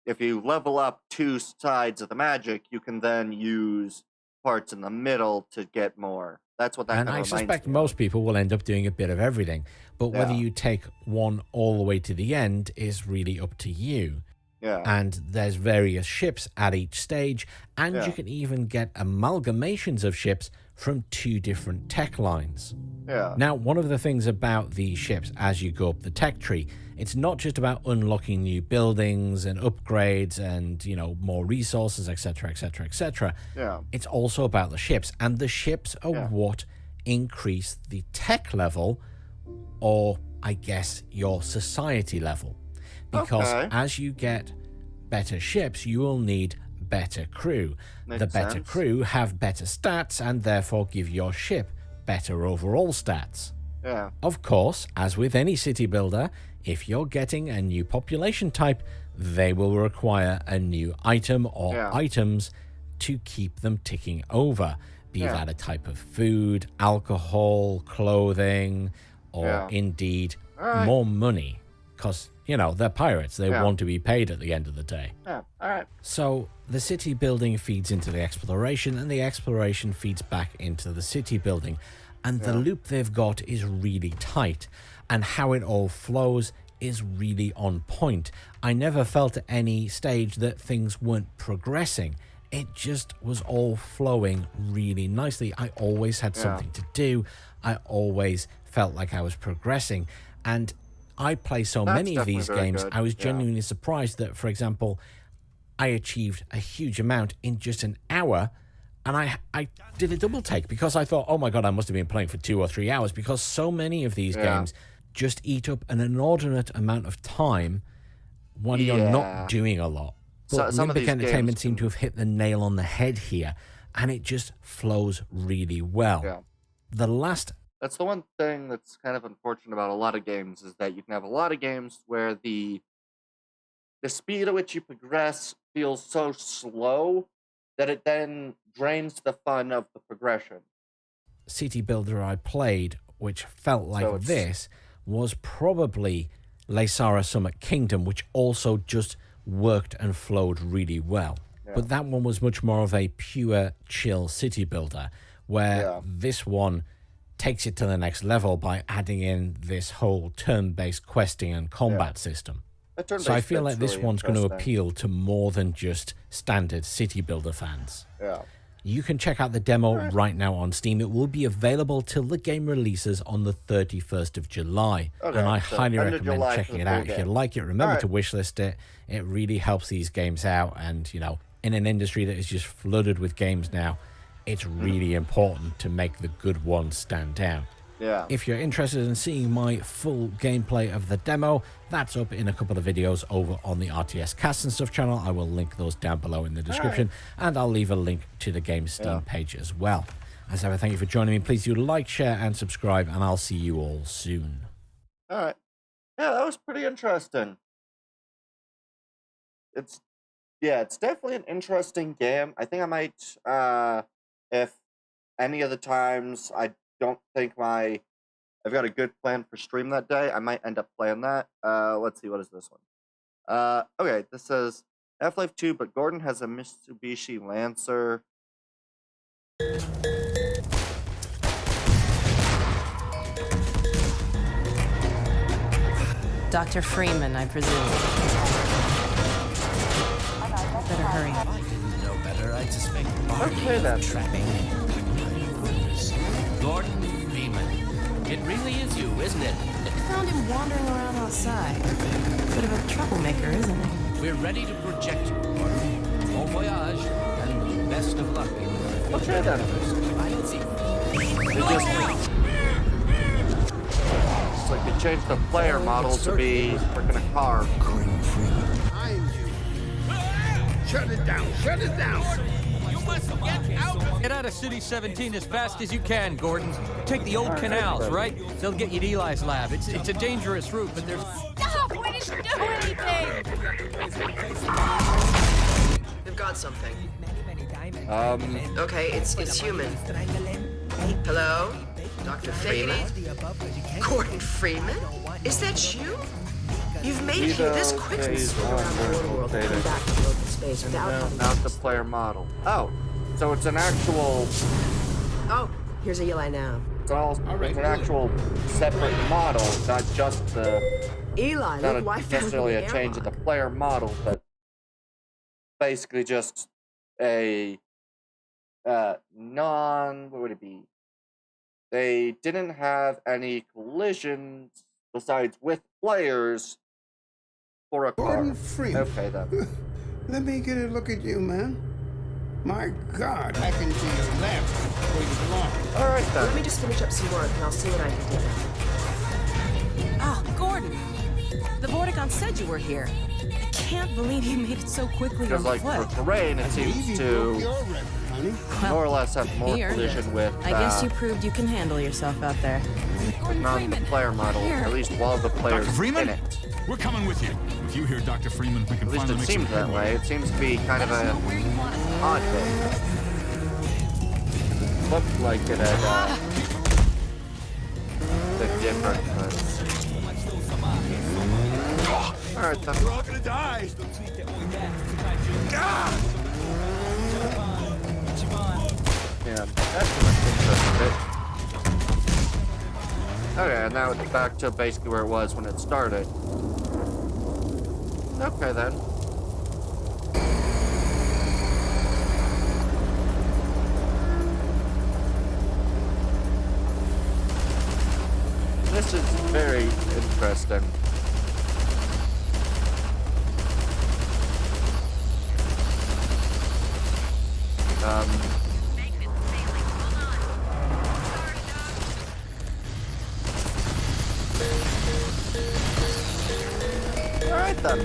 if you level up 2 sides of the magic, you can then use parts in the middle to get more. That's what that kind of reminds me. And I suspect most people will end up doing a bit of everything, but whether you take one all the way to the end is really up to you. And there's various ships at each stage, and you can even get amalgamations of ships from 2 different tech lines. Now, one of the things about the ships as you go up the tech tree, it's not just about unlocking new buildings and upgrades and, you know, more resources, etc., etc., etc. It's also about the ships, and the ships are what increase the tech level, or I guess your society level. Because as you get better ships, you will need better crew. The better crew have better stats and therefore give your ship better overall stats. Of course, as with any city builder, if you're getting a new population type, they will require a new item or items to keep them ticking over. Be that a type of food, alcohol, clothing, or indeed more money. Because, you know, they're pirates. They want to be paid at the end of the day. So the city building feeds into the exploration, and the exploration feeds back into the city building. And the loop they've got is really tight, and how it all flows is really on point. I never felt at any stage that things weren't progressing. It just was all flowing really nicely. I always had something to do. I always felt like I was progressing. And I play so many of these games, I was genuinely surprised that, for example, I achieved a huge amount in just an hour, and I did a double take because I thought, oh my god, I must have been playing for 2 or 3 hours, because so many of these games just eat up an inordinate amount of time when you're not doing a lot. But Limbic Entertainment seem to have hit the nail on the head here, and it just flows really well. The last... That's the one thing that's kind of unfortunate about a lot of games, is that you can have a lot of games where the speed at which you progress feels so slow that it then drains the fun of the progression. City builder I played which felt like So this, was probably Laysara Summit Kingdom, which also just worked and flowed really well. Yeah. But that one was much more of a pure chill city builder, where this one takes it to the next level by adding in this whole turn-based questing and combat system. So I feel like this really one's going to interesting. appeal to more than just standard city builder fans. Yeah. You can check out the demo right now on Steam. It will be available till the game releases on the 31st of July. Okay, and I so highly end of recommend July for checking the it full out. If you game. like it, remember Alright. to wishlist it. It really helps these games out. And, you know, in an industry that is just flooded with games now, it's really important to make the good ones stand out. Yeah. If you're interested in seeing my full gameplay of the demo, that's up in a couple of videos over on the RTS Cast and Stuff channel. I will link those down below in the description, and I'll leave a link to the game's Steam page as well. As ever, thank you for joining me. Please do like, share, and subscribe, and I'll see you all soon. All right. Yeah, that was pretty interesting. It's definitely an interesting game. I think I might, if any of the times I don't think I've got a good plan for stream that day, I might end up playing that. Let's see, what is this one? Okay, this says Half-Life 2, but Gordon has a Mitsubishi Lancer. Dr. Freeman, I presume. Better hurry. I didn't know better. I suspect Okay, then. trapping. Gordon Freeman. It really is you, isn't it? I found him wandering around outside. Bit of a troublemaker, isn't he? We're ready to project you, Gordon. Bon voyage, and best of luck in your Okay, then. I'll see. It's like they changed the player model to be freaking a car. Shut it down! Shut it down! You must get out! Get out of City 17 as fast as you can, Gordon. Take the old canals, right? They'll get you to Eli's lab. It's a dangerous route, but there's... Stop! We didn't do anything! They've got something. Okay, it's human. Hello? Dr. Freeman? Gordon Freeman? Is that you? You've made it here this quick and swim around the water world and come back to local space without having Not the player model. Oh, so it's an actual... Oh, here's Eli now. It's an actual separate model, not just the... Eli, not look, why found necessarily the a change of the player model, but basically just a what would it be? They didn't have any collisions besides with players for a car. Gordon Freeman. Okay, then. Let me get a look at you, man. My God, I can see your lab where you belong. All right, then. Let me just finish up some work and I'll see what I can do. Oh, Gordon! The Vorticon said you were here. I can't believe you made it so quickly Because, on like, foot. for terrain, it seems to more or less have more He earned collision it. with... I guess you proved you can handle yourself out there. not the player model, at least while the player's Dr. Freeman? in it. We're coming with you. With you here, Dr. Freeman, we can At least finally it make seems some that headway. way. It seems to be kind of a odd thing. Looked like it had been different, but... Alright, then. We're all gonna die! Yeah, that's an interesting bit. Okay, and now it's back to basically where it was when it started. Okay, then. This is very interesting. Alright then.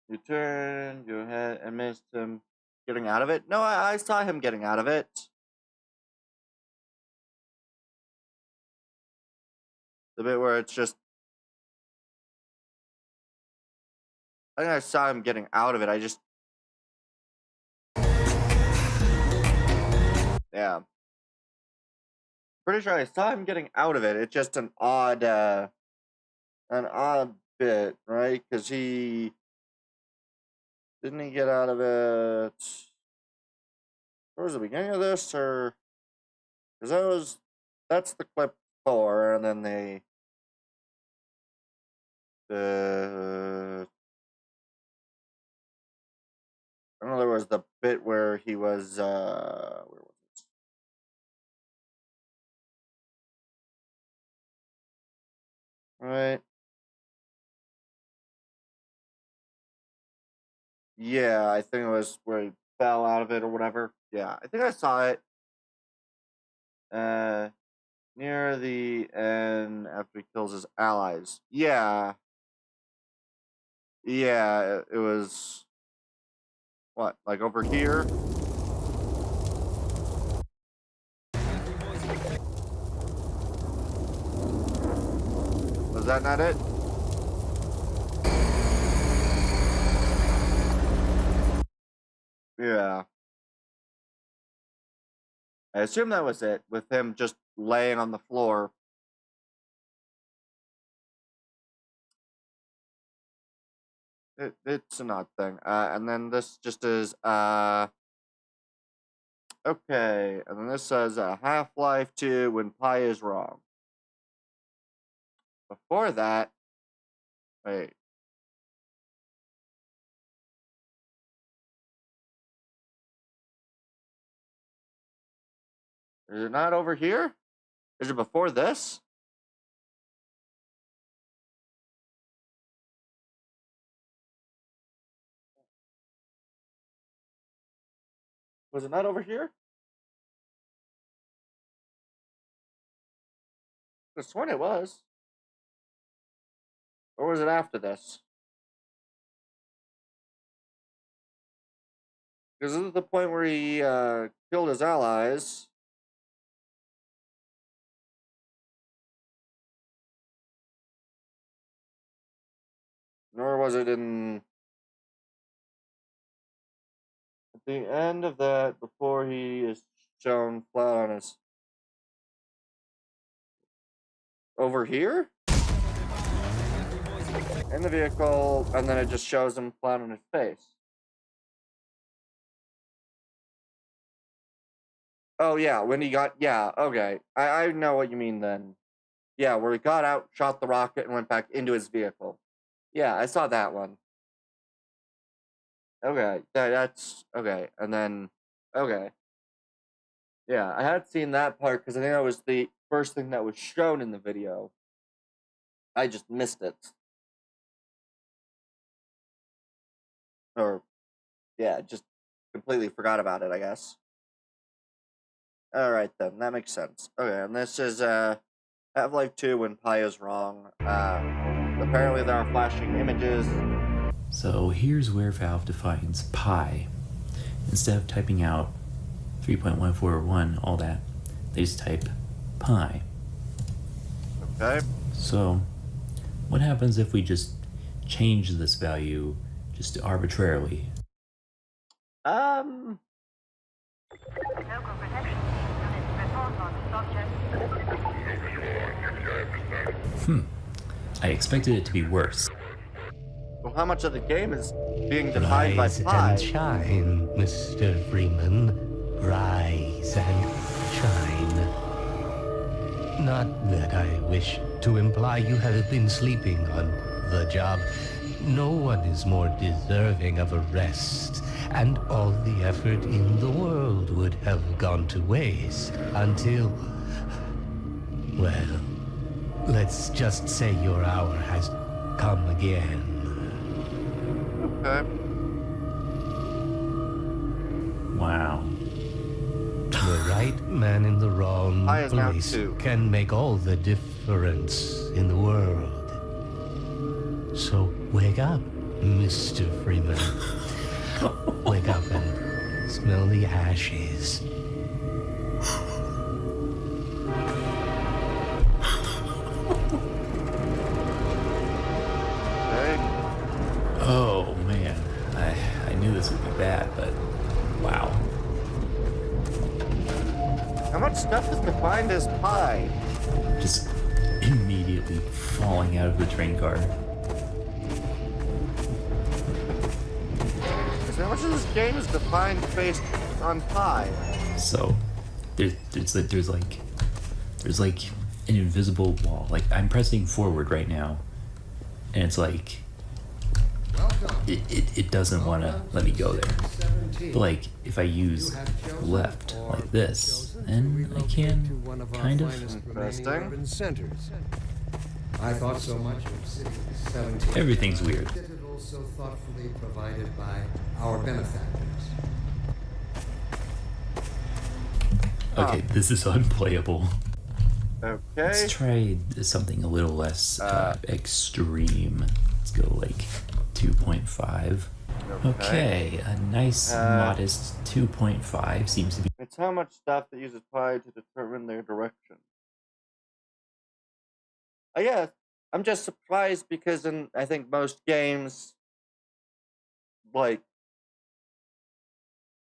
You turned your head and missed him getting out of it? No, I saw him getting out of it. The bit where it's just... I think I saw him getting out of it. I just... Yeah. Pretty sure I saw him getting out of it. It's just an odd bit, right? Because he didn't he get out of it? Where was the beginning of this, or because that's the clip 4, and then I know there was the bit where he was where was it? Right. Yeah, I think it was where he fell out of it or whatever. Yeah, I think I saw it. Near the end after he kills his allies. Yeah. Yeah, it was what, like over here? Was that not it? Yeah. I assume that was it, with him just laying on the floor. It's an odd thing. And then this just is, okay. And then this says, Half-Life 2 when pi is wrong. Before that, wait. Is it not over here? Is it before this? Was it not over here? I sworn it was. Or was it after this? Because this is the point where he killed his allies. Nor was it in at the end of that, before he is shown flat on his over here in the vehicle, and then it just shows him flat on his face. Oh yeah, when he got, yeah, okay, I know what you mean then. Yeah, where he got out, shot the rocket, and went back into his vehicle. Yeah, I saw that one. Okay, that's okay, and then okay. Yeah, I had seen that part because I think that was the first thing that was shown in the video. I just missed it. Or, yeah, just completely forgot about it, I guess. Alright then, that makes sense. Okay, and this is, Half-Life 2 when pi is wrong. Apparently there are flashing images. So here's where Valve defines pi. Instead of typing out 3.141, all that, they just type pi. Okay. So, what happens if we just change this value just arbitrarily? I expected it to be worse. Well, how much of the game is being defined by pi? Rise and shine, Mr. Freeman. Rise and shine. Not that I wish to imply you have been sleeping on the job. No one is more deserving of a rest, and all the effort in the world would have gone to waste until, well, let's just say your hour has come again. Okay. Wow. The right man in the wrong Pi is now place 2. can make all the difference in the world. So wake up, Mr. Freeman. Wake up and smell the ashes. Oh man, I knew this would be bad, but wow. stuff is defined as pi? Just immediately falling out of the train car. Because how much of this game is defined based on pi? So there's like an invisible wall. Like I'm pressing forward right now, and it's like it doesn't want to let me go there. But like if I use left like this, then I can kind of. Centers. I thought so much of City 17. Everything's weird. Citadel so thoughtfully provided by our benefactors. Okay, this is unplayable. Okay. Let's try something a little less extreme. Let's go like 2.5. Okay, a nice modest 2.5 seems to be. It's how much stuff that uses pi to determine their direction. Yeah, I'm just surprised because in I think most games, like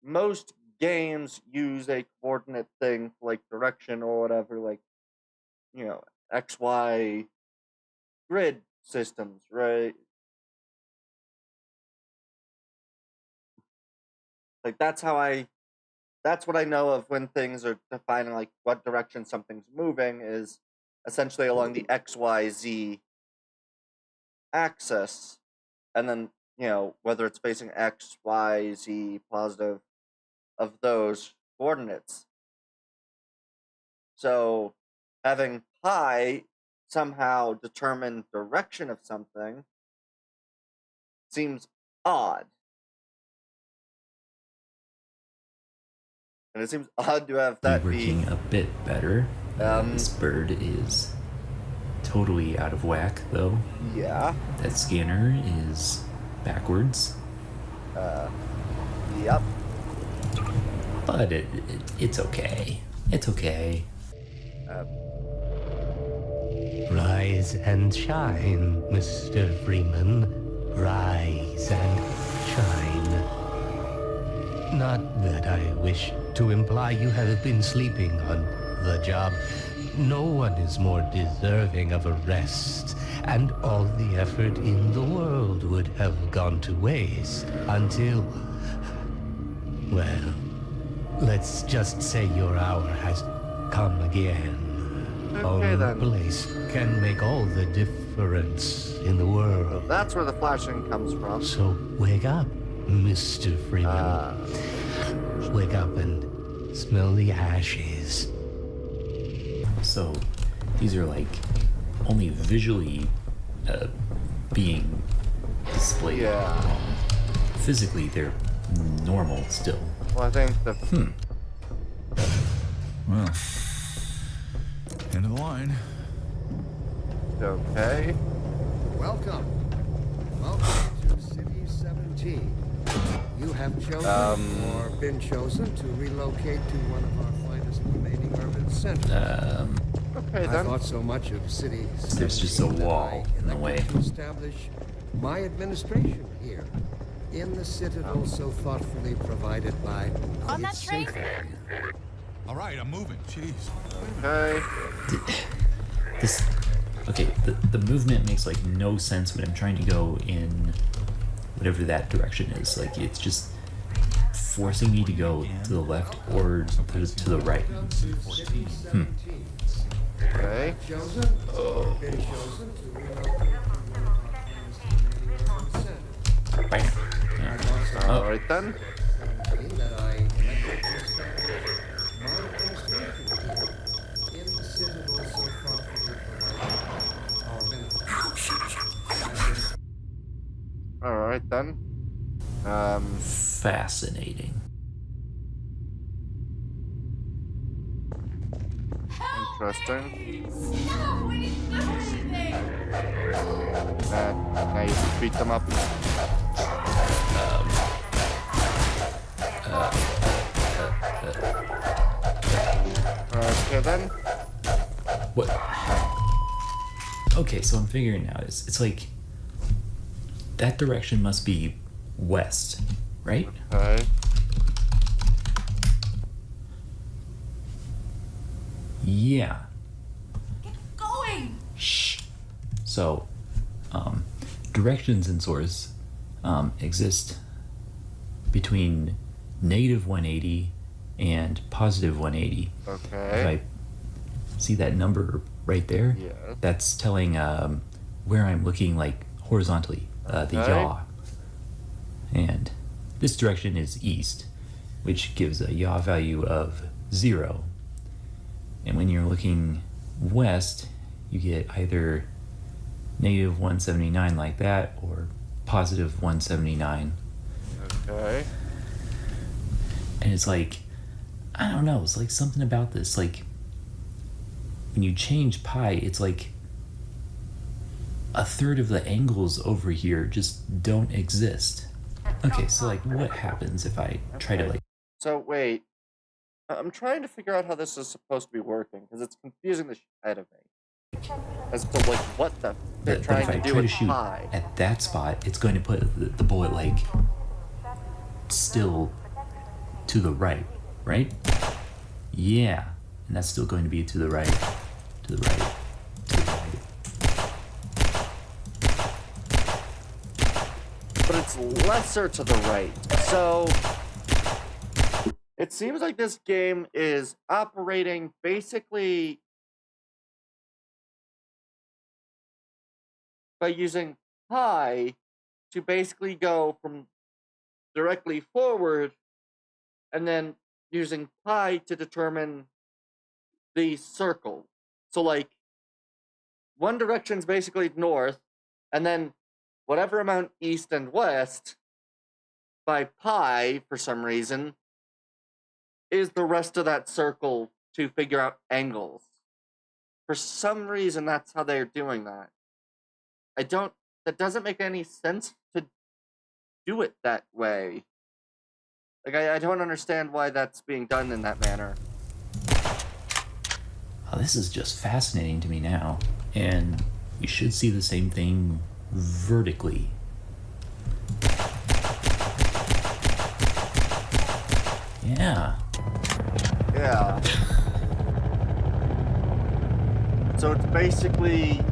most games use a coordinate thing for like direction or whatever, like you know XY grid systems, right? Like that's what I know of when things are defining like what direction something's moving is essentially along the XYZ axis, and then whether it's facing X, Y, Z, positive of those coordinates. So having pi somehow determine direction of something seems odd. And it seems odd to have that working a bit better. This bird is totally out of whack, though. Yeah. That scanner is backwards. Yep. But it's okay. It's okay. Rise and shine, Mr. Freeman. Rise and shine. Not that I wish to imply you have been sleeping on the job. No one is more deserving of a rest, and all the effort in the world would have gone to waste until, well, let's just say your hour has come again. Okay, Only place can make all the difference in the world. That's where the flashing comes from. So wake up, Mr. Freeman. Wake up and smell the ashes. So these are like only visually being displayed. Yeah. Physically, they're normal still. Well, I think the. Well, end of the line. Okay. Welcome to City 17. You have chosen or been chosen to relocate to one of our finest remaining urban centers. Okay, then. I thought so much of City 17. There's just a wall in the way. To establish my administration here in the Citadel so thoughtfully provided by On that train? All right, I'm moving. Jeez. Okay. The movement makes like no sense when I'm trying to go in whatever that direction is. Like it's just forcing me to go to the left or to the right. Okay. Right. All right then. All right then. Fascinating. Interesting. Now you just beat them up. Okay then. What? Okay, so I'm figuring out. It's like that direction must be west, right? Okay. Yeah. Going! Shh. So, directions in Source exist between negative 180 and positive 180. Okay. If I see that number right there, Yeah. that's telling where I'm looking, like, horizontally, the yaw. And this direction is east, which gives a yaw value of 0. And when you're looking west, you get either negative 179 like that, or positive 179. Okay. And it's like, I don't know, it's like something about this, like, when you change pi, it's like a third of the angles over here just don't exist. Okay, so like what happens if I try to like... So wait, I'm trying to figure out how this is supposed to be working, because it's confusing the shit out of me. As to like what they're trying to do with shoot pi. at that spot, it's going to put the bullet like still to the right, right? Yeah, and that's still going to be to the right, to the right, to the right. But it's lesser to the right. So it seems like this game is operating basically by using pi to basically go from directly forward, and then using pi to determine the circle. So like one direction's basically north, and then whatever amount east and west by pi for some reason is the rest of that circle to figure out angles. For some reason that's how they're doing that. That doesn't make any sense to do it that way. Like I don't understand why that's being done in that manner. Oh, this is just fascinating to me now, and we should see the same thing vertically. Yeah. Yeah. So it's basically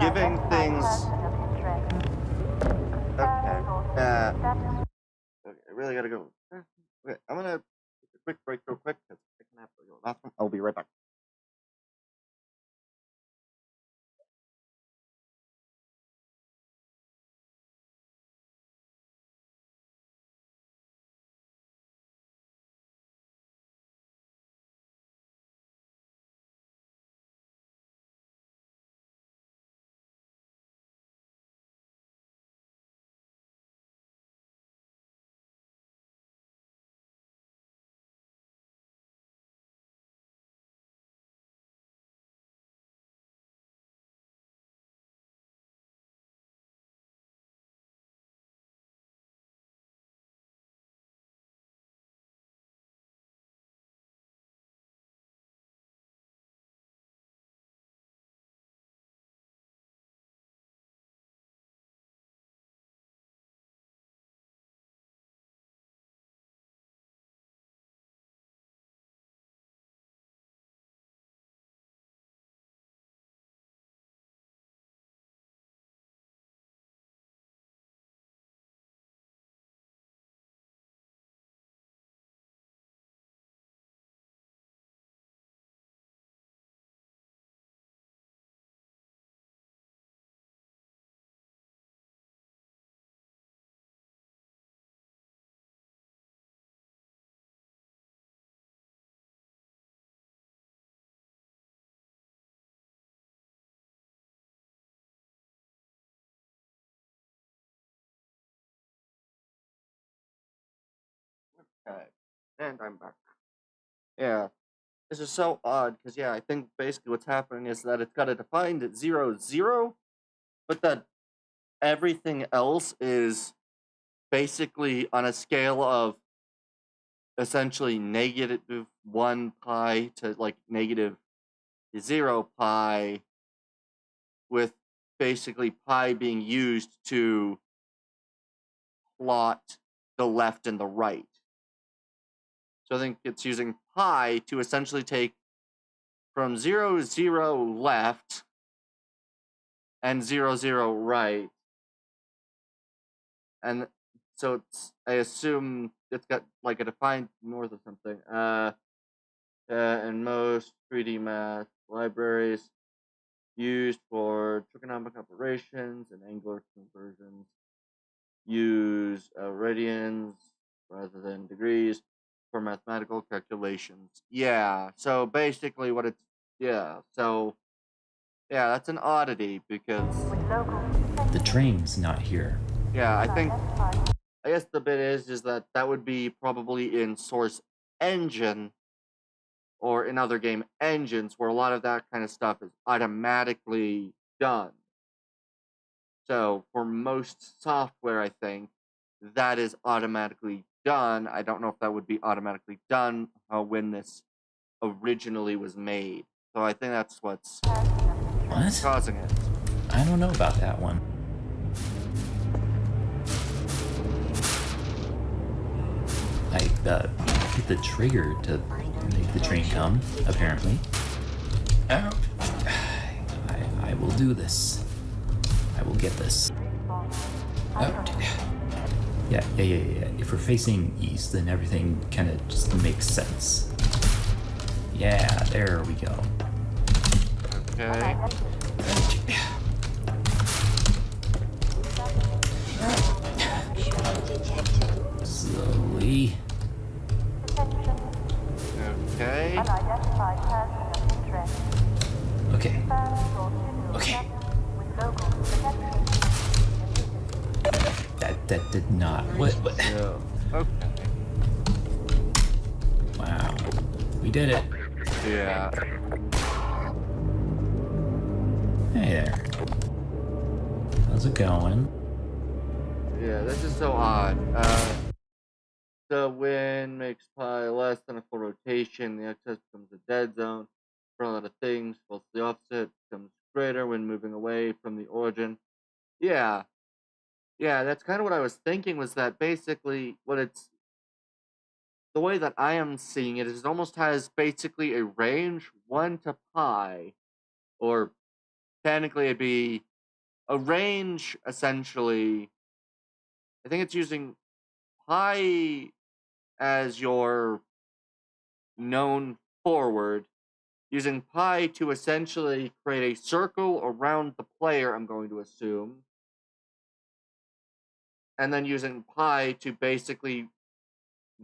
giving things. Okay. Okay, I really gotta go. Okay, I'm gonna take a quick break real quick because I can have to go to the bathroom. I'll be right back. Okay. And I'm back. Yeah. This is so odd because yeah, I think basically what's happening is that it's got a defined at 0, 0, but that everything else is basically on a scale of essentially -1 pi to like -0 pi, with basically pi being used to plot the left and the right. So I think it's using pi to essentially take from 0, 0 left and 0, 0 right. And so it's, I assume it's got like a defined north or something. In most 3D math libraries used for trigonometric operations and angular conversions, use radians rather than degrees for mathematical calculations. Yeah, so basically what it's, yeah, so, yeah, that's an oddity because... The train's not here. Yeah, I guess the bit is that would be probably in source engine or in other game engines where a lot of that kind of stuff is automatically done. So for most software, I think that is automatically done. I don't know if that would be automatically done when this originally was made. So I think that's what's causing it. I don't know about that one. I hit the trigger to make the train come, apparently. Oh. I will do this. I will get this. Oh. Yeah. If we're facing east, then everything kind of just makes sense. Yeah, there we go. Okay. Slowly. Okay. Okay. Okay. That did not. What? Yeah. Okay. Wow. We did it. Yeah. Hey there. How's it going? Yeah, this is so odd. The wind makes pi less than a full rotation. The excess becomes a dead zone for a lot of things, whilst the offset becomes greater when moving away from the origin. Yeah. Yeah, that's kind of what I was thinking, was that basically what it's... The way that I am seeing it is it almost has basically a range 1 to pi, or technically it'd be a range, essentially. I think it's using pi as your known forward, using pi to essentially create a circle around the player, I'm going to assume, and then using pi to basically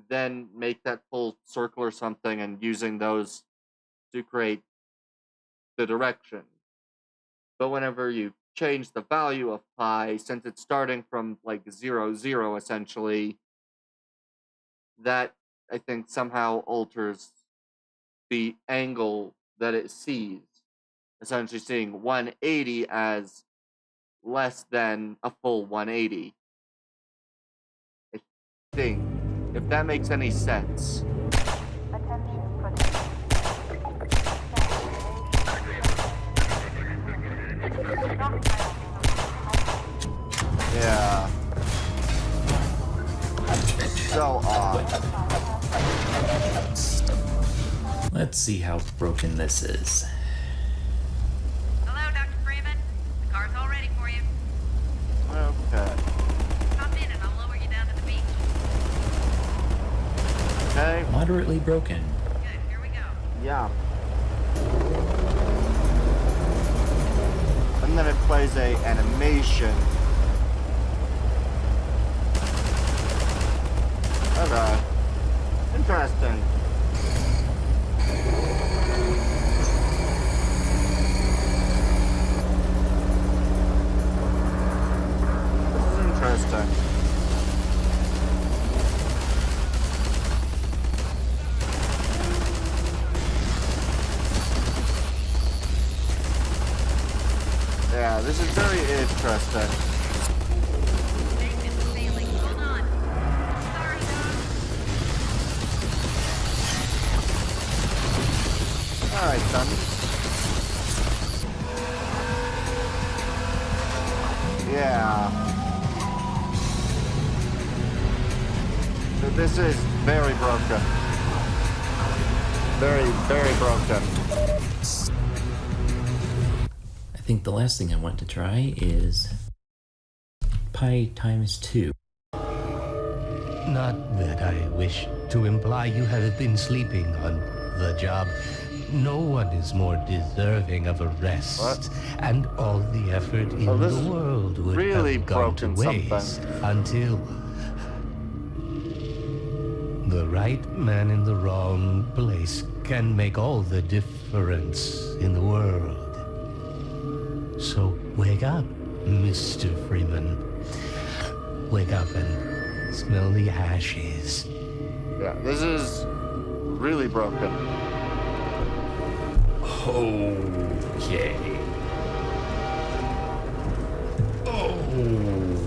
then make that full circle or something, and using those to create the direction. But whenever you change the value of pi, since it's starting from like 0, 0 essentially, that I think somehow alters the angle that it sees, essentially seeing 180 as less than a full 180. I think, if that makes any sense. Yeah. So odd. Let's see how broken this is. Hello, Dr. Freeman. The car's all ready for you. Okay. Hop in and I'll lower you down to the beach. Okay. Moderately broken. Good, here we go. Yeah. And then it plays a animation. Okay. Interesting. This is interesting. Yeah, this is very interesting. Alright, son. Yeah. So this is very broken. very, very broken. I think the last thing I want to try is pi times 2. Not that I wish to imply you have been sleeping on the job. No one is more deserving of a rest, and all the effort in the world would really have gone to waste until the right man in the wrong place can make all the difference in the world. So wake up, Mr. Freeman. Wake up and smell the ashes. Yeah, this is really broken. Okay. Oh,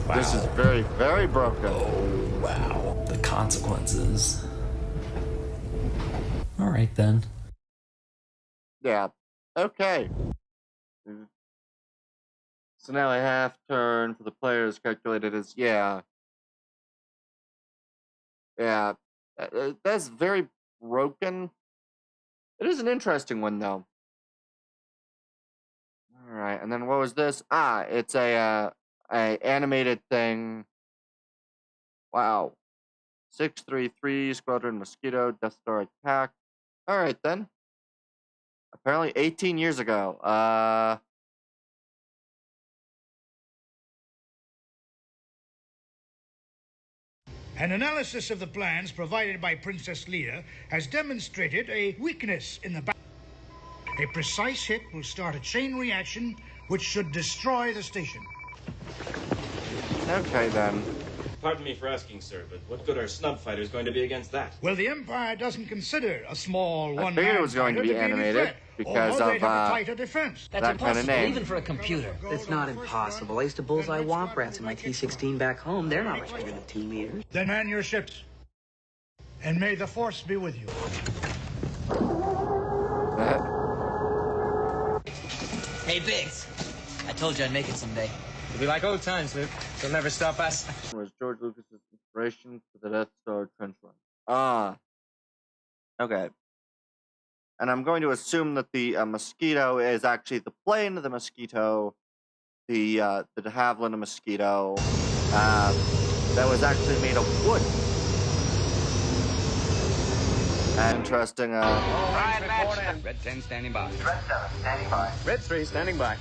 wow. This is very, very broken. Oh, wow. The consequences. All right, then. Yeah. Okay. So now a half turn for the player is calculated as, yeah. Yeah. That's very broken. It is an interesting one, though. All right, and then what was this? Ah, it's a animated thing. Wow. 633 Squadron Mosquito Death Star attack. All right then. Apparently 18 years ago. An analysis of the plans provided by Princess Leia has demonstrated a weakness in the back. A precise hit will start a chain reaction which should destroy the station. Okay then. Pardon me for asking, sir, but what good are snub fighters going to be against that? Well, the Empire doesn't consider a small one-man I figured it was going to be animated because of defense. that kind of name. Even for a computer. It's not impossible. I used to bullseye womp rats in my T-16 back home. They're not much bigger than T-meters. Then man your ships. And may the Force be with you. Hey, Biggs. I told you I'd make it someday. It'll be like old times, Luke. You'll never stop us. Was George Lucas's inspiration for the Death Star trench run? Ah. Okay. And I'm going to assume that the Mosquito is actually the plane of the Mosquito, the de Havilland Mosquito, that was actually made of wood. Interesting. Red 10 standing by. Red 7 standing by. Red 3 standing by.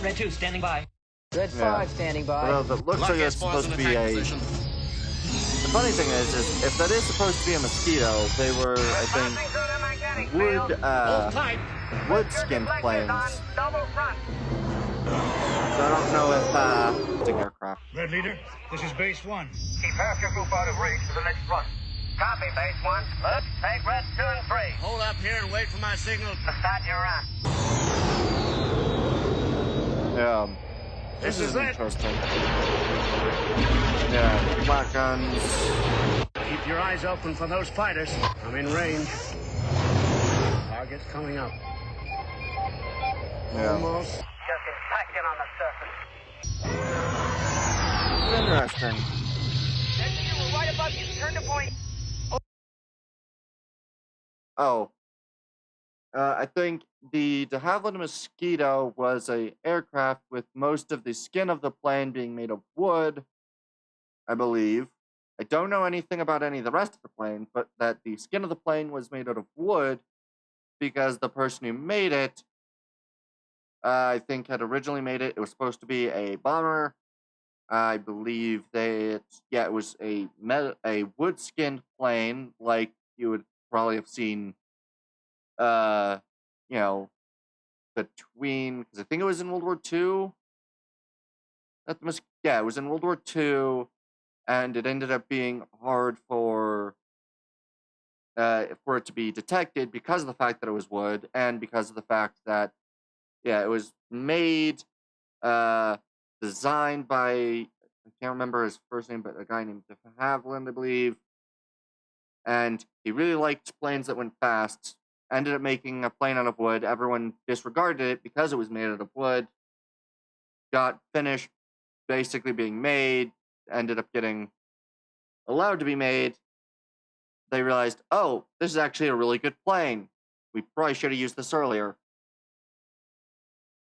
Red 2 standing by. Red 5 standing by. Well, that looks like it's supposed to be a... Position. The funny thing is if that is supposed to be a mosquito, they were, I think, wood skinned planes. So I don't know if, it's an aircraft. Red Leader, this is Base 1. Keep half your group out of range for the next run. Copy, Base 1. Let's take Red 2 and 3. Hold up here and wait for my signal. Start your run. Yeah. This is interesting. Yeah, black guns. Keep your eyes open for those fighters. I'm in range. Target's coming up. Yeah. Almost. Just impacting on the surface. Interesting. We're right above you. Turn to point. Oh. I think the de Havilland Mosquito was an aircraft with most of the skin of the plane being made of wood, I believe. I don't know anything about any of the rest of the plane, but that the skin of the plane was made out of wood because the person who made it, I think, had originally made it. It was supposed to be a bomber. I believe that, it was a wood-skinned plane, like you would probably have seen, between, because I think it was in World War II. It was in World War II, and it ended up being hard for it to be detected because of the fact that it was wood, and because of the fact that, it was made, designed by, I can't remember his first name, but a guy named de Havilland, I believe. And he really liked planes that went fast. Ended up making a plane out of wood. Everyone disregarded it because it was made out of wood. Got finished basically being made. Ended up getting allowed to be made. They realized, oh, this is actually a really good plane. We probably should have used this earlier.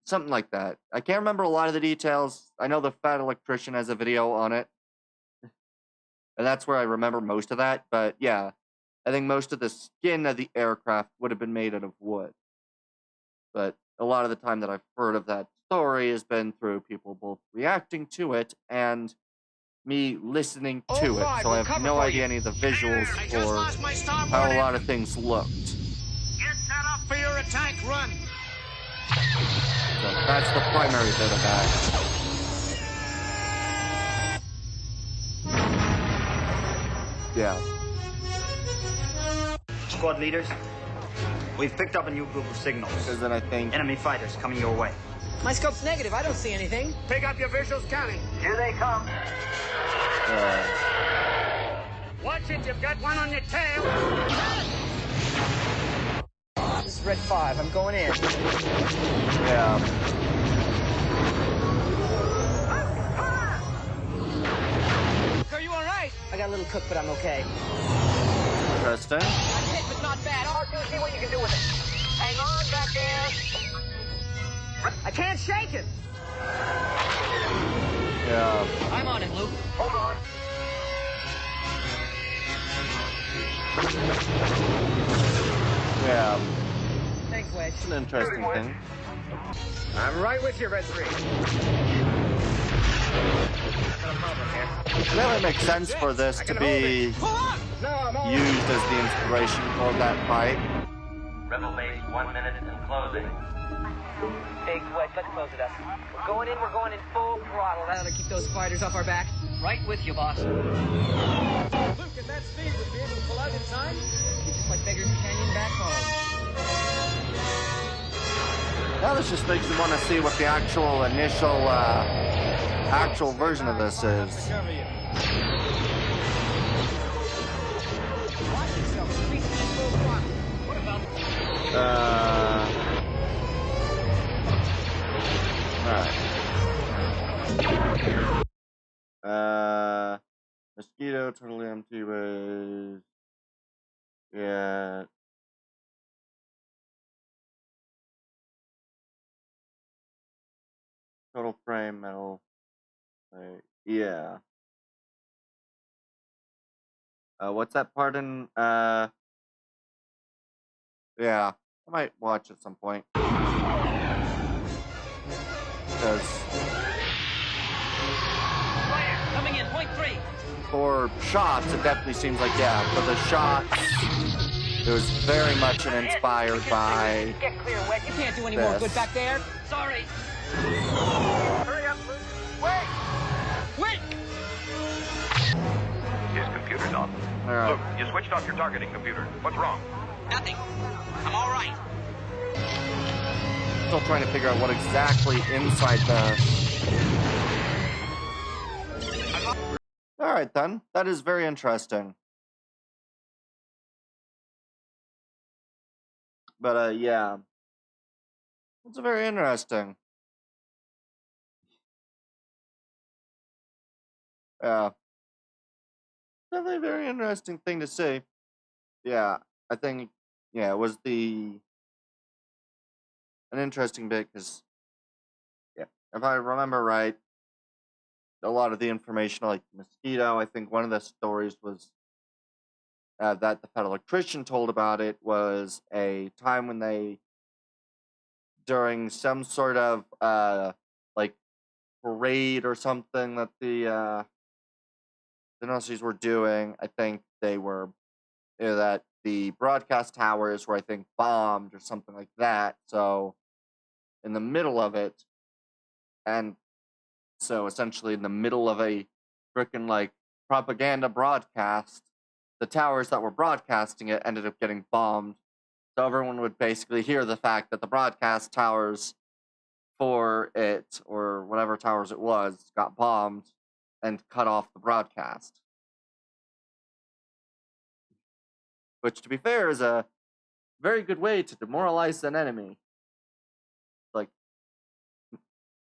Something like that. I can't remember a lot of the details. I know the fat electrician has a video on it. And that's where I remember most of that. But yeah, I think most of the skin of the aircraft would have been made out of wood. But a lot of the time that I've heard of that story has been through people both reacting to it and me listening to it. So I have no idea any of the visuals or how a lot of things looked. Get set up for your attack run. So that's the primary bit of that. Yeah. Squad leaders, we've picked up a new group of signals. Because then I think enemy fighters coming your way. My scope's negative. I don't see anything. Pick up your visuals, County. Here they come. Watch it, you've got one on your tail. This is Red 5. I'm going in. Yeah. Are you all right? I got a little cook, but I'm okay. Interesting. I'm hit, but not bad. R2, see what you can do with it. Hang on back there. I can't shake it. Yeah. I'm on it, Luke. Hold on. Yeah. Thanks, Wedge. It's an interesting thing. I'm right with you, Red 3. It really makes sense for this to be used as the inspiration for that fight. Rebel base 1 minute and closing. Big Wedge, let's close it up. We're going in full throttle. That'll keep those fighters off our backs. Right with you, boss. Luke, at that speed, would be able to pull out in time? Just like Beggar's Canyon back home. Now this just makes me want to see what the actual initial, actual version of this is. Alright. Mosquito, totally empty was... Yeah. Total frame, metal. Yeah. What's that part in, yeah. I might watch at some point. Because... Coming in, point 3. For shots, it definitely seems like, yeah, for the shots, it was very much inspired by... Get clear, Wedge. You can't do any more good back there. Sorry. Hurry up, Luke. Wait! Wait! His computer's on. Look, you switched off your targeting computer. What's wrong? Nothing. I'm all right. Still trying to figure out what exactly inside the... Alright then, that is very interesting. But yeah. It's very interesting. Yeah. Definitely a very interesting thing to see. Yeah, I think, yeah, it was an interesting bit, because, yeah, if I remember right, a lot of the information, like Mosquito, I think one of the stories was that the fat electrician told about it was a time when they, during some sort of, like, parade or something that the Nazis were doing, I think they were, that the broadcast towers were, I think, bombed or something like that, so, in the middle of it, and so essentially in the middle of a frickin' like propaganda broadcast, the towers that were broadcasting it ended up getting bombed. So everyone would basically hear the fact that the broadcast towers for it, or whatever towers it was, got bombed and cut off the broadcast. Which, to be fair, is a very good way to demoralize an enemy. Like,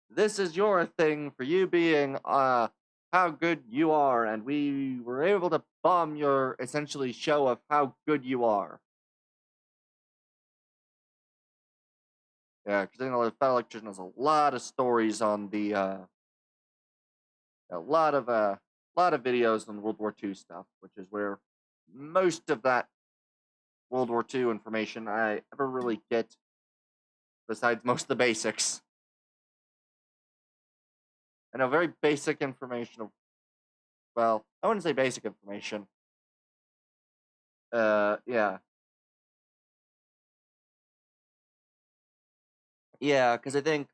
this is your thing for you being how good you are, and we were able to bomb your essentially show of how good you are. Yeah, because the Fat Electrician has a lot of stories on the a lot of videos on World War II stuff, which is where most of that World War II information I ever really get, besides most of the basics. I know very basic information of, well, I wouldn't say basic information. Yeah. Yeah, because I think,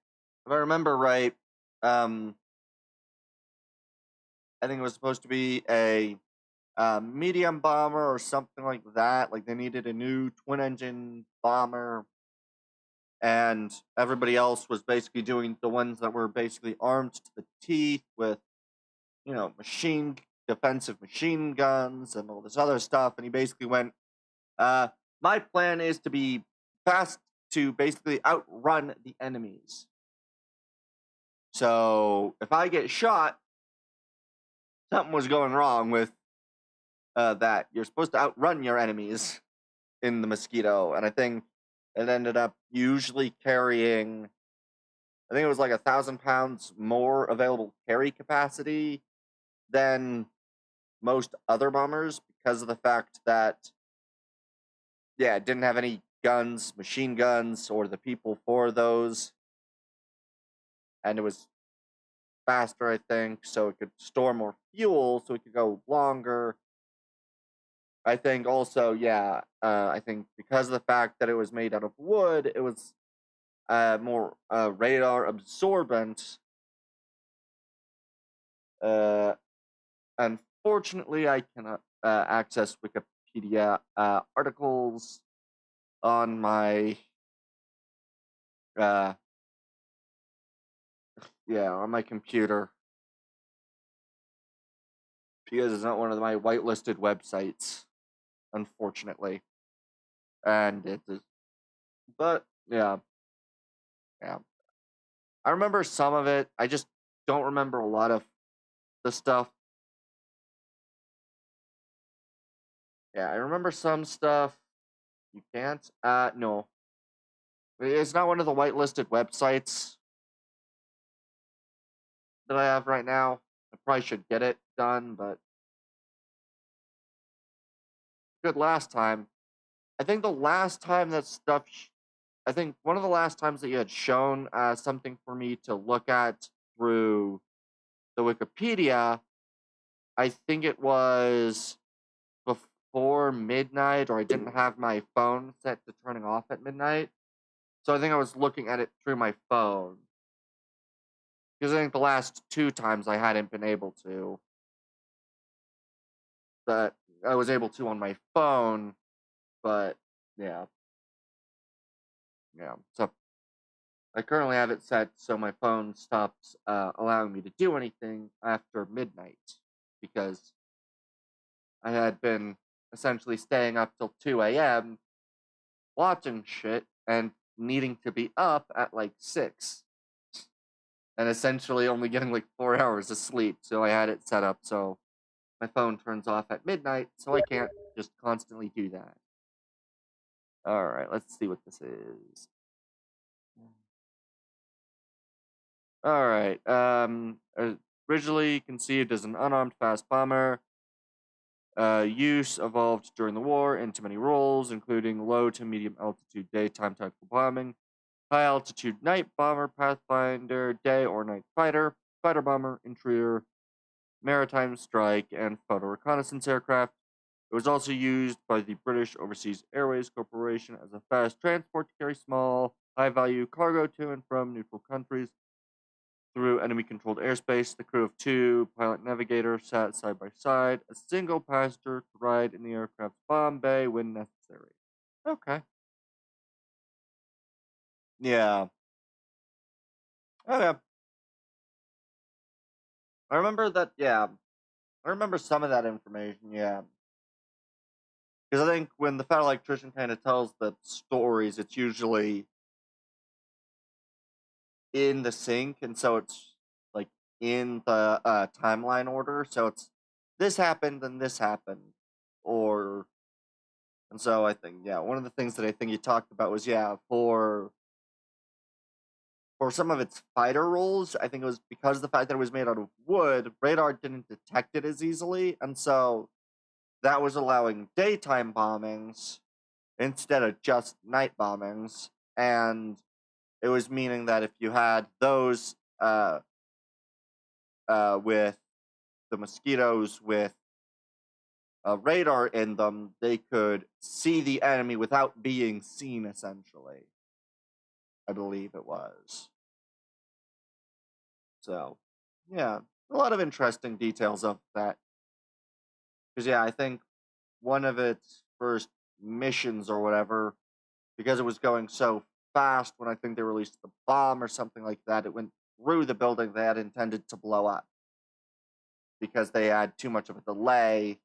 if I remember right, I think it was supposed to be a medium bomber or something like that. Like, they needed a new twin-engine bomber, and everybody else was basically doing the ones that were basically armed to the teeth with, defensive machine guns and all this other stuff. And he basically went, my plan is to be fast to basically outrun the enemies. So if I get shot, something was going wrong with that. You're supposed to outrun your enemies in the Mosquito. And I think it ended up usually carrying, I think it was like 1,000 pounds more available carry capacity than most other bombers, because of the fact that, yeah, it didn't have any guns, machine guns, or the people for those. And it was faster, I think, so it could store more fuel, so it could go longer. I think also, yeah, I think because of the fact that it was made out of wood, it was more radar absorbent. Unfortunately, I cannot access Wikipedia articles on my on my computer, because it's not one of my whitelisted websites, unfortunately. And it is, but yeah. I remember some of it. I just don't remember a lot of the stuff. Yeah, I remember some stuff. You can't? No. It's not one of the whitelisted websites that I have right now. I probably should get it done, but good last time. I think the last time that stuff, I think one of the last times that you had shown something for me to look at through the Wikipedia, I think it was before midnight, or I didn't have my phone set to turning off at midnight. So I think I was looking at it through my phone. Because I think the last 2 times I hadn't been able to. But I was able to on my phone, but yeah. Yeah. So I currently have it set so my phone stops allowing me to do anything after midnight, because I had been essentially staying up till 2 a.m. watching shit and needing to be up at like 6. And essentially only getting like 4 hours of sleep. So I had it set up so my phone turns off at midnight, so I can't just constantly do that. Alright, let's see what this is. Alright, originally conceived as an unarmed fast bomber, use evolved during the war into many roles, including low to medium altitude daytime tactical bombing, high altitude night bomber, pathfinder, day or night fighter, fighter bomber, intruder, maritime strike, and photo reconnaissance aircraft. It was also used by the British Overseas Airways Corporation as a fast transport to carry small, high-value cargo to and from neutral countries through enemy-controlled airspace. The crew of 2 pilot-navigator sat side by side, a single passenger to ride in the aircraft's bomb bay when necessary. Okay. Yeah. Okay. I remember that, yeah. I remember some of that information, yeah. Because I think when the Fat Electrician kind of tells the stories, it's usually in the sync, and so it's like in the timeline order. So it's this happened and this happened, or and so I think, yeah, one of the things that I think you talked about was, yeah, for for some of its fighter roles, I think it was because of the fact that it was made out of wood, radar didn't detect it as easily, and so that was allowing daytime bombings instead of just night bombings, and it was meaning that if you had those with the mosquitoes with radar in them, they could see the enemy without being seen, essentially. I believe it was. So, yeah, a lot of interesting details of that. Because, yeah, I think one of its first missions or whatever, because it was going so fast when I think they released the bomb or something like that, it went through the building they had intended to blow up. Because they had too much of a delay,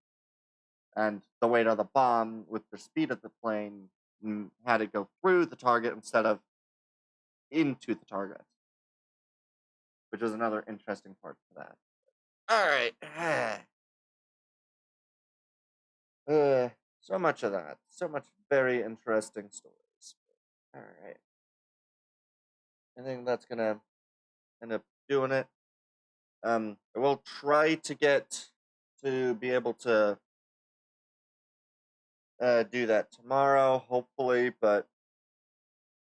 and the weight of the bomb with the speed of the plane had it go through the target instead of into the target. Which was another interesting part to that. Alright. So much of that. So much very interesting stories. Alright. I think that's gonna end up doing it. I will try to get to be able to do that tomorrow, hopefully, but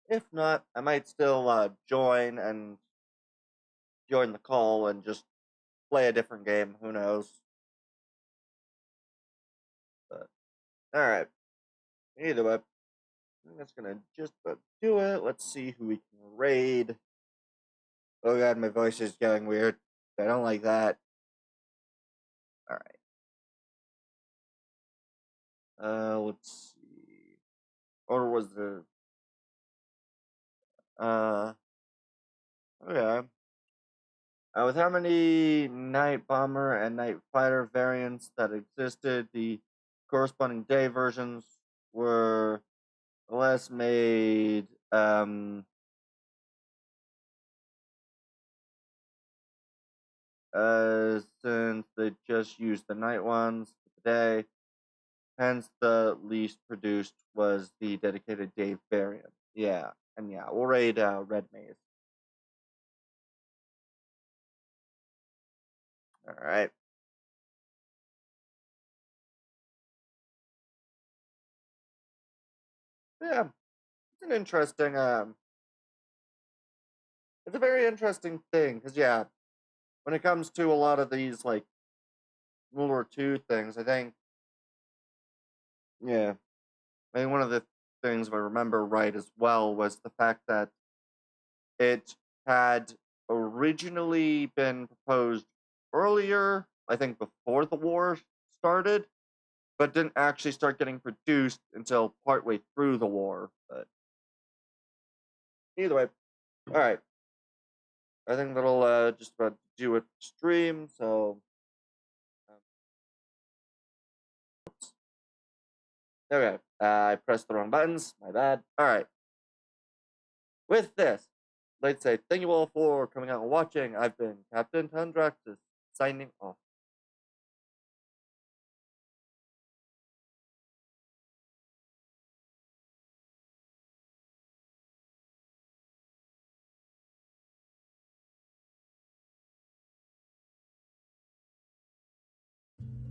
if not, I might still join the call and just play a different game. Who knows? But alright. Either way, I think that's gonna just about do it. Let's see who we can raid. Oh god, my voice is getting weird. I don't like that. Alright. Let's see. Or was there okay. With how many Night Bomber and Night Fighter variants that existed, the corresponding day versions were less made, since they just used the night ones for the day. Hence, the least produced was the dedicated day variant. Yeah, and yeah, we'll raid Red Maze. Alright. Yeah, it's an interesting, it's a very interesting thing, because, yeah, when it comes to a lot of these, like, World War II things, I think, yeah, I think one of the things, if I remember right as well, was the fact that it had originally been proposed earlier, I think before the war started, but didn't actually start getting produced until partway through the war. But either way, all right. I think that'll just about do it for stream. So okay, I pressed the wrong buttons. My bad. All right. With this, I'd like to say thank you all for coming out and watching. I've been Captain Tundraxis, signing off.